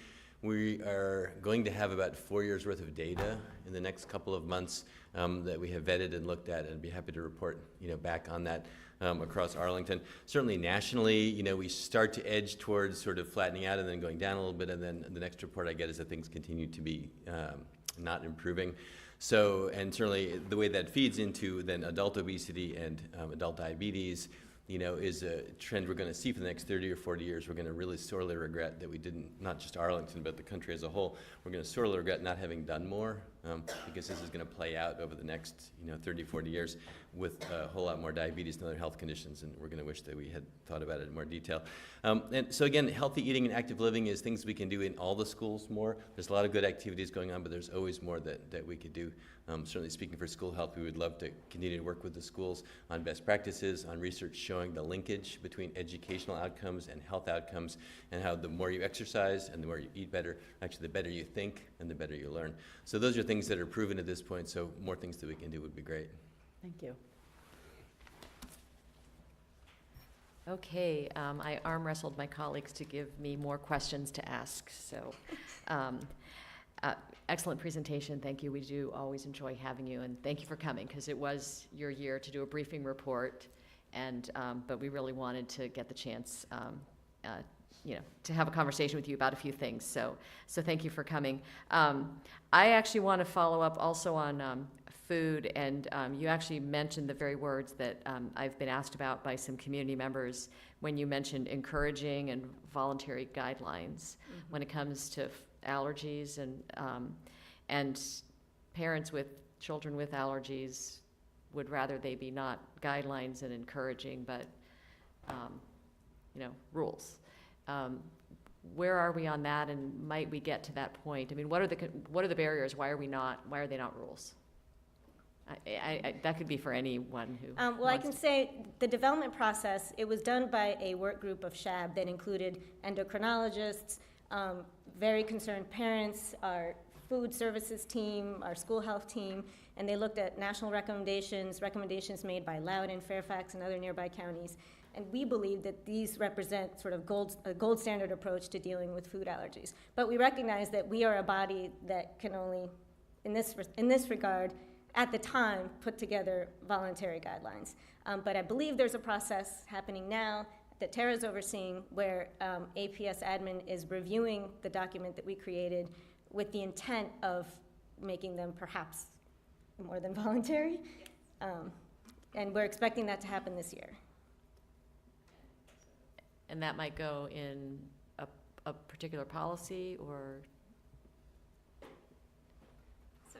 We are going to have about 4 years worth of data in the next couple of months that we have vetted and looked at, and I'd be happy to report back on that across Arlington. Certainly nationally, we start to edge towards sort of flattening out and then going down a little bit, and then the next report I get is that things continue to be not improving. So, and certainly the way that feeds into then adult obesity and adult diabetes, is a trend we're going to see for the next 30 or 40 years. We're going to really sorely regret that we didn't, not just Arlington, but the country as a whole, we're going to sorely regret not having done more because this is going to play out over the next 30, 40 years with a whole lot more diabetes and other health conditions, and we're going to wish that we had thought about it in more detail. And so again, healthy eating and active living is things we can do in all the schools more. There's a lot of good activities going on, but there's always more that we could do. Certainly speaking for school health, we would love to continue to work with the schools on best practices, on research showing the linkage between educational outcomes and health outcomes, and how the more you exercise and the more you eat better, actually the better you think and the better you learn. So those are things that are proven at this point, so more things that we can do would be great. Thank you. Okay, I arm wrestled my colleagues to give me more questions to ask, so excellent presentation. Thank you. We do always enjoy having you, and thank you for coming because it was your year to do a briefing report, and but we really wanted to get the chance, to have a conversation with you about a few things. So thank you for coming. I actually want to follow up also on food, and you actually mentioned the very words that I've been asked about by some community members when you mentioned encouraging and voluntary guidelines when it comes to allergies, and parents with children with allergies would rather they be not guidelines and encouraging, but rules. Where are we on that, and might we get to that point? I mean, what are the barriers? Why are they not rules? That could be for anyone who. Well, I can say the development process, it was done by a work group of SHAB that included endocrinologists, very concerned parents, our food services team, our school health team, and they looked at national recommendations made by Loudoun, Fairfax, and other nearby counties. And we believe that these represent sort of a gold standard approach to dealing with food allergies. But we recognize that we are a body that can only, in this regard, at the time, put together voluntary guidelines. But I believe there's a process happening now that Tara's overseeing where APS admin is reviewing the document that we created with the intent of making them perhaps more than voluntary. And we're expecting that to happen this year. And that might go in a particular policy, or? So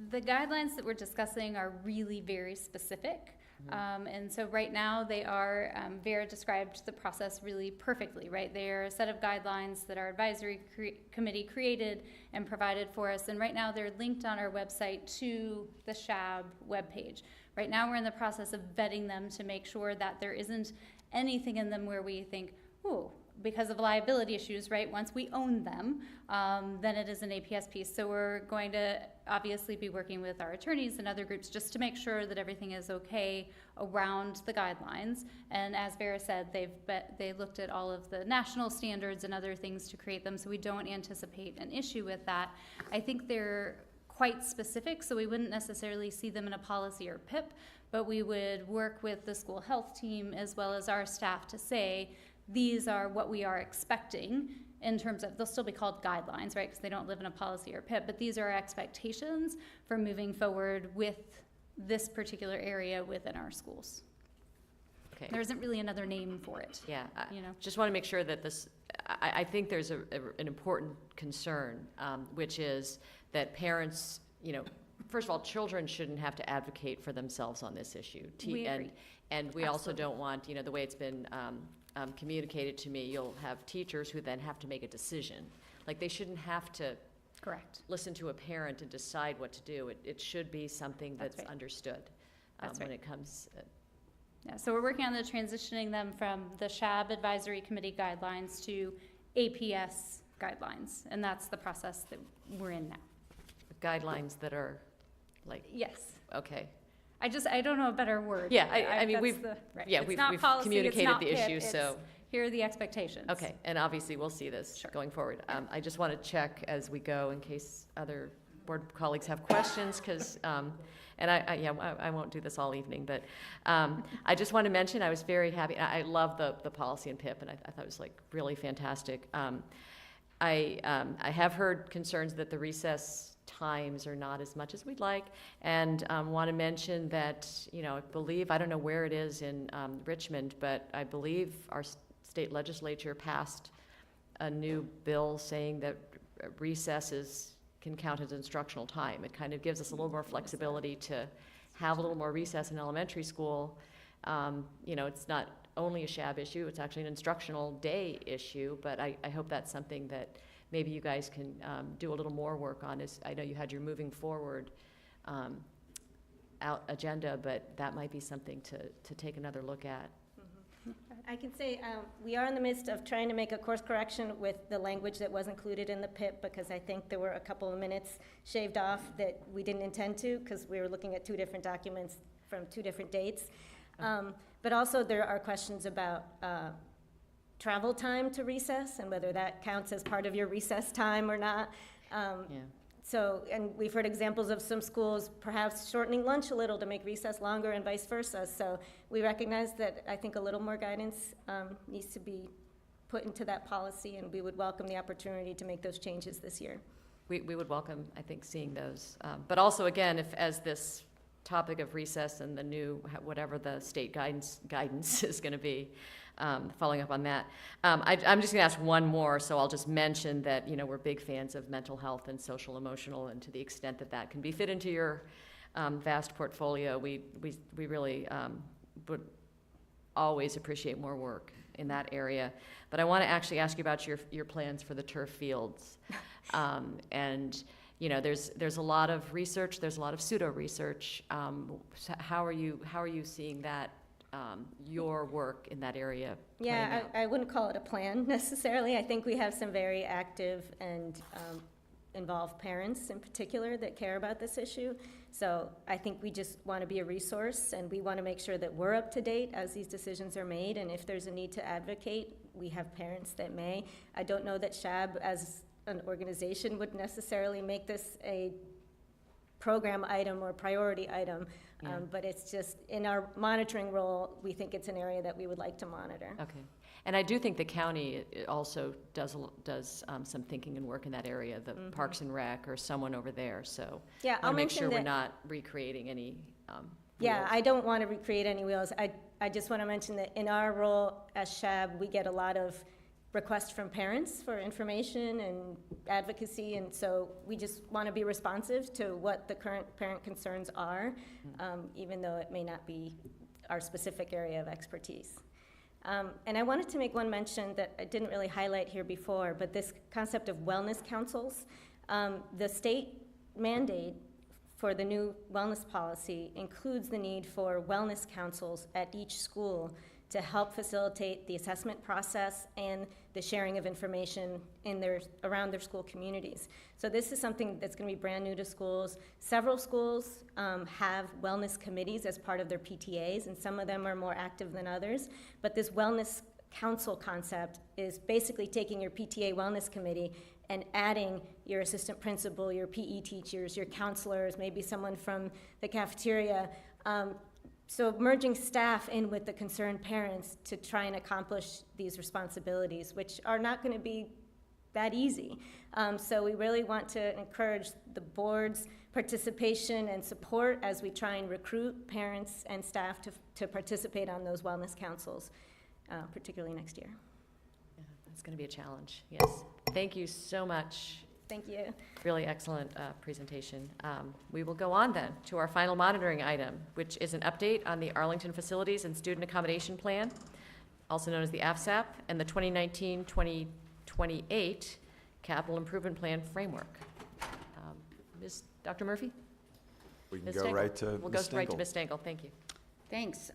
the guidelines that we're discussing are really very specific. And so right now they are, Vera described the process really perfectly, right? They are a set of guidelines that our advisory committee created and provided for us. And right now they're linked on our website to the SHAB webpage. Right now we're in the process of vetting them to make sure that there isn't anything in them where we think, oh, because of liability issues, right? Once we own them, then it is an APS piece. So we're going to obviously be working with our attorneys and other groups just to make sure that everything is okay around the guidelines. And as Vera said, they looked at all of the national standards and other things to create them, so we don't anticipate an issue with that. I think they're quite specific, so we wouldn't necessarily see them in a policy or PIP, but we would work with the school health team as well as our staff to say, these are what we are expecting in terms of, they'll still be called guidelines, right, because they don't live in a policy or PIP, but these are our expectations for moving forward with this particular area within our schools. Okay. There isn't really another name for it. Yeah, You know. just want to make sure that this, I think there's an important concern, which is that parents, you know, first of all, children shouldn't have to advocate for themselves on this issue. We agree. And we also Absolutely. don't want, you know, the way it's been communicated to me, you'll have teachers who then have to make a decision. Like, they shouldn't have to Correct. listen to a parent and decide what to do. It should be something That's that's right. understood That's when right. it comes. Yeah, so we're working on the transitioning them from the SHAB Advisory Committee guidelines to APS guidelines, and that's the process that we're in now. Guidelines that are like, Yes. okay. I don't know a better word. Yeah, I mean, that's we've, right. yeah, It's we've not policy, it's communicated not the PIP, issue, it's so. Here are the expectations. Okay, and obviously, we'll see this going forward. I just want to check as we go in case other board colleagues have questions, because, and I won't do this all evening, but I just want to mention, I was very happy. I love the policy in PIP, and I thought it was like really fantastic. I have heard concerns that the recess times are not as much as we'd like, and want to mention that, you know, I don't know where it is in Richmond, but I believe our state legislature passed a new bill saying that recesses can count as instructional time. It kind of gives us a little more flexibility to have a little more recess in elementary school. You know, it's not only a SHAB issue, it's actually an instructional day issue, but I hope that's something that maybe you guys can do a little more work on. I know you had your moving forward agenda, but that might be something to take another look at. I can say we are in the midst of trying to make a course correction with the language that was included in the PIP, because I think there were a couple of minutes shaved off that we didn't intend to, because we were looking at two different documents from two different dates. But also there are questions about travel time to recess and whether that counts as part of your recess time or not. So, and we've heard examples of some schools perhaps shortening lunch a little to make recess longer and vice versa. So we recognize that I think a little more guidance needs to be put into that policy, and we would welcome the opportunity to make those changes this year. We would welcome, I think, seeing those. But also, again, if as this topic of recess and the new, whatever the state guidance is going to be, following up on that. I'm just going to ask one more, so I'll just mention that, you know, we're big fans of mental health and social emotional, and to the extent that that can be fit into your vast portfolio, we really would always appreciate more work in that area. But I want to actually ask you about your plans for the turf fields. And you know, there's a lot of research, there's a lot of pseudo research. How are you seeing that, your work in that area? Yeah, I wouldn't call it a plan necessarily. I think we have some very active and involved parents in particular that care about this issue. So I think we just want to be a resource, and we want to make sure that we're up to date as these decisions are made. And if there's a need to advocate, we have parents that may. I don't know that SHAB as an organization would necessarily make this a program item or priority item, but it's just in our monitoring role, we think it's an area that we would like to monitor. Okay. And I do think the county also does some thinking and work in that area, the Parks and Rec or someone over there. So yeah, I I'll want to make mention sure we're that- not recreating any Yeah, wheels. I don't want to recreate any wheels. I just want to mention that in our role as SHAB, we get a lot of requests from parents for information and advocacy, and so we just want to be responsive to what the current parent concerns are, even though it may not be our specific area of expertise. And I wanted to make one mention that I didn't really highlight here before, but this concept of wellness councils. The state mandate for the new wellness policy includes the need for wellness councils at each school to help facilitate the assessment process and the sharing of information around their school communities. So this is something that's going to be brand new to schools. Several schools have wellness committees as part of their PTAs, and some of them are more active than others. But this wellness council concept is basically taking your PTA wellness committee and adding your assistant principal, your PE teachers, your counselors, maybe someone from the cafeteria. So merging staff in with the concerned parents to try and accomplish these responsibilities, which are not going to be that easy. So we really want to encourage the board's participation and support as we try and recruit parents and staff to participate on those wellness councils, particularly next year. Yeah, that's going to be a challenge, yes. Thank you so much. Thank you. Really excellent presentation. We will go on then to our final monitoring item, which is an update on the Arlington Facilities and Student Accommodation Plan, also known as the AFSAP, and the 2019-2028 Capital Improvement Plan Framework. Dr. Murphy? We can Ms. go Stengel? right to We'll Ms. go right to Stengel. Ms. Stengel, thank you. Thanks.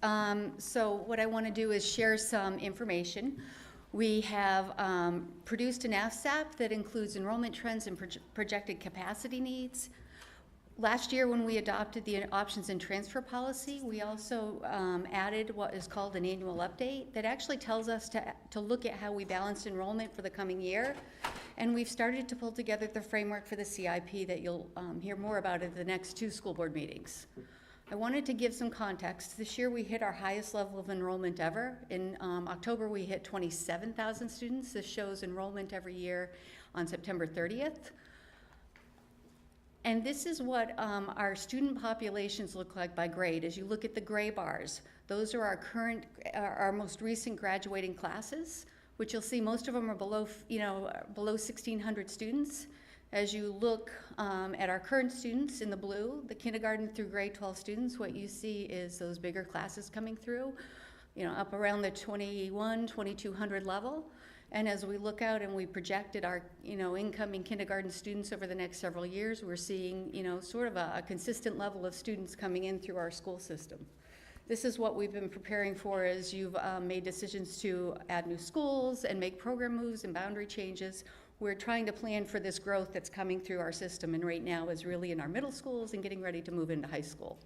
So what I want to do is share some information. We have produced an AFSAP that includes enrollment trends and projected capacity needs. Last year, when we adopted the options and transfer policy, we also added what is called an annual update that actually tells us to look at how we balance enrollment for the coming year. And we've started to pull together the framework for the CIP that you'll hear more about at the next 2 school board meetings. I wanted to give some context. This year we hit our highest level of enrollment ever. In October we hit 27,000 students. This shows enrollment every year on September 30th. And this is what our student populations look like by grade. As you look at the gray bars, those are our most recent graduating classes, which you'll see most of them are below 1,600 students. As you look at our current students in the blue, the kindergarten through grade 12 students, what you see is those bigger classes coming through, up around the 2,200 level. And as we look out and we projected our, incoming kindergarten students over the next several years, we're seeing, sort of a consistent level of students coming in through our school system. This is what we've been preparing for as you've made decisions to add new schools and make program moves and boundary changes. We're trying to plan for this growth that's coming through our system, and right now is really in our middle schools and getting ready to move into high school.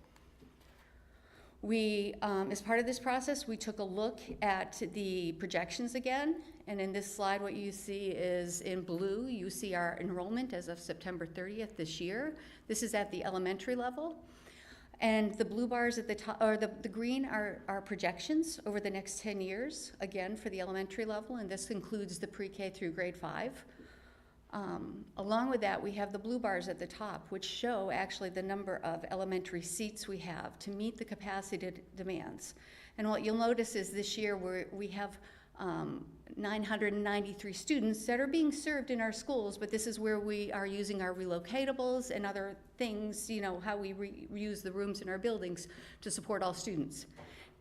We, as part of this process, we took a look at the projections again, and in this slide what you see is in blue, you see our enrollment as of September 30th this year. This is at the elementary level. And the blue bars at the top, or the green are projections over the next 10 years, again, for the elementary level, and this includes the pre-K through grade 5. Along with that, we have the blue bars at the top, which show actually the number of elementary seats we have to meet the capacity demands. And what you'll notice is this year we have 993 students that are being served in our schools, but this is where we are using our relocatables and other things, how we reuse the rooms in our buildings to support all students.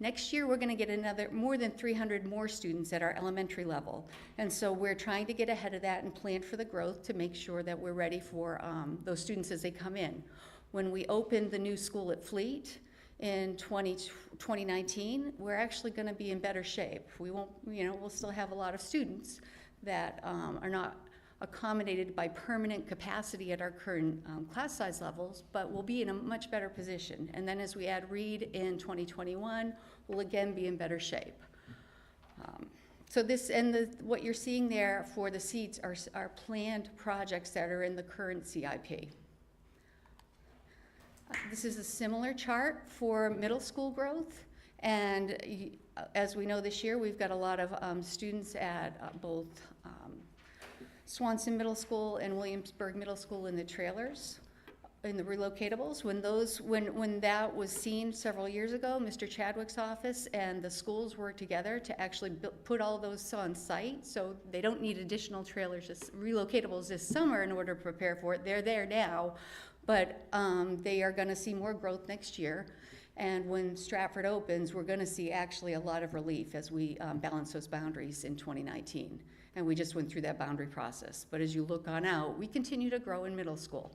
Next year, we're going to get more than 300 more students at our elementary level. And so we're trying to get ahead of that and plan for the growth to make sure that we're ready for those students as they come in. When we opened the new school at Fleet in 2019, we're actually going to be in better shape. We won't, we'll still have a lot of students that are not accommodated by permanent capacity at our current class size levels, but we'll be in a much better position. And then as we add Reed in 2021, we'll again be in better shape. So this and what you're seeing there for the seats are planned projects that are in the current CIP. This is a similar chart for middle school growth. And as we know this year, we've got a lot of students at both Swanson Middle School and Williamsburg Middle School in the trailers, in the relocatables. When that was seen several years ago, Mr. Chadwick's office and the schools worked together to actually put all those on site, so they don't need additional trailers, relocatables this summer in order to prepare for it. They're there now, but they are gonna see more growth next year. And when Stratford opens, we're gonna see actually a lot of relief as we balance those boundaries in 2019. And we just went through that boundary process. But as you look on out, we continue to grow in middle school.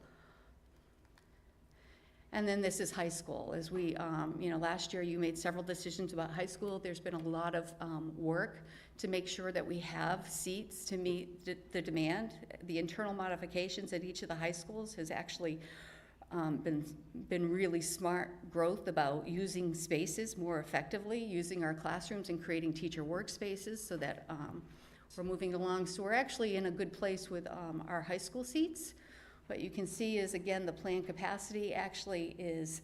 And then this is high school. As we, last year you made several decisions about high school. There's been a lot of work to make sure that we have seats to meet the demand. The internal modifications at each of the high schools has actually been really smart growth about using spaces more effectively, using our classrooms and creating teacher workspaces so that we're moving along. So we're actually in a good place with our high school seats. What you can see is, again, the planned capacity actually is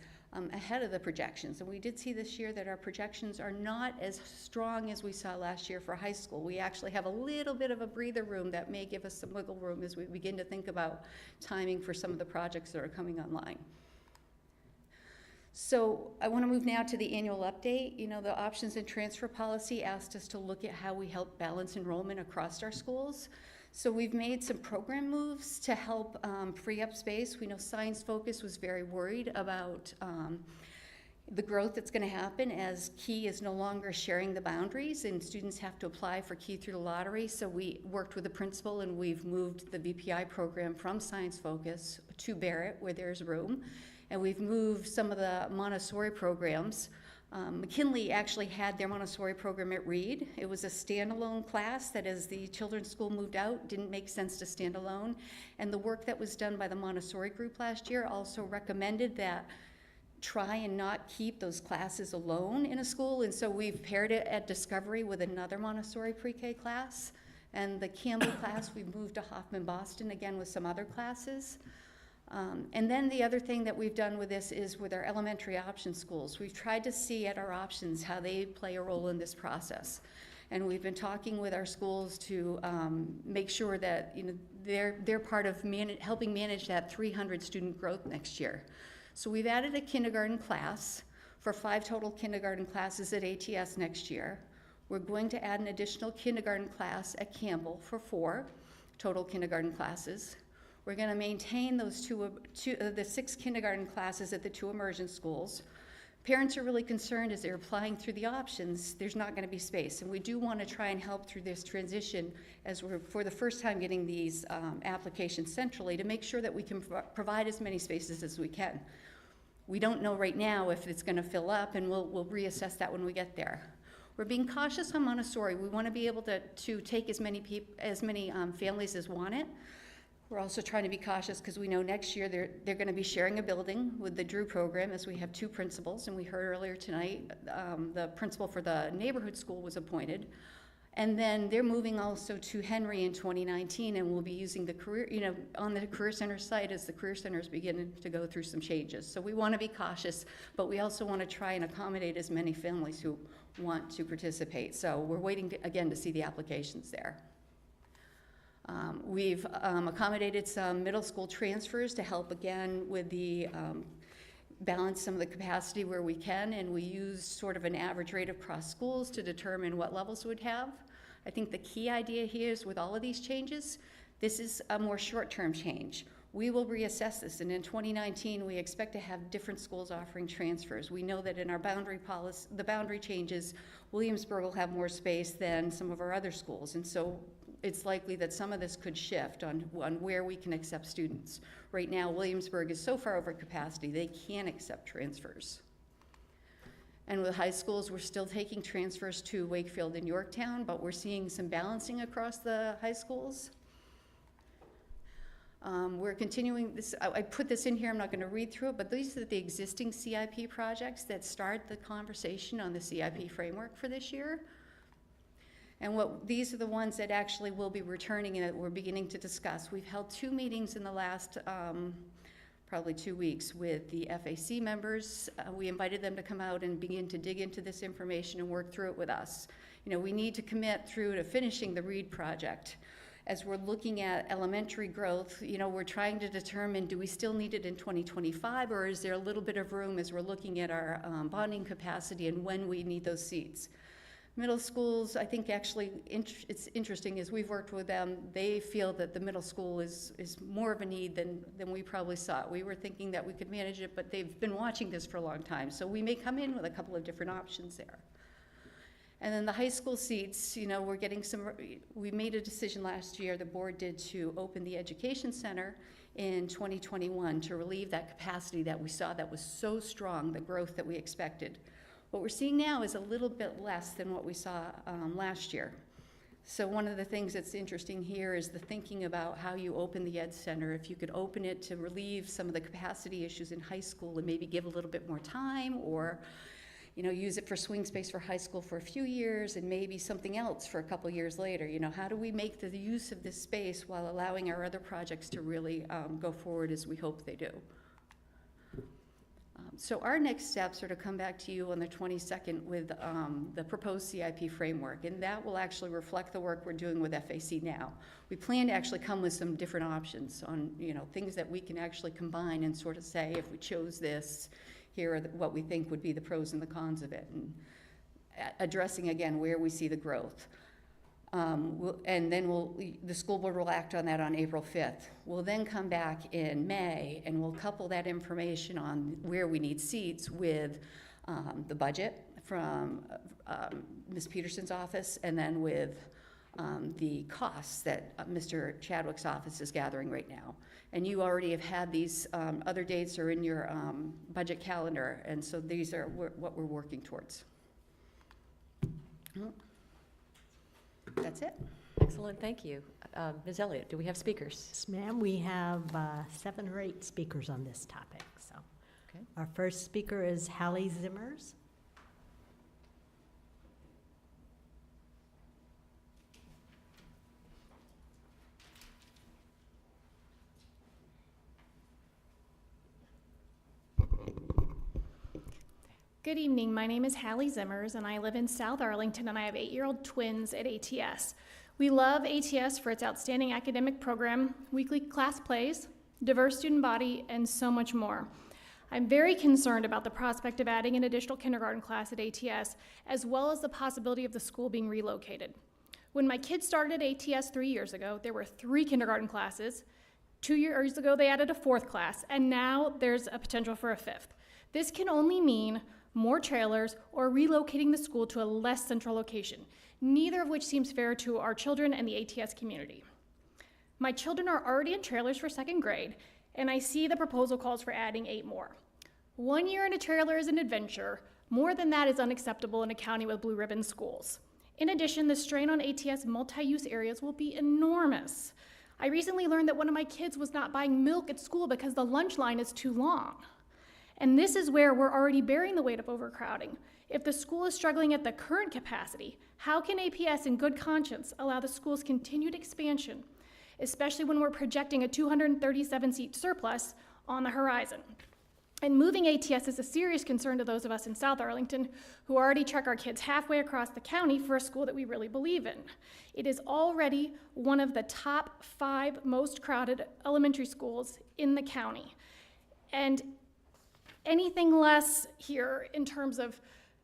ahead of the projections. And we did see this year that our projections are not as strong as we saw last year for high school. We actually have a little bit of a breather room that may give us some wiggle room as we begin to think about timing for some of the projects that are coming online. So I want to move now to the annual update. You know, the options and transfer policy asked us to look at how we help balance enrollment across our schools. So we've made some program moves to help free up space. We know Science Focus was very worried about the growth that's going to happen as Key is no longer sharing the boundaries and students have to apply for Key through the lottery. So we worked with the principal and we've moved the VPI program from Science Focus to Barrett where there's room. And we've moved some of the Montessori programs. McKinley actually had their Montessori program at Reed. It was a standalone class that as the children's school moved out, didn't make sense to stand alone. And the work that was done by the Montessori group last year also recommended that try and not keep those classes alone in a school. And so we've paired it at Discovery with another Montessori pre-K class. And the Campbell class, we've moved to Hoffman Boston again with some other classes. And then the other thing that we've done with this is with our elementary option schools. We've tried to see at our options how they play a role in this process. And we've been talking with our schools to make sure that they're part of helping manage that 300 student growth next year. So we've added a kindergarten class for 5 total kindergarten classes at ATS next year. We're going to add an additional kindergarten class at Campbell for 4 total kindergarten classes. We're going to maintain those the 6 kindergarten classes at the 2 immersion schools. Parents are really concerned as they're applying through the options, there's not going to be space. And we do want to try and help through this transition as we're for the first time getting these applications centrally to make sure that we can provide as many spaces as we can. We don't know right now if it's going to fill up, and we'll reassess that when we get there. We're being cautious on Montessori. We want to be able to take as many families as want it. We're also trying to be cautious because we know next year they're going to be sharing a building with the Drew program as we have 2 principals. And we heard earlier tonight the principal for the neighborhood school was appointed. And then they're moving also to Henry in 2019 and we'll be using the career, on the Career Center site as the Career Centers begin to go through some changes. So we want to be cautious, but we also want to try and accommodate as many families who want to participate. So we're waiting again to see the applications there. We've accommodated some middle school transfers to help again with the balance some of the capacity where we can, and we use sort of an average rate across schools to determine what levels we'd have. I think the key idea here is with all of these changes, this is a more short-term change. We will reassess this, and in 2019, we expect to have different schools offering transfers. We know that in our boundary policy, the boundary changes, Williamsburg will have more space than some of our other schools, and so it's likely that some of this could shift on where we can accept students. Right now, Williamsburg is so far over capacity, they can't accept transfers. And with high schools, we're still taking transfers to Wakefield and Yorktown, but we're seeing some balancing across the high schools. We're continuing this, I put this in here, I'm not going to read through it, but these are the existing CIP projects that start the conversation on the CIP framework for this year. And these are the ones that actually will be returning and that we're beginning to discuss. We've held 2 meetings in the last probably 2 weeks with the FAC members. We invited them to come out and begin to dig into this information and work through it with us. We need to commit through to finishing the READ project. As we're looking at elementary growth, we're trying to determine, do we still need it in 2025, or is there a little bit of room as we're looking at our bonding capacity and when we need those seats? Middle schools, I think actually it's interesting as we've worked with them, they feel that the middle school is more of a need than we probably saw. We were thinking that we could manage it, but they've been watching this for a long time. So we may come in with a couple of different options there. And then the high school seats, we're getting we made a decision last year, the board did, to open the education center in 2021 to relieve that capacity that we saw that was so strong, the growth that we expected. What we're seeing now is a little bit less than what we saw last year. So one of the things that's interesting here is the thinking about how you open the Ed Center. If you could open it to relieve some of the capacity issues in high school and maybe give a little bit more time, or use it for swing space for high school for a few years and maybe something else for a couple years later. How do we make the use of this space while allowing our other projects to really go forward as we hope they do? So our next steps are to come back to you on the 22nd with the proposed CIP framework, and that will actually reflect the work we're doing with FAC now. We plan to actually come with some different options on, things that we can actually combine and sort of say, if we chose this, here are what we think would be the pros and the cons of it, and addressing again where we see the growth. And then the school board will act on that on April 5th. We'll then come back in May and we'll couple that information on where we need seats with the budget from Ms. Peterson's office, and then with the costs that Mr. Chadwick's office is gathering right now. And you already have had these other dates are in your budget calendar, and so these are what we're working towards. That's it. Excellent, thank you. Ms. Elliott, do we have speakers? Yes, ma'am, we have 7 or 8 speakers on this topic. So, Okay. Our first speaker is Hallie Zimmers. Good evening. My name is Hallie Zimmers, and I live in South Arlington, and I have 8-year-old twins at ATS. We love ATS for its outstanding academic program, weekly class plays, diverse student body, and so much more. I'm very concerned about the prospect of adding an additional kindergarten class at ATS, as well as the possibility of the school being relocated. When my kids started at ATS 3 years ago, there were 3 kindergarten classes. 2 years ago, they added a 4th class, and now there's a potential for a 5th. This can only mean more trailers, or relocating the school to a less central location, neither of which seems fair to our children and the ATS community. My children are already in trailers for 2nd grade, and I see the proposal calls for adding 8 more. 1 year in a trailer is an adventure. More than that is unacceptable in a county with blue ribbon schools. In addition, the strain on ATS multi-use areas will be enormous. I recently learned that one of my kids was not buying milk at school because the lunch line is too long. And this is where we're already bearing the weight of overcrowding. If the school is struggling at the current capacity, how can APS in good conscience allow the school's continued expansion, especially when we're projecting a 237-seat surplus on the horizon? And moving ATS is a serious concern to those of us in South Arlington who already trek our kids halfway across the county for a school that we really believe in. It is already one of the top 5 most crowded elementary schools in the county. And anything less here in terms of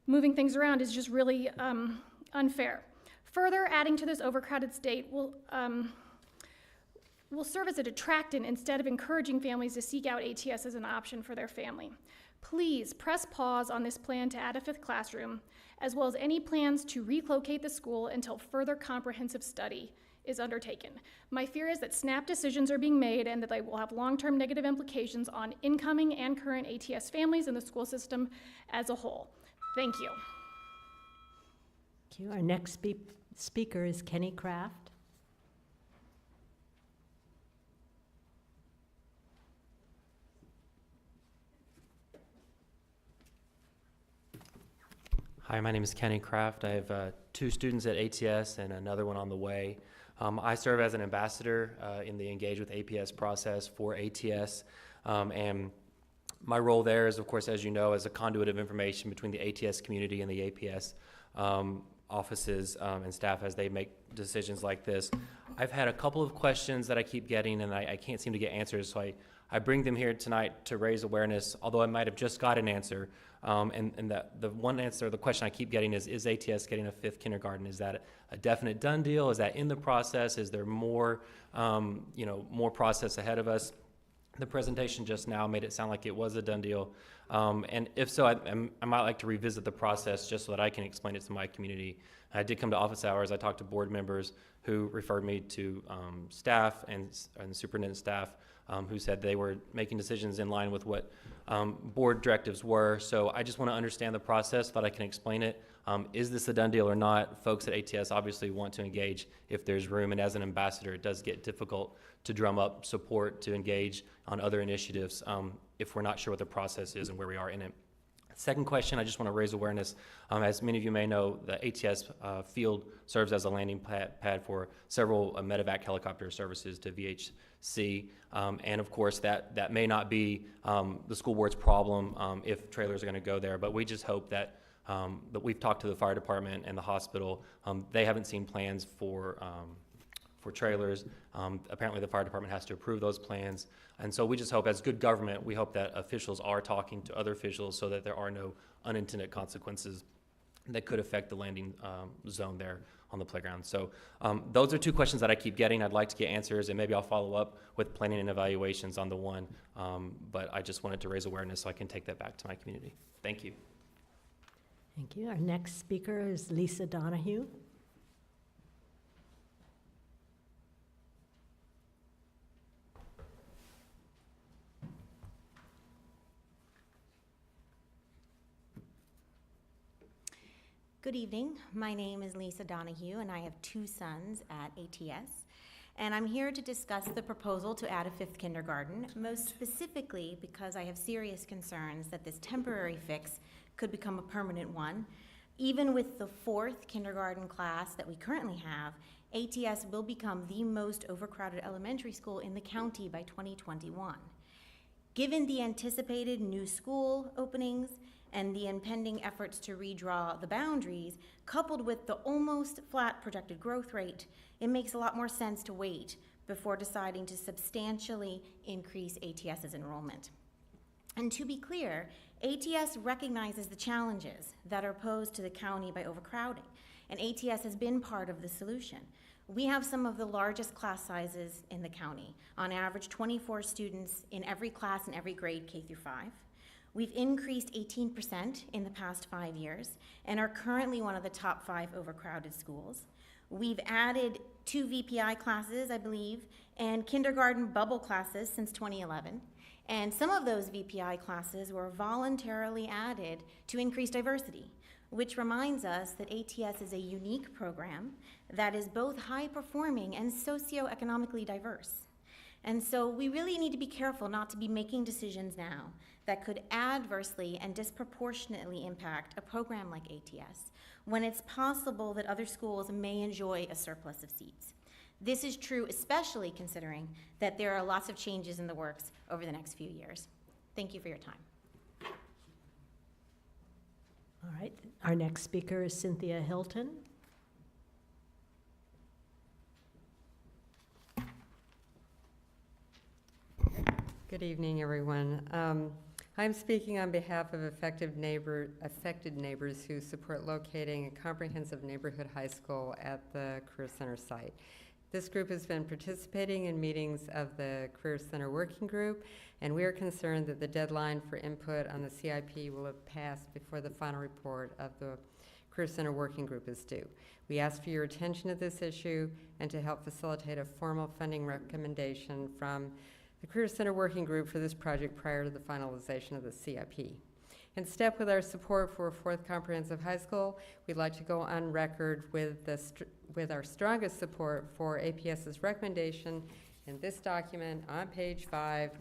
moving things around is just really unfair. Further, adding to this overcrowded state will serve as a detractant instead of encouraging families to seek out ATS as an option for their family. Please press pause on this plan to add a 5th classroom, as well as any plans to relocate the school until further comprehensive study is undertaken. My fear is that snap decisions are being made and that they will have long-term negative implications on incoming and current ATS families and the school system as a whole. Thank you. Thank you. Our next speaker is Kenny Kraft. Hi, my name is Kenny Kraft. I have 2 students at ATS and another one on the way. I serve as an ambassador in the Engage with APS process for ATS, and my role there is, of course, as you know, as a conduit of information between the ATS community and the APS offices and staff as they make decisions like this. I've had a couple of questions that I keep getting and I can't seem to get answers, so I bring them here tonight to raise awareness, although I might have just got an answer. And the one answer, the question I keep getting is ATS getting a 5th kindergarten? Is that a definite done deal? Is that in the process? Is there more, more process ahead of us? The presentation just now made it sound like it was a done deal. And if so, I might like to revisit the process just so that I can explain it to my community. I did come to office hours. I talked to board members who referred me to staff and superintendent staff who said they were making decisions in line with what board directives were. So I just want to understand the process so that I can explain it. Is this a done deal or not? Folks at ATS obviously want to engage if there's room, and as an ambassador, it does get difficult to drum up support to engage on other initiatives if we're not sure what the process is and where we are in it. Second question, I just want to raise awareness. As many of you may know, the ATS field serves as a landing pad for several medevac helicopter services to VHC. And of course, that may not be the school board's problem if trailers are going to go there, but we just hope that we've talked to the fire department and the hospital. They haven't seen plans for trailers. Apparently the fire department has to approve those plans. And so we just hope, as good government, we hope that officials are talking to other officials so that there are no unintended consequences that could affect the landing zone there on the playground. So those are two questions that I keep getting. I'd like to get answers, and maybe I'll follow up with planning and evaluations on the one. But I just wanted to raise awareness so I can take that back to my community. Thank you. Thank you. Our next speaker is Lisa Donahue. Good evening. My name is Lisa Donahue, and I have 2 sons at ATS. And I'm here to discuss the proposal to add a 5th kindergarten, most specifically because I have serious concerns that this temporary fix could become a permanent one. Even with the 4th kindergarten class that we currently have, ATS will become the most overcrowded elementary school in the county by 2021. Given the anticipated new school openings and the impending efforts to redraw the boundaries, coupled with the almost flat projected growth rate, it makes a lot more sense to wait before deciding to substantially increase ATS's enrollment. And to be clear, ATS recognizes the challenges that are posed to the county by overcrowding, and ATS has been part of the solution. We have some of the largest class sizes in the county, on average 24 students in every class in every grade K through 5. We've increased 18% in the past 5 years and are currently one of the top 5 overcrowded schools. We've added 2 VPI classes, I believe, and kindergarten bubble classes since 2011. And some of those VPI classes were voluntarily added to increase diversity, which reminds us that ATS is a unique program that is both high-performing and socioeconomically diverse. And so we really need to be careful not to be making decisions now that could adversely and disproportionately impact a program like ATS when it's possible that other schools may enjoy a surplus of seats. This is true especially considering that there are lots of changes in the works over the next few years. Thank you for your time. All right. Our next speaker is Cynthia Hilton. Good evening, everyone. I'm speaking on behalf of affected neighbors who support locating a comprehensive neighborhood high school at the Career Center site. This group has been participating in meetings of the Career Center Working Group, and we are concerned that the deadline for input on the CIP will have passed before the final report of the Career Center Working Group is due. We ask for your attention to this issue and to help facilitate a formal funding recommendation from the Career Center Working Group for this project prior to the finalization of the CIP. In step with our support for a 4th comprehensive high school, we'd like to go on record with our strongest support for APS's recommendation in this document on page 5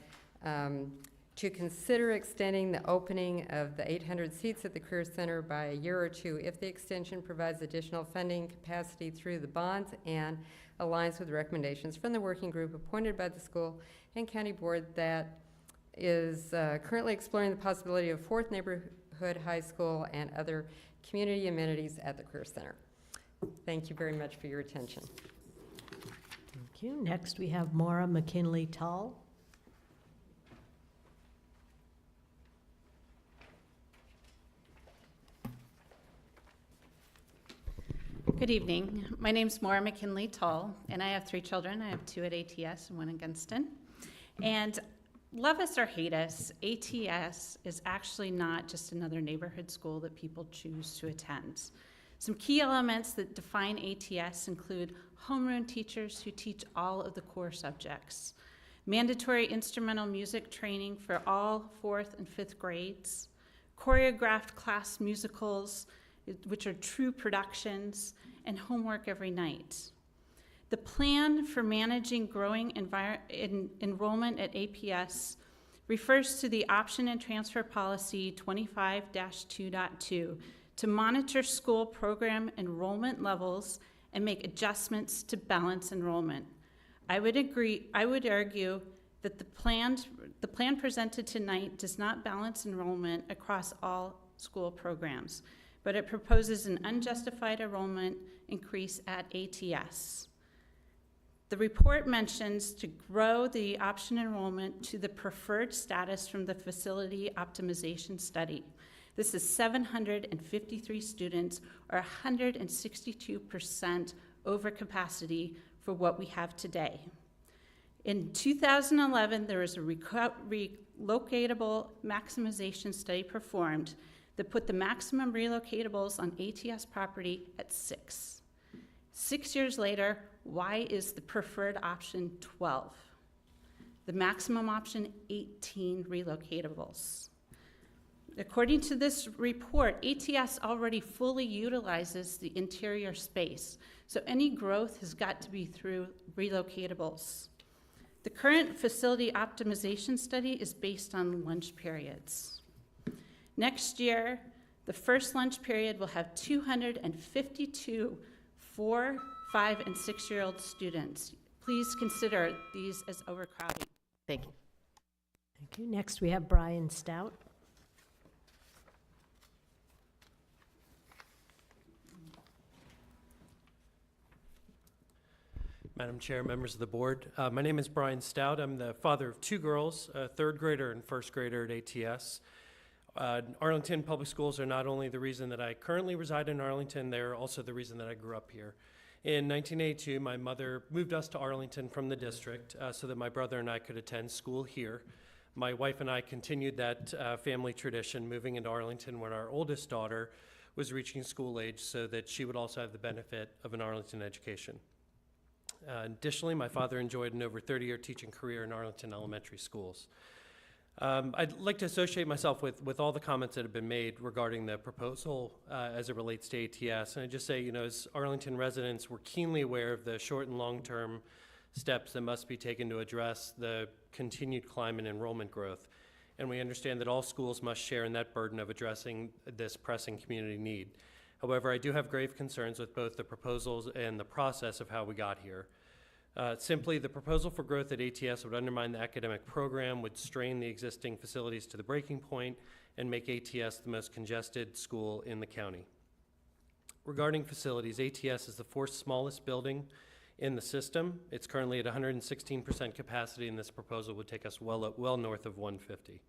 to consider extending the opening of the 800 seats at the Career Center by a year or 2 if the extension provides additional funding capacity through the bonds and aligns with recommendations from the working group appointed by the school and county board that is currently exploring the possibility of 4th neighborhood high school and other community amenities at the Career Center. Thank you very much for your attention. Thank you. Next, we have Maura McKinley Tull. Good evening. My name's Maura McKinley Tull, and I have 3 children. I have 2 at ATS and 1 in Gunston. And love us or hate us, ATS is actually not just another neighborhood school that people choose to attend. Some key elements that define ATS include homeroom teachers who teach all of the core subjects, mandatory instrumental music training for all 4th and 5th grades, choreographed class musicals, which are true productions, and homework every night. The plan for managing growing enrollment at APS refers to the option and transfer policy 25-2.2 to monitor school program enrollment levels and make adjustments to balance enrollment. I would argue that the plan presented tonight does not balance enrollment across all school programs, but it proposes an unjustified enrollment increase at ATS. The report mentions to grow the option enrollment to the preferred status from the facility optimization study. This is 753 students, or 162% over capacity for what we have today. In 2011, there was a relocatable maximization study performed that put the maximum relocatables on ATS property at 6. 6 years later, why is the preferred option 12? The maximum option, 18 relocatables. According to this report, ATS already fully utilizes the interior space, so any growth has got to be through relocatables. The current facility optimization study is based on lunch periods. Next year, the first lunch period will have 252 4-, 5-, and 6-year-old students. Please consider these as overcrowding. Thank you. Thank you. Next, we have Brian Stout. Madam Chair, members of the board, my name is Brian Stout. I'm the father of 2 girls, a 3rd grader and 1st grader at ATS. Arlington Public Schools are not only the reason that I currently reside in Arlington, they're also the reason that I grew up here. In 1982, my mother moved us to Arlington from the district so that my brother and I could attend school here. My wife and I continued that family tradition, moving into Arlington when our oldest daughter was reaching school age so that she would also have the benefit of an Arlington education. Additionally, my father enjoyed an over 30-year teaching career in Arlington elementary schools. I'd like to associate myself with all the comments that have been made regarding the proposal as it relates to ATS. And I just say, you know, as Arlington residents, we're keenly aware of the short and long-term steps that must be taken to address the continued climb in enrollment growth. And we understand that all schools must share in that burden of addressing this pressing community need. However, I do have grave concerns with both the proposals and the process of how we got here. Simply, the proposal for growth at ATS would undermine the academic program, would strain the existing facilities to the breaking point, and make ATS the most congested school in the county. Regarding facilities, ATS is the 4th smallest building in the system. It's currently at 116% capacity, and this proposal would take us well north of 150.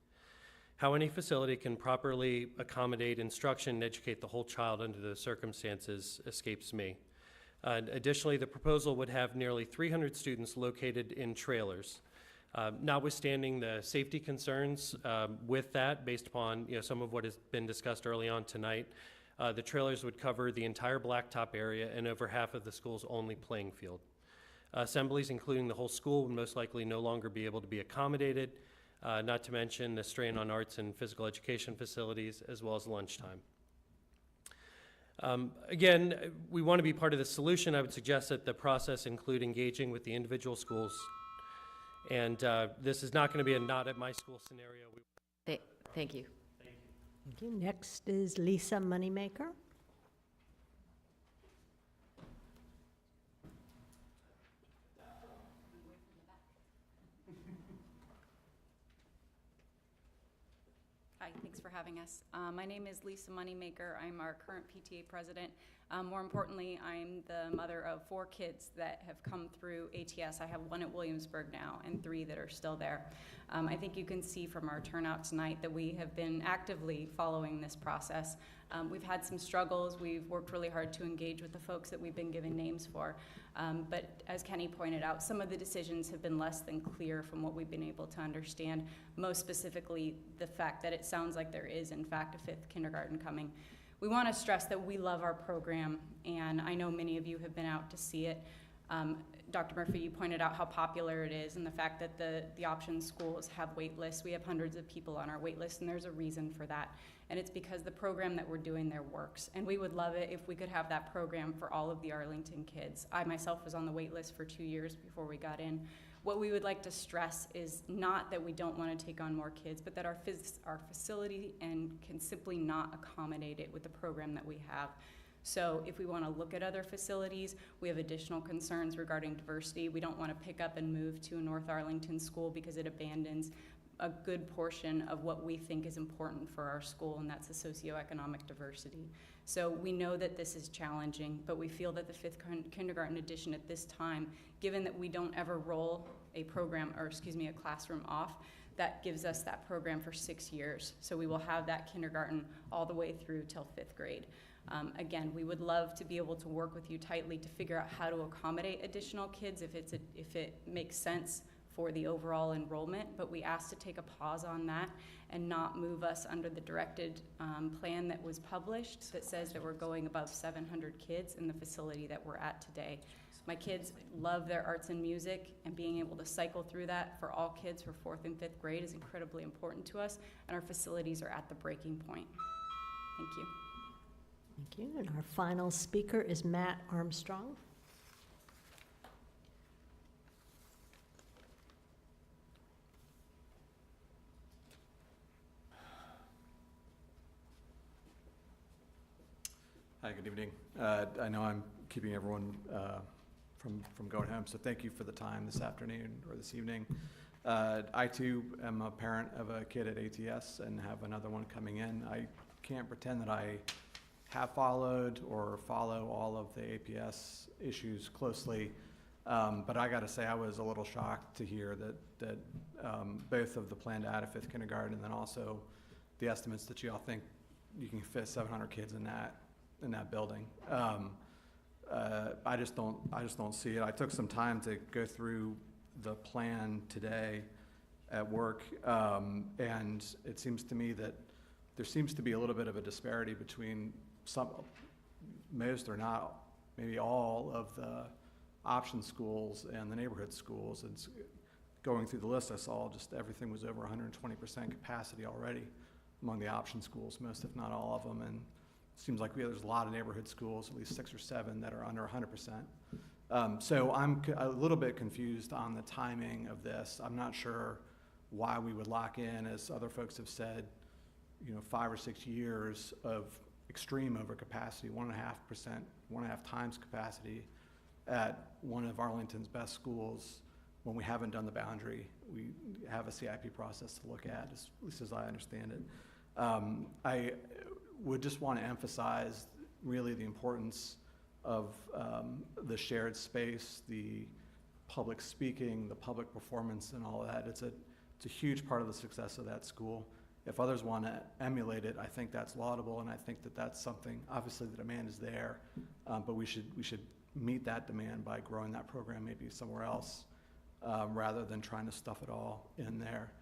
How any facility can properly accommodate instruction and educate the whole child under the circumstances escapes me. Additionally, the proposal would have nearly 300 students located in trailers. Notwithstanding the safety concerns with that, based upon some of what has been discussed early on tonight, the trailers would cover the entire blacktop area and over half of the school's only playing field. Assemblies, including the whole school, would most likely no longer be able to be accommodated, not to mention the strain on arts and physical education facilities, as well as lunchtime. Again, we want to be part of the solution. I would suggest that the process include engaging with the individual schools. And this is not going to be a not at my school scenario. Thank you. Thank you. Next is Lisa Moneymaker. Hi, thanks for having us. My name is Lisa Moneymaker. I'm our current PTA president. More importantly, I'm the mother of 4 kids that have come through ATS. I have 1 at Williamsburg now and 3 that are still there. I think you can see from our turnout tonight that we have been actively following this process. We've had some struggles. We've worked really hard to engage with the folks that we've been given names for. But as Kenny pointed out, some of the decisions have been less than clear from what we've been able to understand, most specifically the fact that it sounds like there is, in fact, a 5th kindergarten coming. We want to stress that we love our program, and I know many of you have been out to see it. Dr. Murphy, you pointed out how popular it is and the fact that the option schools have wait lists. We have hundreds of people on our wait list, and there's a reason for that. And it's because the program that we're doing there works. And we would love it if we could have that program for all of the Arlington kids. I myself was on the wait list for 2 years before we got in. What we would like to stress is not that we don't want to take on more kids, but that our facility can simply not accommodate it with the program that we have. So if we want to look at other facilities, we have additional concerns regarding diversity. We don't want to pick up and move to a North Arlington school because it abandons a good portion of what we think is important for our school, and that's the socioeconomic diversity. So we know that this is challenging, but we feel that the fifth kindergarten edition at this time, given that we don't ever roll a program, or excuse me, a classroom off, that gives us that program for 6 years. So we will have that kindergarten all the way through till 5th grade. Again, we would love to be able to work with you tightly to figure out how to accommodate additional kids if it makes sense for the overall enrollment, but we asked to take a pause on that and not move us under the directed plan that was published that says that we're going above 700 kids in the facility that we're at today. My kids love their arts and music, and being able to cycle through that for all kids for 4th and 5th grade is incredibly important to us, and our facilities are at the breaking point. Thank you. Thank you. And our final speaker is Matt Armstrong. Hi, good evening. I know I'm keeping everyone from going home, so thank you for the time this afternoon or this evening. I too am a parent of a kid at ATS and have another one coming in. I can't pretend that I have followed or follow all of the APS issues closely, but I gotta say I was a little shocked to hear that both of the plan to add a 5th kindergarten and then also the estimates that you all think you can fit 700 kids in that building. I just don't see it. I took some time to go through the plan today at work, and it seems to me that there seems to be a little bit of a disparity between most or not, maybe all of the option schools and the neighborhood schools. And going through the list, I saw just everything was over 120% capacity already among the option schools, most if not all of them. And it seems like there's a lot of neighborhood schools, at least 6 or 7, that are under 100%. So I'm a little bit confused on the timing of this. I'm not sure why we would lock in, as other folks have said, 5 or 6 years of extreme overcapacity, 1.5 times capacity at one of Arlington's best schools when we haven't done the boundary. We have a CIP process to look at least as I understand it. I would just want to emphasize really the importance of the shared space, the public speaking, the public performance, and all of that. It's a huge part of the success of that school. If others want to emulate it, I think that's laudable, and I think that that's something, obviously the demand is there, but we should meet that demand by growing that program maybe somewhere else, rather than trying to stuff it all in there.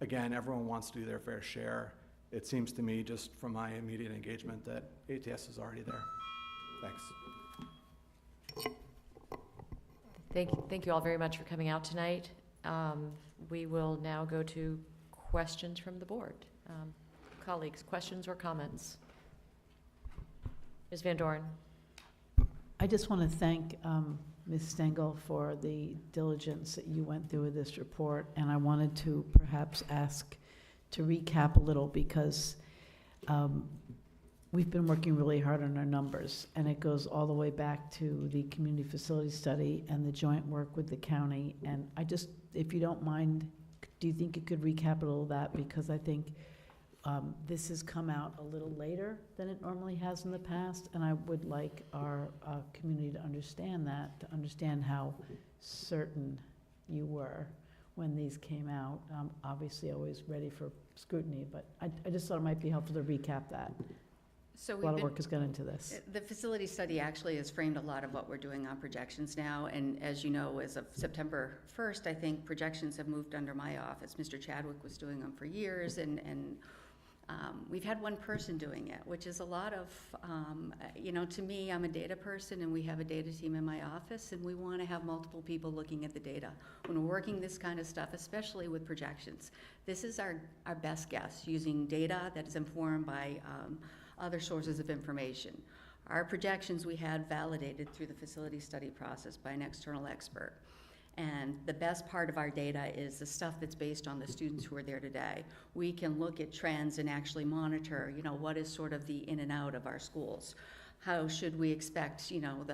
Again, everyone wants to do their fair share. It seems to me, just from my immediate engagement, that ATS is already there. Thanks. Thank you all very much for coming out tonight. We will now go to questions from the board. Colleagues, questions or comments? Ms. Van Doren. I just want to thank Ms. Stengel for the diligence that you went through with this report, and I wanted to perhaps ask to recap a little, because we've been working really hard on our numbers, and it goes all the way back to the community facility study and the joint work with the county. And I just, if you don't mind, do you think you could recap a little of that? Because I think this has come out a little later than it normally has in the past, and I would like our community to understand that, to understand how certain you were when these came out. Obviously always ready for scrutiny, but I just thought it might be helpful to recap that. So A lot of work has gone into this. The facility study actually has framed a lot of what we're doing on projections now, and as you know, as of September 1st, I think projections have moved under my office. Mr. Chadwick was doing them for years, and we've had one person doing it, which is a lot of, to me, I'm a data person, and we have a data team in my office, and we want to have multiple people looking at the data. When we're working this kind of stuff, especially with projections, this is our best guess, using data that is informed by other sources of information. Our projections we had validated through the facility study process by an external expert. And the best part of our data is the stuff that's based on the students who are there today. We can look at trends and actually monitor, you know, what is sort of the in and out of our schools. How should we expect, you know,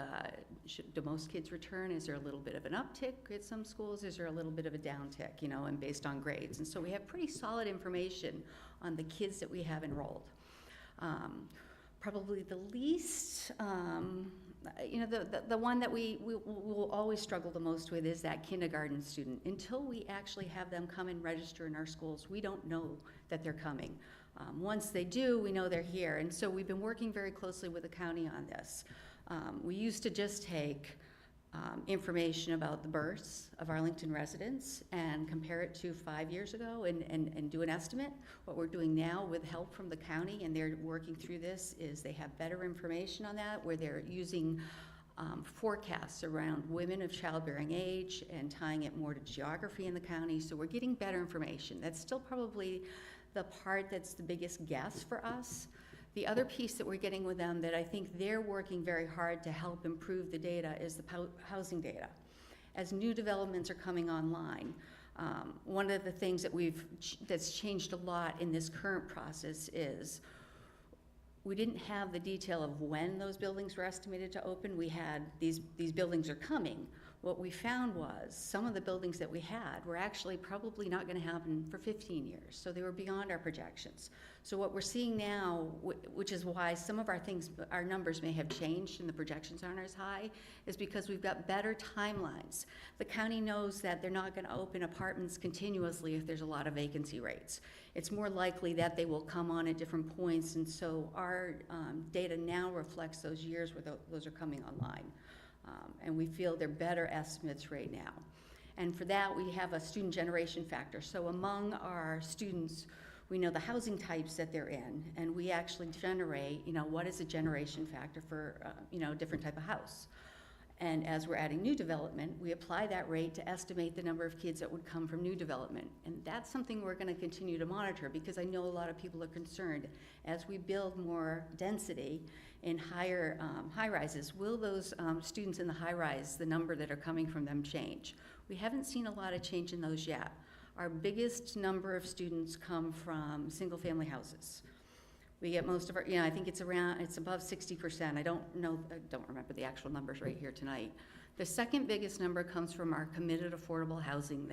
do most kids return? Is there a little bit of an uptick at some schools? Is there a little bit of a downtick, you know, and based on grades? And so we have pretty solid information on the kids that we have enrolled. Probably the least, you know, the one that we will always struggle the most with is that kindergarten student. Until we actually have them come and register in our schools, we don't know that they're coming. Once they do, we know they're here. And so we've been working very closely with the county on this. We used to just take information about the births of Arlington residents and compare it to 5 years ago and do an estimate. What we're doing now with help from the county, and they're working through this, is they have better information on that, where they're using forecasts around women of childbearing age and tying it more to geography in the county. So we're getting better information. That's still probably the part that's the biggest guess for us. The other piece that we're getting with them that I think they're working very hard to help improve the data is the housing data. As new developments are coming online, one of the things that that's changed a lot in this current process is we didn't have the detail of when those buildings were estimated to open. We had these buildings are coming. What we found was some of the buildings that we had were actually probably not going to happen for 15 years. So they were beyond our projections. So what we're seeing now, which is why some of our numbers may have changed and the projections aren't as high, is because we've got better timelines. The county knows that they're not going to open apartments continuously if there's a lot of vacancy rates. It's more likely that they will come on at different points, and so our data now reflects those years where those are coming online. And we feel they're better estimates right now. And for that, we have a student generation factor. So among our students, we know the housing types that they're in, and we actually generate, you know, what is a generation factor for, you know, a different type of house. And as we're adding new development, we apply that rate to estimate the number of kids that would come from new development. And that's something we're going to continue to monitor, because I know a lot of people are concerned. As we build more density in higher high-rises, will those students in the high-rise, the number that are coming from them, change? We haven't seen a lot of change in those yet. Our biggest number of students come from single-family houses. We get most of our, you know, I think it's above 60%. I don't remember the actual numbers right here tonight. The second biggest number comes from our committed affordable housing,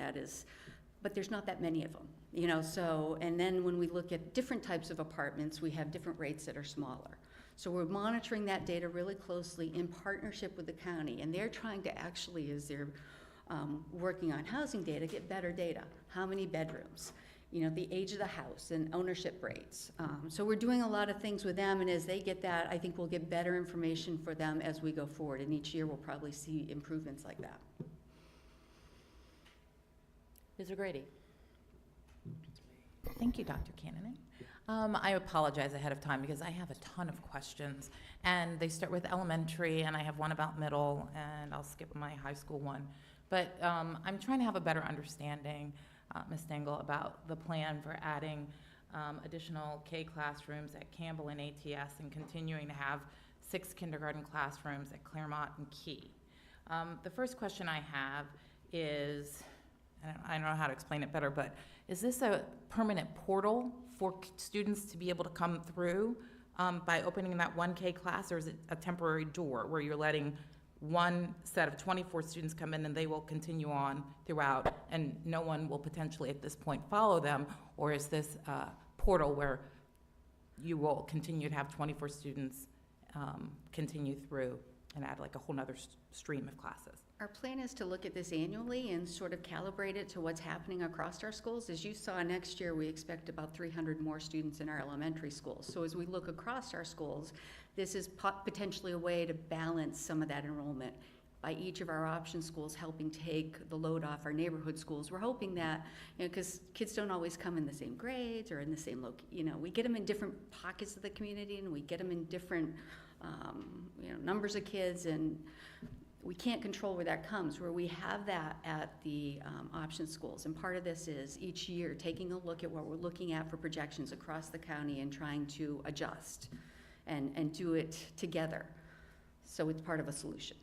but there's not that many of them, you know, so, and then when we look at different types of apartments, we have different rates that are smaller. So we're monitoring that data really closely in partnership with the county, and they're trying to actually, as they're working on housing data, get better data. How many bedrooms? You know, the age of the house and ownership rates. So we're doing a lot of things with them, and as they get that, I think we'll get better information for them as we go forward, and each year we'll probably see improvements like that. Ms. O'Grady. Thank you, Dr. Cannon. I apologize ahead of time because I have a ton of questions, and they start with elementary, and I have one about middle, and I'll skip my high school one. But I'm trying to have a better understanding, Ms. Stengel, about the plan for adding additional K classrooms at Campbell and ATS and continuing to have 6 kindergarten classrooms at Claremont and Key. The first question I have is, I don't know how to explain it better, but is this a permanent portal for students to be able to come through by opening that 1K class, or is it a temporary door where you're letting one set of 24 students come in and they will continue on throughout and no one will potentially at this point follow them? Or is this a portal where you will continue to have 24 students continue through and add like a whole nother stream of classes? Our plan is to look at this annually and sort of calibrate it to what's happening across our schools. As you saw, next year we expect about 300 more students in our elementary schools. So as we look across our schools, this is potentially a way to balance some of that enrollment by each of our option schools helping take the load off our neighborhood schools. We're hoping that, you know, because kids don't always come in the same grades or in the same we get them in different pockets of the community, and we get them in different numbers of kids, and we can't control where that comes, where we have that at the option schools. And part of this is each year taking a look at what we're looking at for projections across the county and trying to adjust and do it together. So it's part of a solution.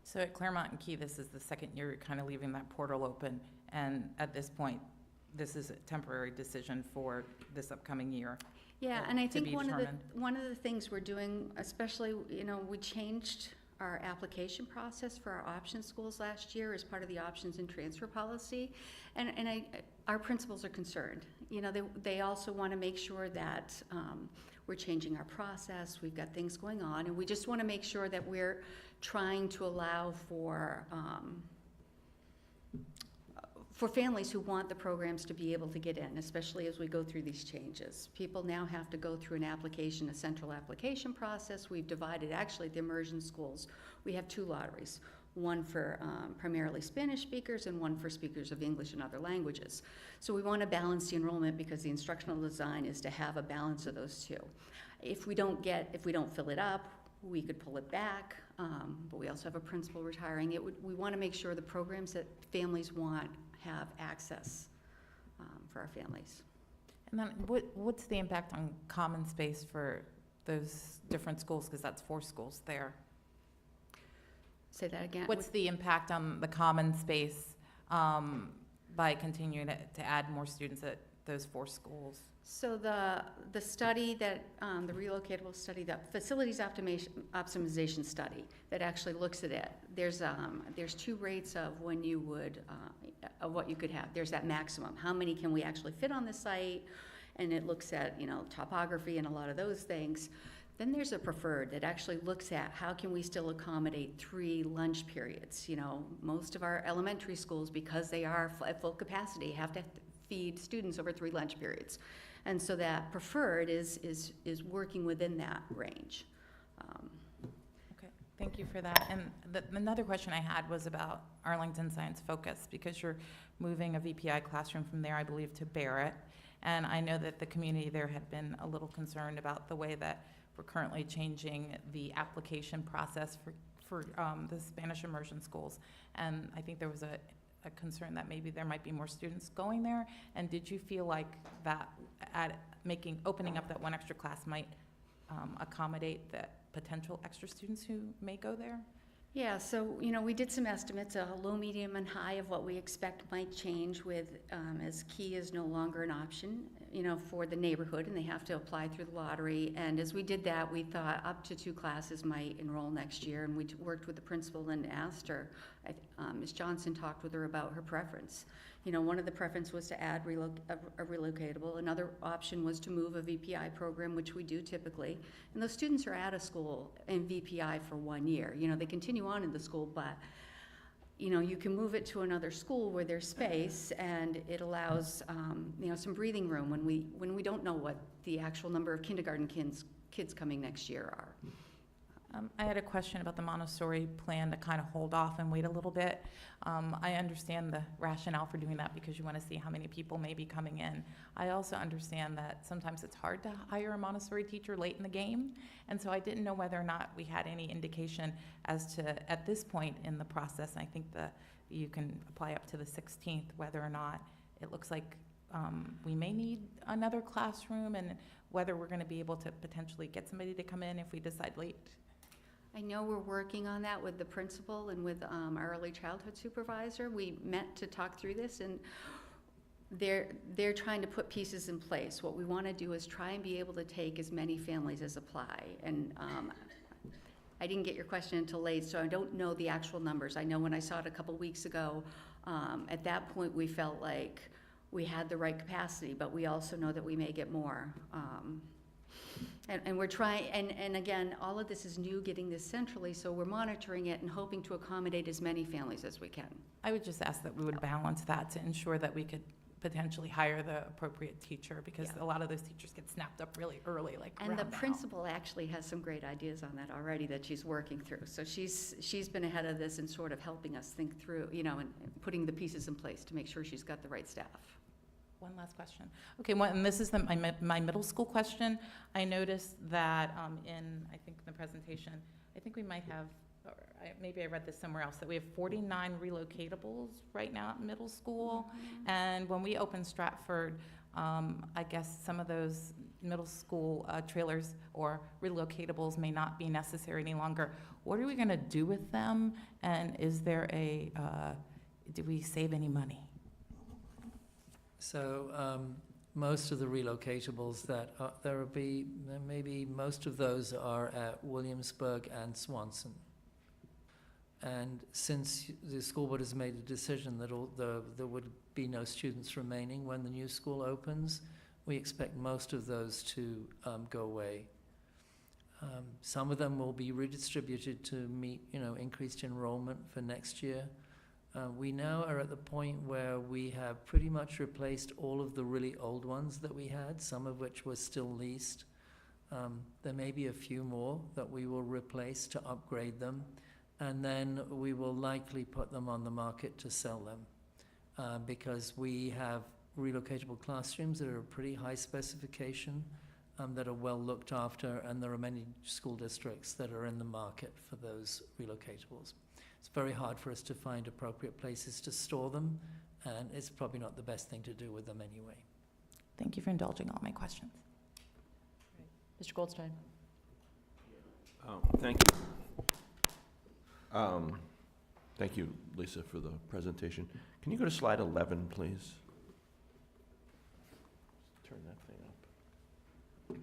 So at Claremont and Key, this is the second year you're kind of leaving that portal open, and at this point, this is a temporary decision for this upcoming year. Yeah, and I to think be one of determined. the things we're doing, especially, you know, we changed our application process for our option schools last year as part of the options and transfer policy, and our principals are concerned. You know, they also want to make sure that we're changing our process, we've got things going on, and we just want to make sure that we're trying to allow for families who want the programs to be able to get in, especially as we go through these changes. People now have to go through an application, a central application process. We've divided, actually, the immersion schools. We have 2 lotteries, one for primarily Spanish speakers and one for speakers of English and other languages. So we want to balance the enrollment because the instructional design is to have a balance of those 2. If we don't fill it up, we could pull it back, but we also have a principal retiring. We want to make sure the programs that families want have access for our families. And then what's the impact on common space for those different schools? Because that's 4 schools there. Say that again. What's the impact on the common space by continuing to add more students at those 4 schools? So the study that, the relocatable study, the facilities optimization study that actually looks at it, there's 2 rates of when you would, of what you could have. There's that maximum. How many can we actually fit on the site? And it looks at, you know, topography and a lot of those things. Then there's a preferred that actually looks at how can we still accommodate 3 lunch periods. You know, most of our elementary schools, because they are at full capacity, have to feed students over 3 lunch periods. And so that preferred is working within that range. Okay, thank you for that. And another question I had was about Arlington Science Focus, because you're moving a VPI classroom from there, I believe, to Barrett. And I know that the community there had been a little concerned about the way that we're currently changing the application process for the Spanish immersion schools. And I think there was a concern that maybe there might be more students going there. And did you feel like that opening up that 1 extra class might accommodate the potential extra students who may go there? Yeah, so, you know, we did some estimates, a low, medium, and high of what we expect might change with, as Key is no longer an option, you know, for the neighborhood, and they have to apply through the lottery. And as we did that, we thought up to 2 classes might enroll next year, and we worked with the principal and asked her, Ms. Johnson talked with her about her preference. You know, one of the preference was to add a relocatable. Another option was to move a VPI program, which we do typically. And those students are out of school in VPI for 1 year. You know, they continue on in the school, but, you know, you can move it to another school where there's space, and it allows, you know, some breathing room when we don't know what the actual number of kindergarten kids coming next year are. I had a question about the Montessori plan to kind of hold off and wait a little bit. I understand the rationale for doing that because you want to see how many people may be coming in. I also understand that sometimes it's hard to hire a Montessori teacher late in the game, and so I didn't know whether or not we had any indication as to, at this point in the process, and I think that you can apply up to the 16th, whether or not it looks like we may need another classroom, and whether we're going to be able to potentially get somebody to come in if we decide late. I know we're working on that with the principal and with our early childhood supervisor. We met to talk through this, and they're trying to put pieces in place. What we want to do is try and be able to take as many families as apply. And I didn't get your question until late, so I don't know the actual numbers. I know when I saw it a couple weeks ago, at that point we felt like we had the right capacity, but we also know that we may get more. And we're trying, and again, all of this is new, getting this centrally, so we're monitoring it and hoping to accommodate as many families as we can. I would just ask that we would balance that to ensure that we could potentially hire the appropriate teacher, because a lot of those teachers get snapped up really early, like And the around now. principal actually has some great ideas on that already that she's working through. So she's been ahead of this and sort of helping us think through, you know, and putting the pieces in place to make sure she's got the right staff. One last question. Okay, well, and this is my middle school question. I noticed that in, I think, the presentation, I think we might have, or maybe I read this somewhere else, that we have 49 relocatables right now at middle school. And when we opened Stratford, I guess some of those middle school trailers or relocatables may not be necessary any longer. What are we going to do with them? And is there do we save any money? So most of the relocatables maybe most of those are at Williamsburg and Swanson. And since the school board has made a decision that there would be no students remaining when the new school opens, we expect most of those to go away. Some of them will be redistributed to meet, increased enrollment for next year. We now are at the point where we have pretty much replaced all of the really old ones that we had, some of which were still leased. There may be a few more that we will replace to upgrade them, and then we will likely put them on the market to sell them because we have relocatable classrooms that are pretty high specification, that are well looked after, and there are many school districts that are in the market for those relocatables. It's very hard for us to find appropriate places to store them, and it's probably not the best thing to do with them anyway. Thank you for indulging all my questions. Mr. Goldstein. Thank you. Thank you, Lisa, for the presentation. Can you go to slide 11, please? Turn that thing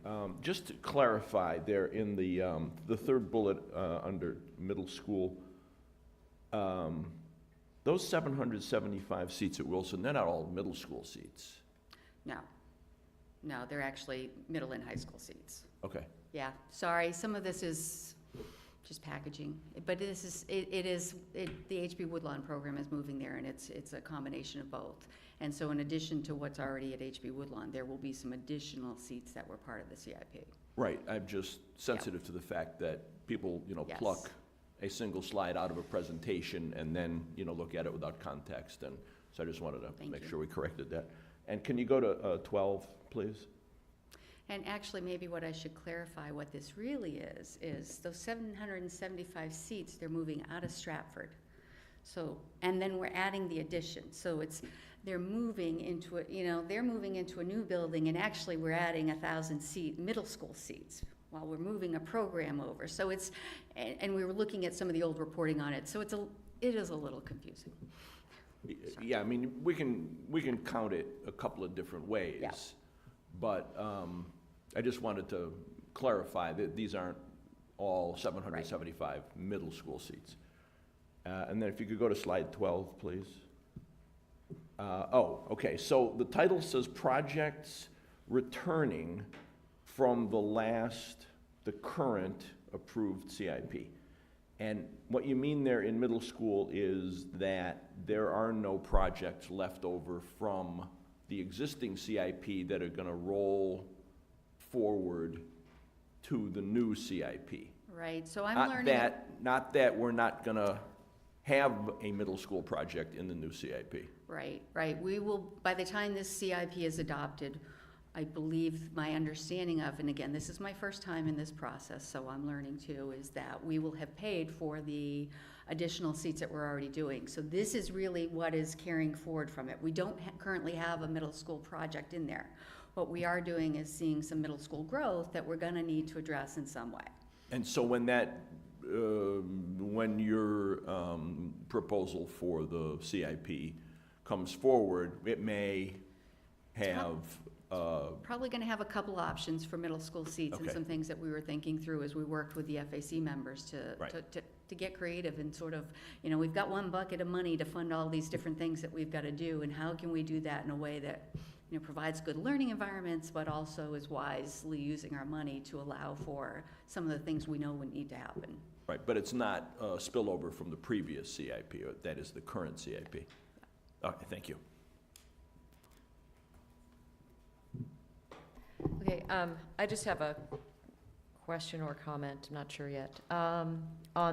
up. Just to clarify, there in the third bullet under middle school, those 775 seats at Wilson, they're not all middle school seats. No, they're actually middle and high school seats. Okay. Yeah, sorry, some of this is just packaging, but the HB Woodlawn program is moving there, and it's a combination of both. And so in addition to what's already at HB Woodlawn, there will be some additional seats that were part of the CIP. Right, I'm just sensitive to the fact that people, Yes. pluck a single slide out of a presentation and then, look at it without context, and so I just wanted to make sure we corrected that. And can you go to 12, please? And actually, maybe what I should clarify, what this really is those 775 seats, they're moving out of Stratford. So, and then we're adding the addition. So they're moving into a new building, and actually we're adding 1,000 middle school seats while we're moving a program over. So and we were looking at some of the old reporting on it. So it is a little confusing. Yeah, I mean, we can count it a couple of different ways. Yeah. But I just wanted to clarify that these aren't all 775 middle school seats. And then if you could go to slide 12, please. Okay, so the title says projects returning from the current approved CIP. And what you mean there in middle school is that there are no projects left over from the existing CIP that are going to roll forward to the new CIP. Right, so I'm learning. Not that we're not going to have a middle school project in the new CIP. Right. We will, by the time this CIP is adopted, I believe my understanding of, and again, this is my first time in this process, so I'm learning too, is that we will have paid for the additional seats that we're already doing. So this is really what is carrying forward from it. We don't currently have a middle school project in there. What we are doing is seeing some middle school growth that we're gonna need to address in some way. And so when your proposal for the CIP comes forward, it may have probably going to have a couple options for middle school seats and some things that we were thinking through as we worked with the FAC members to get creative and sort of, we've got one bucket of money to fund all these different things that we've got to do, and how can we do that in a way that provides good learning environments, but also is wisely using our money to allow for some of the things we know would need to happen. Right, but it's not spillover from the previous CIP, or that is the current CIP. Okay, thank you. Okay, I just have a question or comment, I'm not sure yet. On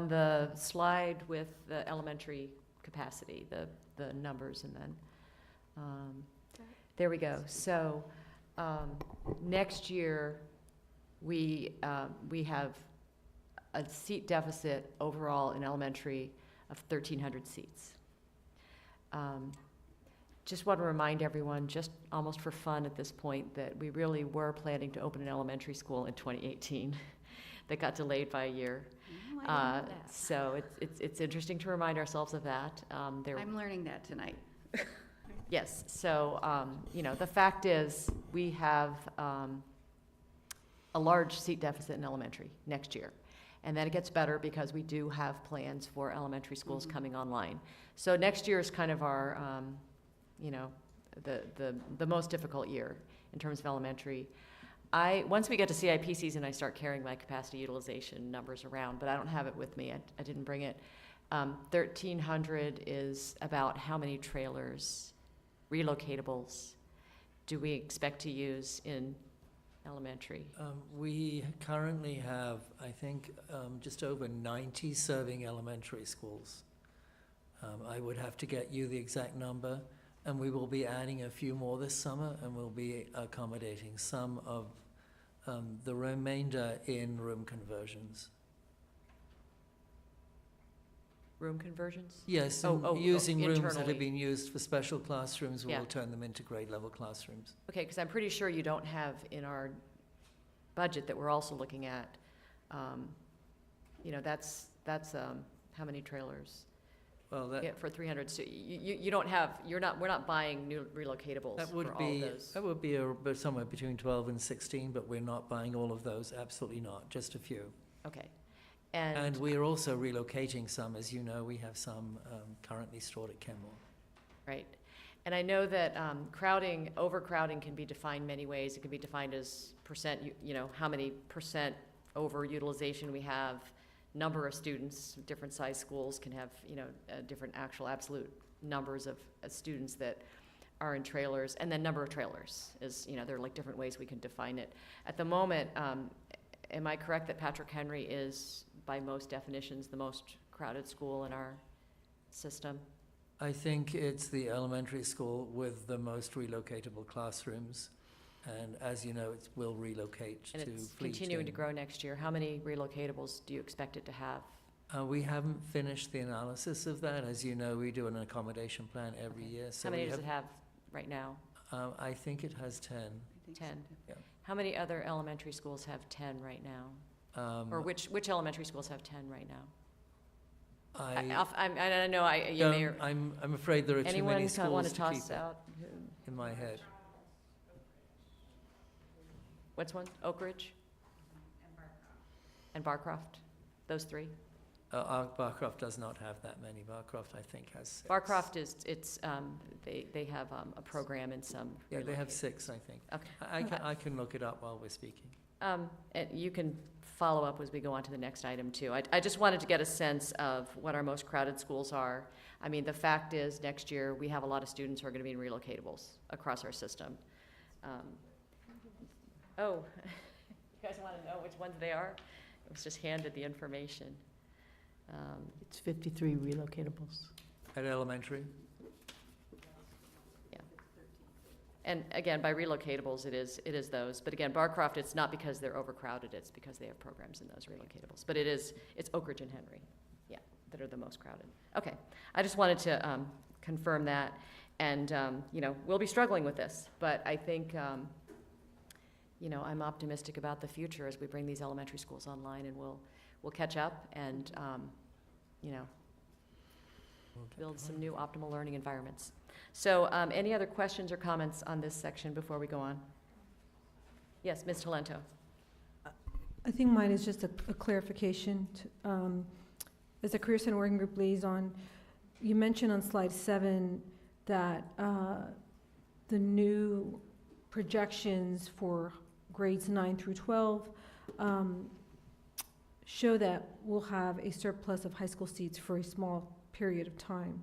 the slide with the elementary capacity, the numbers, and then, there we go. So, next year, we have a seat deficit overall in elementary of 1,300 seats. just want to remind everyone, just almost for fun at this point, that we really were planning to open an elementary school in 2018 that got delayed by a year. Oh, I didn't know that. So it's interesting to remind ourselves of that. I'm learning that tonight. Yes, so, the fact is, we have a large seat deficit in elementary next year. And then it gets better because we do have plans for elementary schools coming online. So next year is kind of our, the most difficult year in terms of elementary. Once we get to CIP season, I start carrying my capacity utilization numbers around, but I don't have it with me. I didn't bring it. 1,300 is about how many trailers, relocatables, do we expect to use in elementary? We currently have, I think, just over 90 serving elementary schools. I would have to get you the exact number, and we will be adding a few more this summer, and we'll be accommodating some of the remainder in room conversions. Room conversions? Yes, using rooms that have been used for special classrooms, we will turn them into grade level classrooms. Okay, because I'm pretty sure you don't have in our budget that we're also looking at, that's how many trailers? Well, For 300, so you don't have, we're not buying new relocatables that for would all be those. that would be somewhere between 12 and 16, but we're not buying all of those. Absolutely not. Just a few. Okay, and we are also relocating some, as you know. We have some currently stored at Kenmore. Right, and I know that overcrowding can be defined many ways. It can be defined as percent, how many percent overutilization we have. Number of students, different size schools can have, different actual absolute numbers of students that are in trailers, and then number of trailers is, there are like different ways we can define it. At the moment, am I correct that Patrick Henry is, by most definitions, the most crowded school in our system? I think it's the elementary school with the most relocatable classrooms. And as you know, it will relocate to Fleet. And it's continuing to grow next year. How many relocatables do you expect it to have? We haven't finished the analysis of that. As you know, we do an accommodation plan every year. So how many does it have right now? I think it has 10. 10? Yeah. How many other elementary schools have 10 right now? Or which elementary schools have 10 right now? I know you may. I'm afraid there are too many schools want to to toss keep out? in my head. What's one? Oak Ridge? And Barcroft? Those three? Barcroft does not have that many. Barcroft, I think, has 6. Barcroft they have a program in some. Yeah, they have 6, I think. Okay. I can look it up while we're speaking. And you can follow up as we go on to the next item, too. I just wanted to get a sense of what our most crowded schools are. I mean, the fact is, next year, we have a lot of students who are going to be in relocatables across our system. You guys want to know which ones they are? It was just handed the information. It's 53 relocatables. At elementary? Yeah. And again, by relocatables, it is those. But again, Barcroft, it's not because they're overcrowded, it's because they have programs in those relocatables. But it's Oak Ridge and Henry, that are the most crowded. Okay, I just wanted to confirm that. And, we'll be struggling with this, but I think, I'm optimistic about the future as we bring these elementary schools online, and we'll catch up and, build some new optimal learning environments. So any other questions or comments on this section before we go on? Yes, Ms. Talento. I think mine is just a clarification. As a Career Center Working Group liaison, you mentioned on slide 7 that the new projections for grades 9 through 12 show that we'll have a surplus of high school seats for a small period of time,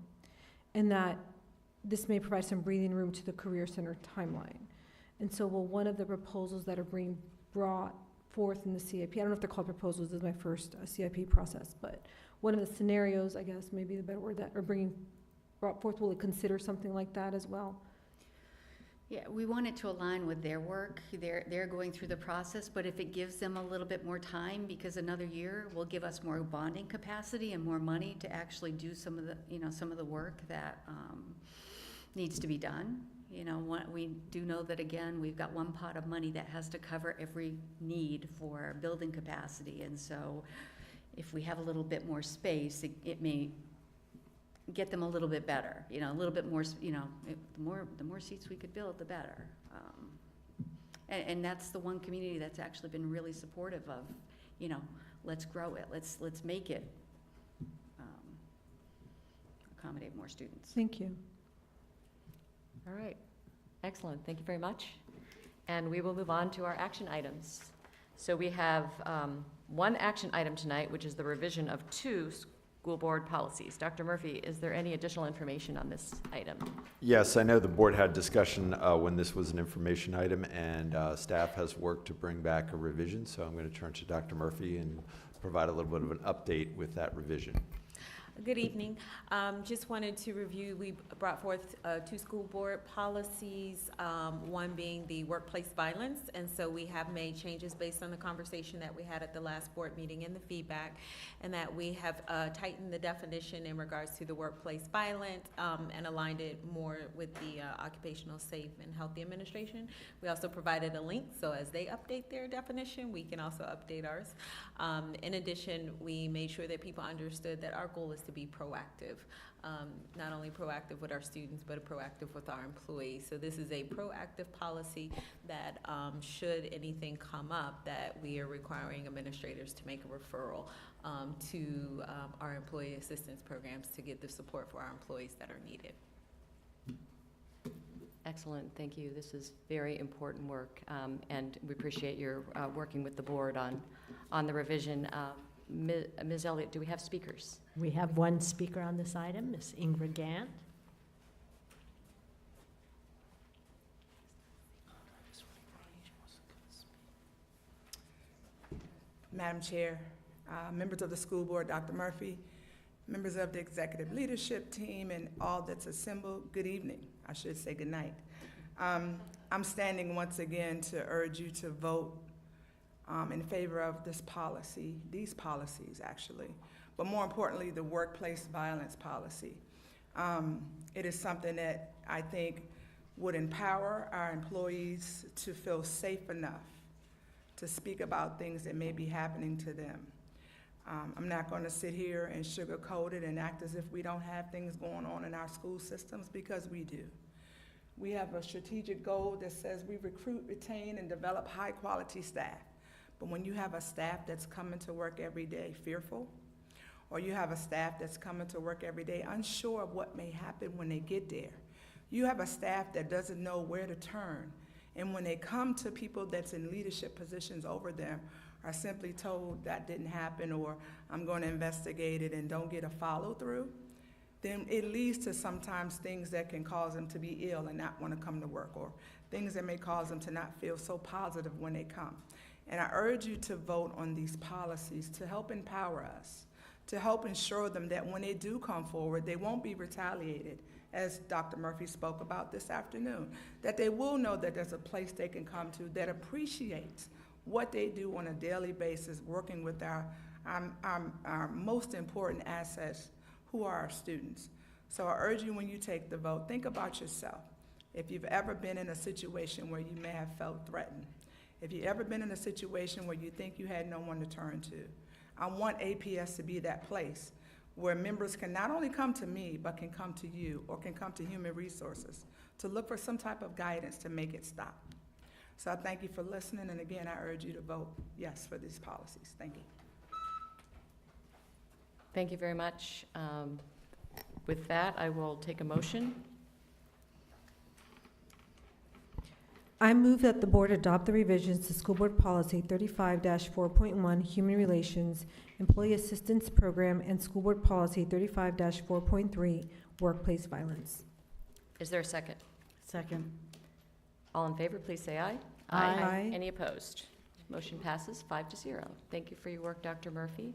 and that this may provide some breathing room to the Career Center timeline. And so will one of the proposals that are being brought forth in the CIP, I don't know if they're called proposals, this is my first CIP process, but one of the scenarios, I guess, maybe the better word, that are brought forth, will it consider something like that as well? Yeah, we want it to align with their work. They're going through the process, but if it gives them a little bit more time, because another year will give us more bonding capacity and more money to actually do some of the work that needs to be done. You know, we do know that, again, we've got one pot of money that has to cover every need for building capacity. And so if we have a little bit more space, it may get them a little bit better, you know, a little bit more, you know, the more seats we could build, the better. And that's the one community that's actually been really supportive of, you know, let's grow it, let's make it accommodate more students. Thank you. All right, excellent, thank you very much. And we will move on to our action items. So we have one action item tonight, which is the revision of 2 school board policies. Dr. Murphy, is there any additional information on this item? Yes, I know the board had discussion when this was an information item, and staff has worked to bring back a revision, so I'm going to turn to Dr. Murphy and provide a little bit of an update with that revision. Good evening. Just wanted to review, we brought forth 2 school board policies, one being the workplace violence, and so we have made changes based on the conversation that we had at the last board meeting and the feedback, and that we have tightened the definition in regards to the workplace violence and aligned it more with the Occupational Safe and Healthy Administration. We also provided a link, so as they update their definition, we can also update ours. In addition, we made sure that people understood that our goal is to be proactive, not only proactive with our students, but proactive with our employees. So this is a proactive policy that should anything come up, that we are requiring administrators to make a referral to our employee assistance programs to get the support for our employees that are needed. Excellent, thank you. This is very important work, and we appreciate your working with the board on the revision. Ms. Elliott, do we have speakers? We have one speaker on this item, Ms. Ingrid Gant. Madam Chair, members of the school board, Dr. Murphy, members of the executive leadership team, and all that's assembled, good evening. I should say good night. I'm standing once again to urge you to vote in favor of this policy, these policies actually, but more importantly, the workplace violence policy. It is something that I think would empower our employees to feel safe enough to speak about things that may be happening to them. I'm not going to sit here and sugarcoat it and act as if we don't have things going on in our school systems, because we do. We have a strategic goal that says we recruit, retain, and develop high-quality staff. But when you have a staff that's coming to work every day fearful, or you have a staff that's coming to work every day unsure of what may happen when they get there, you have a staff that doesn't know where to turn, and when they come to people that's in leadership positions over them, are simply told that didn't happen, or I'm going to investigate it, and don't get a follow-through, then it leads to sometimes things that can cause them to be ill and not want to come to work, or things that may cause them to not feel so positive when they come. And I urge you to vote on these policies to help empower us, to help ensure them that when they do come forward, they won't be retaliated, as Dr. Murphy spoke about this afternoon, that they will know that there's a place they can come to that appreciates what they do on a daily basis, working with our most important assets, who are our students. So I urge you, when you take the vote, think about yourself. If you've ever been in a situation where you may have felt threatened, if you've ever been in a situation where you think you had no one to turn to, I want APS to be that place where members can not only come to me, but can come to you, or can come to Human Resources to look for some type of guidance to make it stop. So I thank you for listening, and again, I urge you to vote yes for these policies. Thank you. Thank you very much. With that, I will take a motion. I move that the board adopt the revisions to School Board Policy 35-4.1, Human Relations, Employee Assistance Program, and School Board Policy 35-4.3, Workplace Violence. Is there a second? Second. All in favor, please say aye. Aye. Any opposed? Motion passes 5-0. Thank you for your work, Dr. Murphy.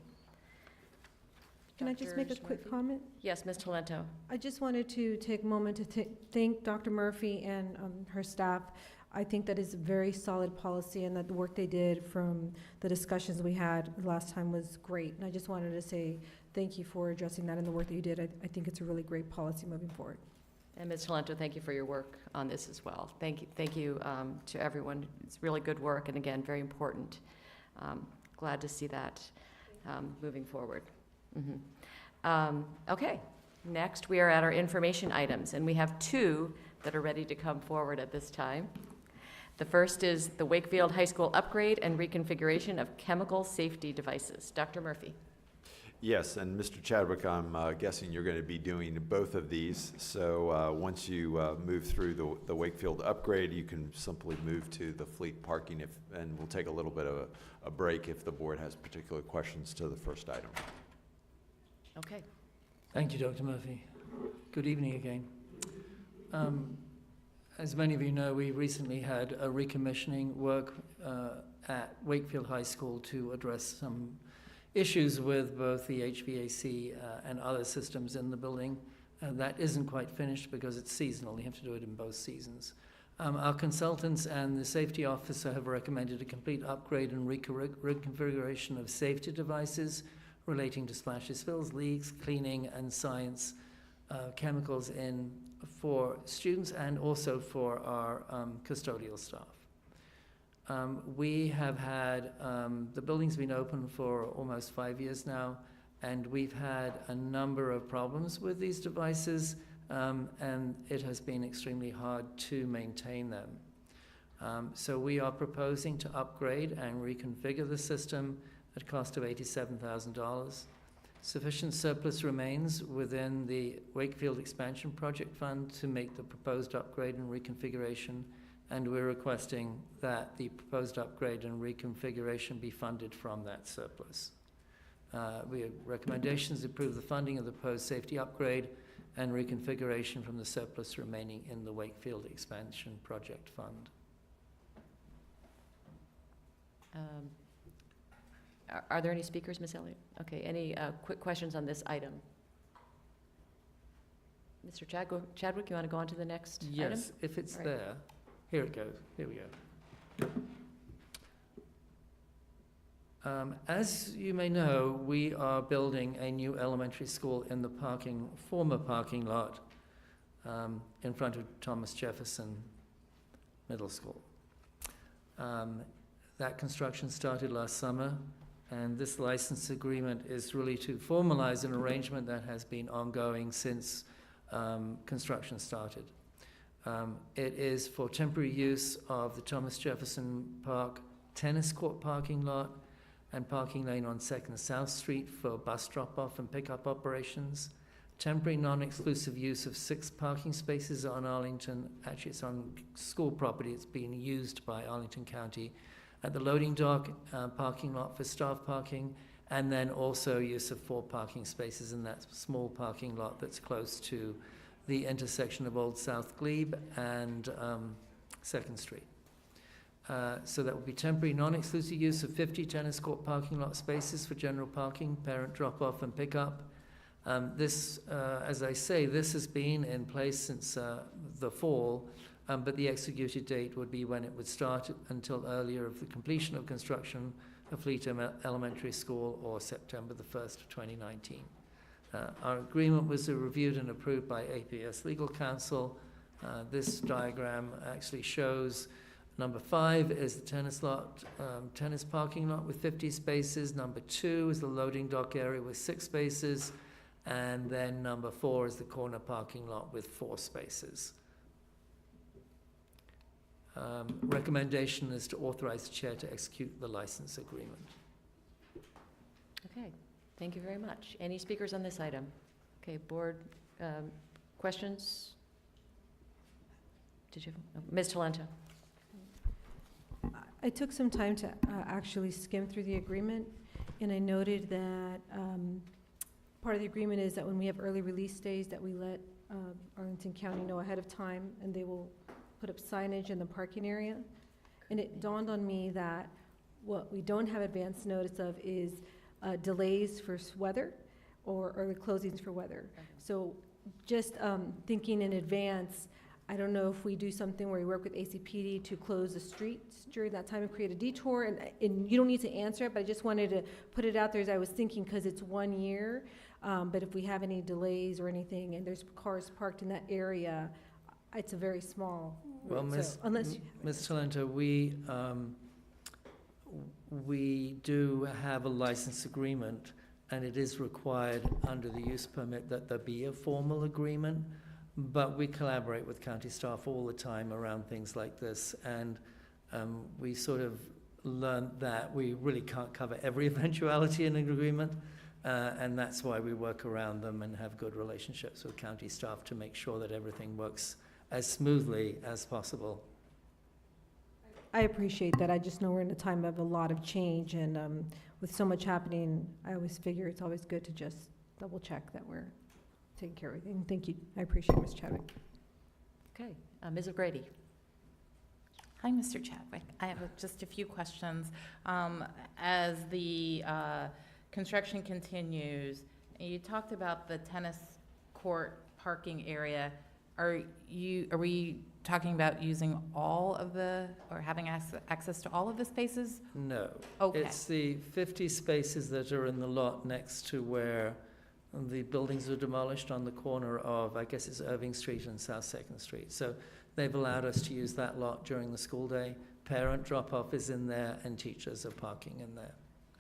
Can I just make a quick comment? Yes, Ms. Talento. I just wanted to take a moment to thank Dr. Murphy and her staff. I think that is a very solid policy, and that the work they did from the discussions we had last time was great. And I just wanted to say thank you for addressing that and the work that you did. I think it's a really great policy moving forward. And Ms. Talento, thank you for your work on this as well. Thank you to everyone. It's really good work, and again, very important. Glad to see that moving forward. Okay, next we are at our information items, and we have two that are ready to come forward at this time. The first is the Wakefield High School upgrade and reconfiguration of chemical safety devices. Dr. Murphy. Yes, and Mr. Chadwick, I'm guessing you're going to be doing both of these. So once you move through the Wakefield upgrade, you can simply move to the fleet parking, and we'll take a little bit of a break if the board has particular questions to the first item. Okay. Thank you, Dr. Murphy. Good evening again. As many of you know, we recently had a recommissioning work at Wakefield High School to address some issues with both the HVAC and other systems in the building. That isn't quite finished because it's seasonal. You have to do it in both seasons. Our consultants and the safety officer have recommended a complete upgrade and reconfiguration of safety devices relating to splashes, spills, leaks, cleaning, and science chemicals for students and also for our custodial staff. We have had, the building's been open for almost 5 years now, and we've had a number of problems with these devices, and it has been extremely hard to maintain them. So we are proposing to upgrade and reconfigure the system at a cost of $87,000. Sufficient surplus remains within the Wakefield Expansion Project Fund to make the proposed upgrade and reconfiguration, and we're requesting that the proposed upgrade and reconfiguration be funded from that surplus. We have recommendations to approve the funding of the proposed safety upgrade and reconfiguration from the surplus remaining in the Wakefield Expansion Project Fund. Are there any speakers, Ms. Elliott? Okay, any quick questions on this item? Mr. Chadwick, you want to go on to the next item? Yes, if it's All right. there. Here it goes. Here we go. As you may know, we are building a new elementary school in the former parking lot in front of Thomas Jefferson Middle School. That construction started last summer, and this license agreement is really to formalize an arrangement that has been ongoing since construction started. It is for temporary use of the Thomas Jefferson Park tennis court parking lot and parking lane on 2nd South Street for bus drop-off and pickup operations. Temporary non-exclusive use of 6 parking spaces on Arlington. Actually, it's on school property. It's being used by Arlington County at the loading dock parking lot for staff parking, and then also use of 4 parking spaces in that small parking lot that's close to the intersection of Old South Glebe and 2nd Street. So that will be temporary non-exclusive use of 50 tennis court parking lot spaces for general parking, parent drop-off and pickup. This, as I say, this has been in place since the fall, but the executed date would be when it would start until earlier of the completion of construction of Fleet Elementary School or September the 1st of 2019. Our agreement was reviewed and approved by APS Legal Counsel. This diagram actually shows number 5 is the tennis parking lot with 50 spaces. Number 2 is the loading dock area with 6 spaces. And then number 4 is the corner parking lot with 4 spaces. Recommendation is to authorize the chair to execute the license agreement. Okay, thank you very much. Any speakers on this item? Okay, board questions? Did you? No. Ms. Talento. I took some time to actually skim through the agreement, and I noted that part of the agreement is that when we have early release days, that we let Arlington County know ahead of time, and they will put up signage in the parking area. And it dawned on me that what we don't have advance notice of is delays for weather or early closings for weather. So just thinking in advance, I don't know if we do something where we work with ACPD to close the streets during that time and create a detour, and you don't need to answer it, but I just wanted to put it out there as I was thinking, because it's 1 year. But if we have any delays or anything, and there's cars parked in that area, it's a very small Well, route, so unless you Ms. Talento, we do have a license agreement, and it is required under the use permit that there be a formal agreement, but we collaborate with county staff all the time around things like this, and we sort of learned that we really can't cover every eventuality in an agreement, and that's why we work around them and have good relationships with county staff to make sure that everything works as smoothly as possible. I appreciate that. I just know we're in a time of a lot of change, and with so much happening, I always figure it's always good to just double check that we're taking care of everything. Thank you. I appreciate it, Ms. Chadwick. Okay, Ms. O'Grady. Hi, Mr. Chadwick. I have just a few questions. As the construction continues, you talked about the tennis court parking area. Are we talking about using all of or having access to all of the spaces? No. Okay. It's the 50 spaces that are in the lot next to where the buildings were demolished on the corner of, I guess it's Irving Street and South 2nd Street. So they've allowed us to use that lot during the school day. Parent drop-off is in there, and teachers are parking in there.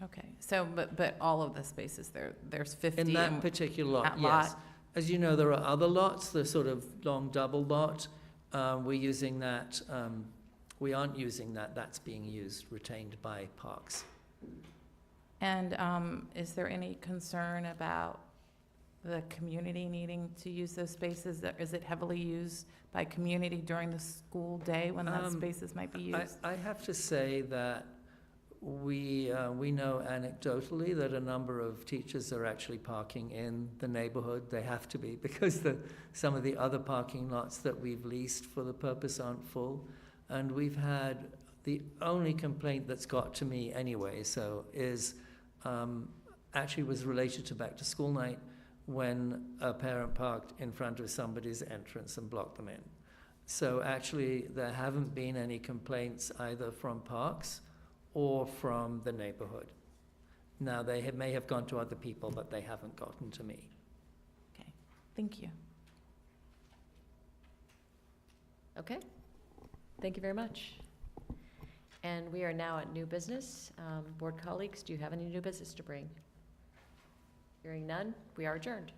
Okay, so, but all of the spaces there's 50? In that particular lot, that yes. lot? As you know, there are other lots, the sort of long double lot. We're using that, we aren't using that. That's being used, retained by parks. And is there any concern about the community needing to use those spaces? Is it heavily used by community during the school day when those spaces might be used? I have to say that we know anecdotally that a number of teachers are actually parking in the neighborhood. They have to be, because some of the other parking lots that we've leased for the purpose aren't full. And we've had, the only complaint that's got to me anyway, is actually was related to back to school night, when a parent parked in front of somebody's entrance and blocked them in. So actually, there haven't been any complaints either from parks or from the neighborhood. Now, they may have gone to other people, but they haven't gotten to me. Okay, thank you. Okay, thank you very much. And we are now at new business. Board colleagues, do you have any new business to bring? Hearing none, we are adjourned.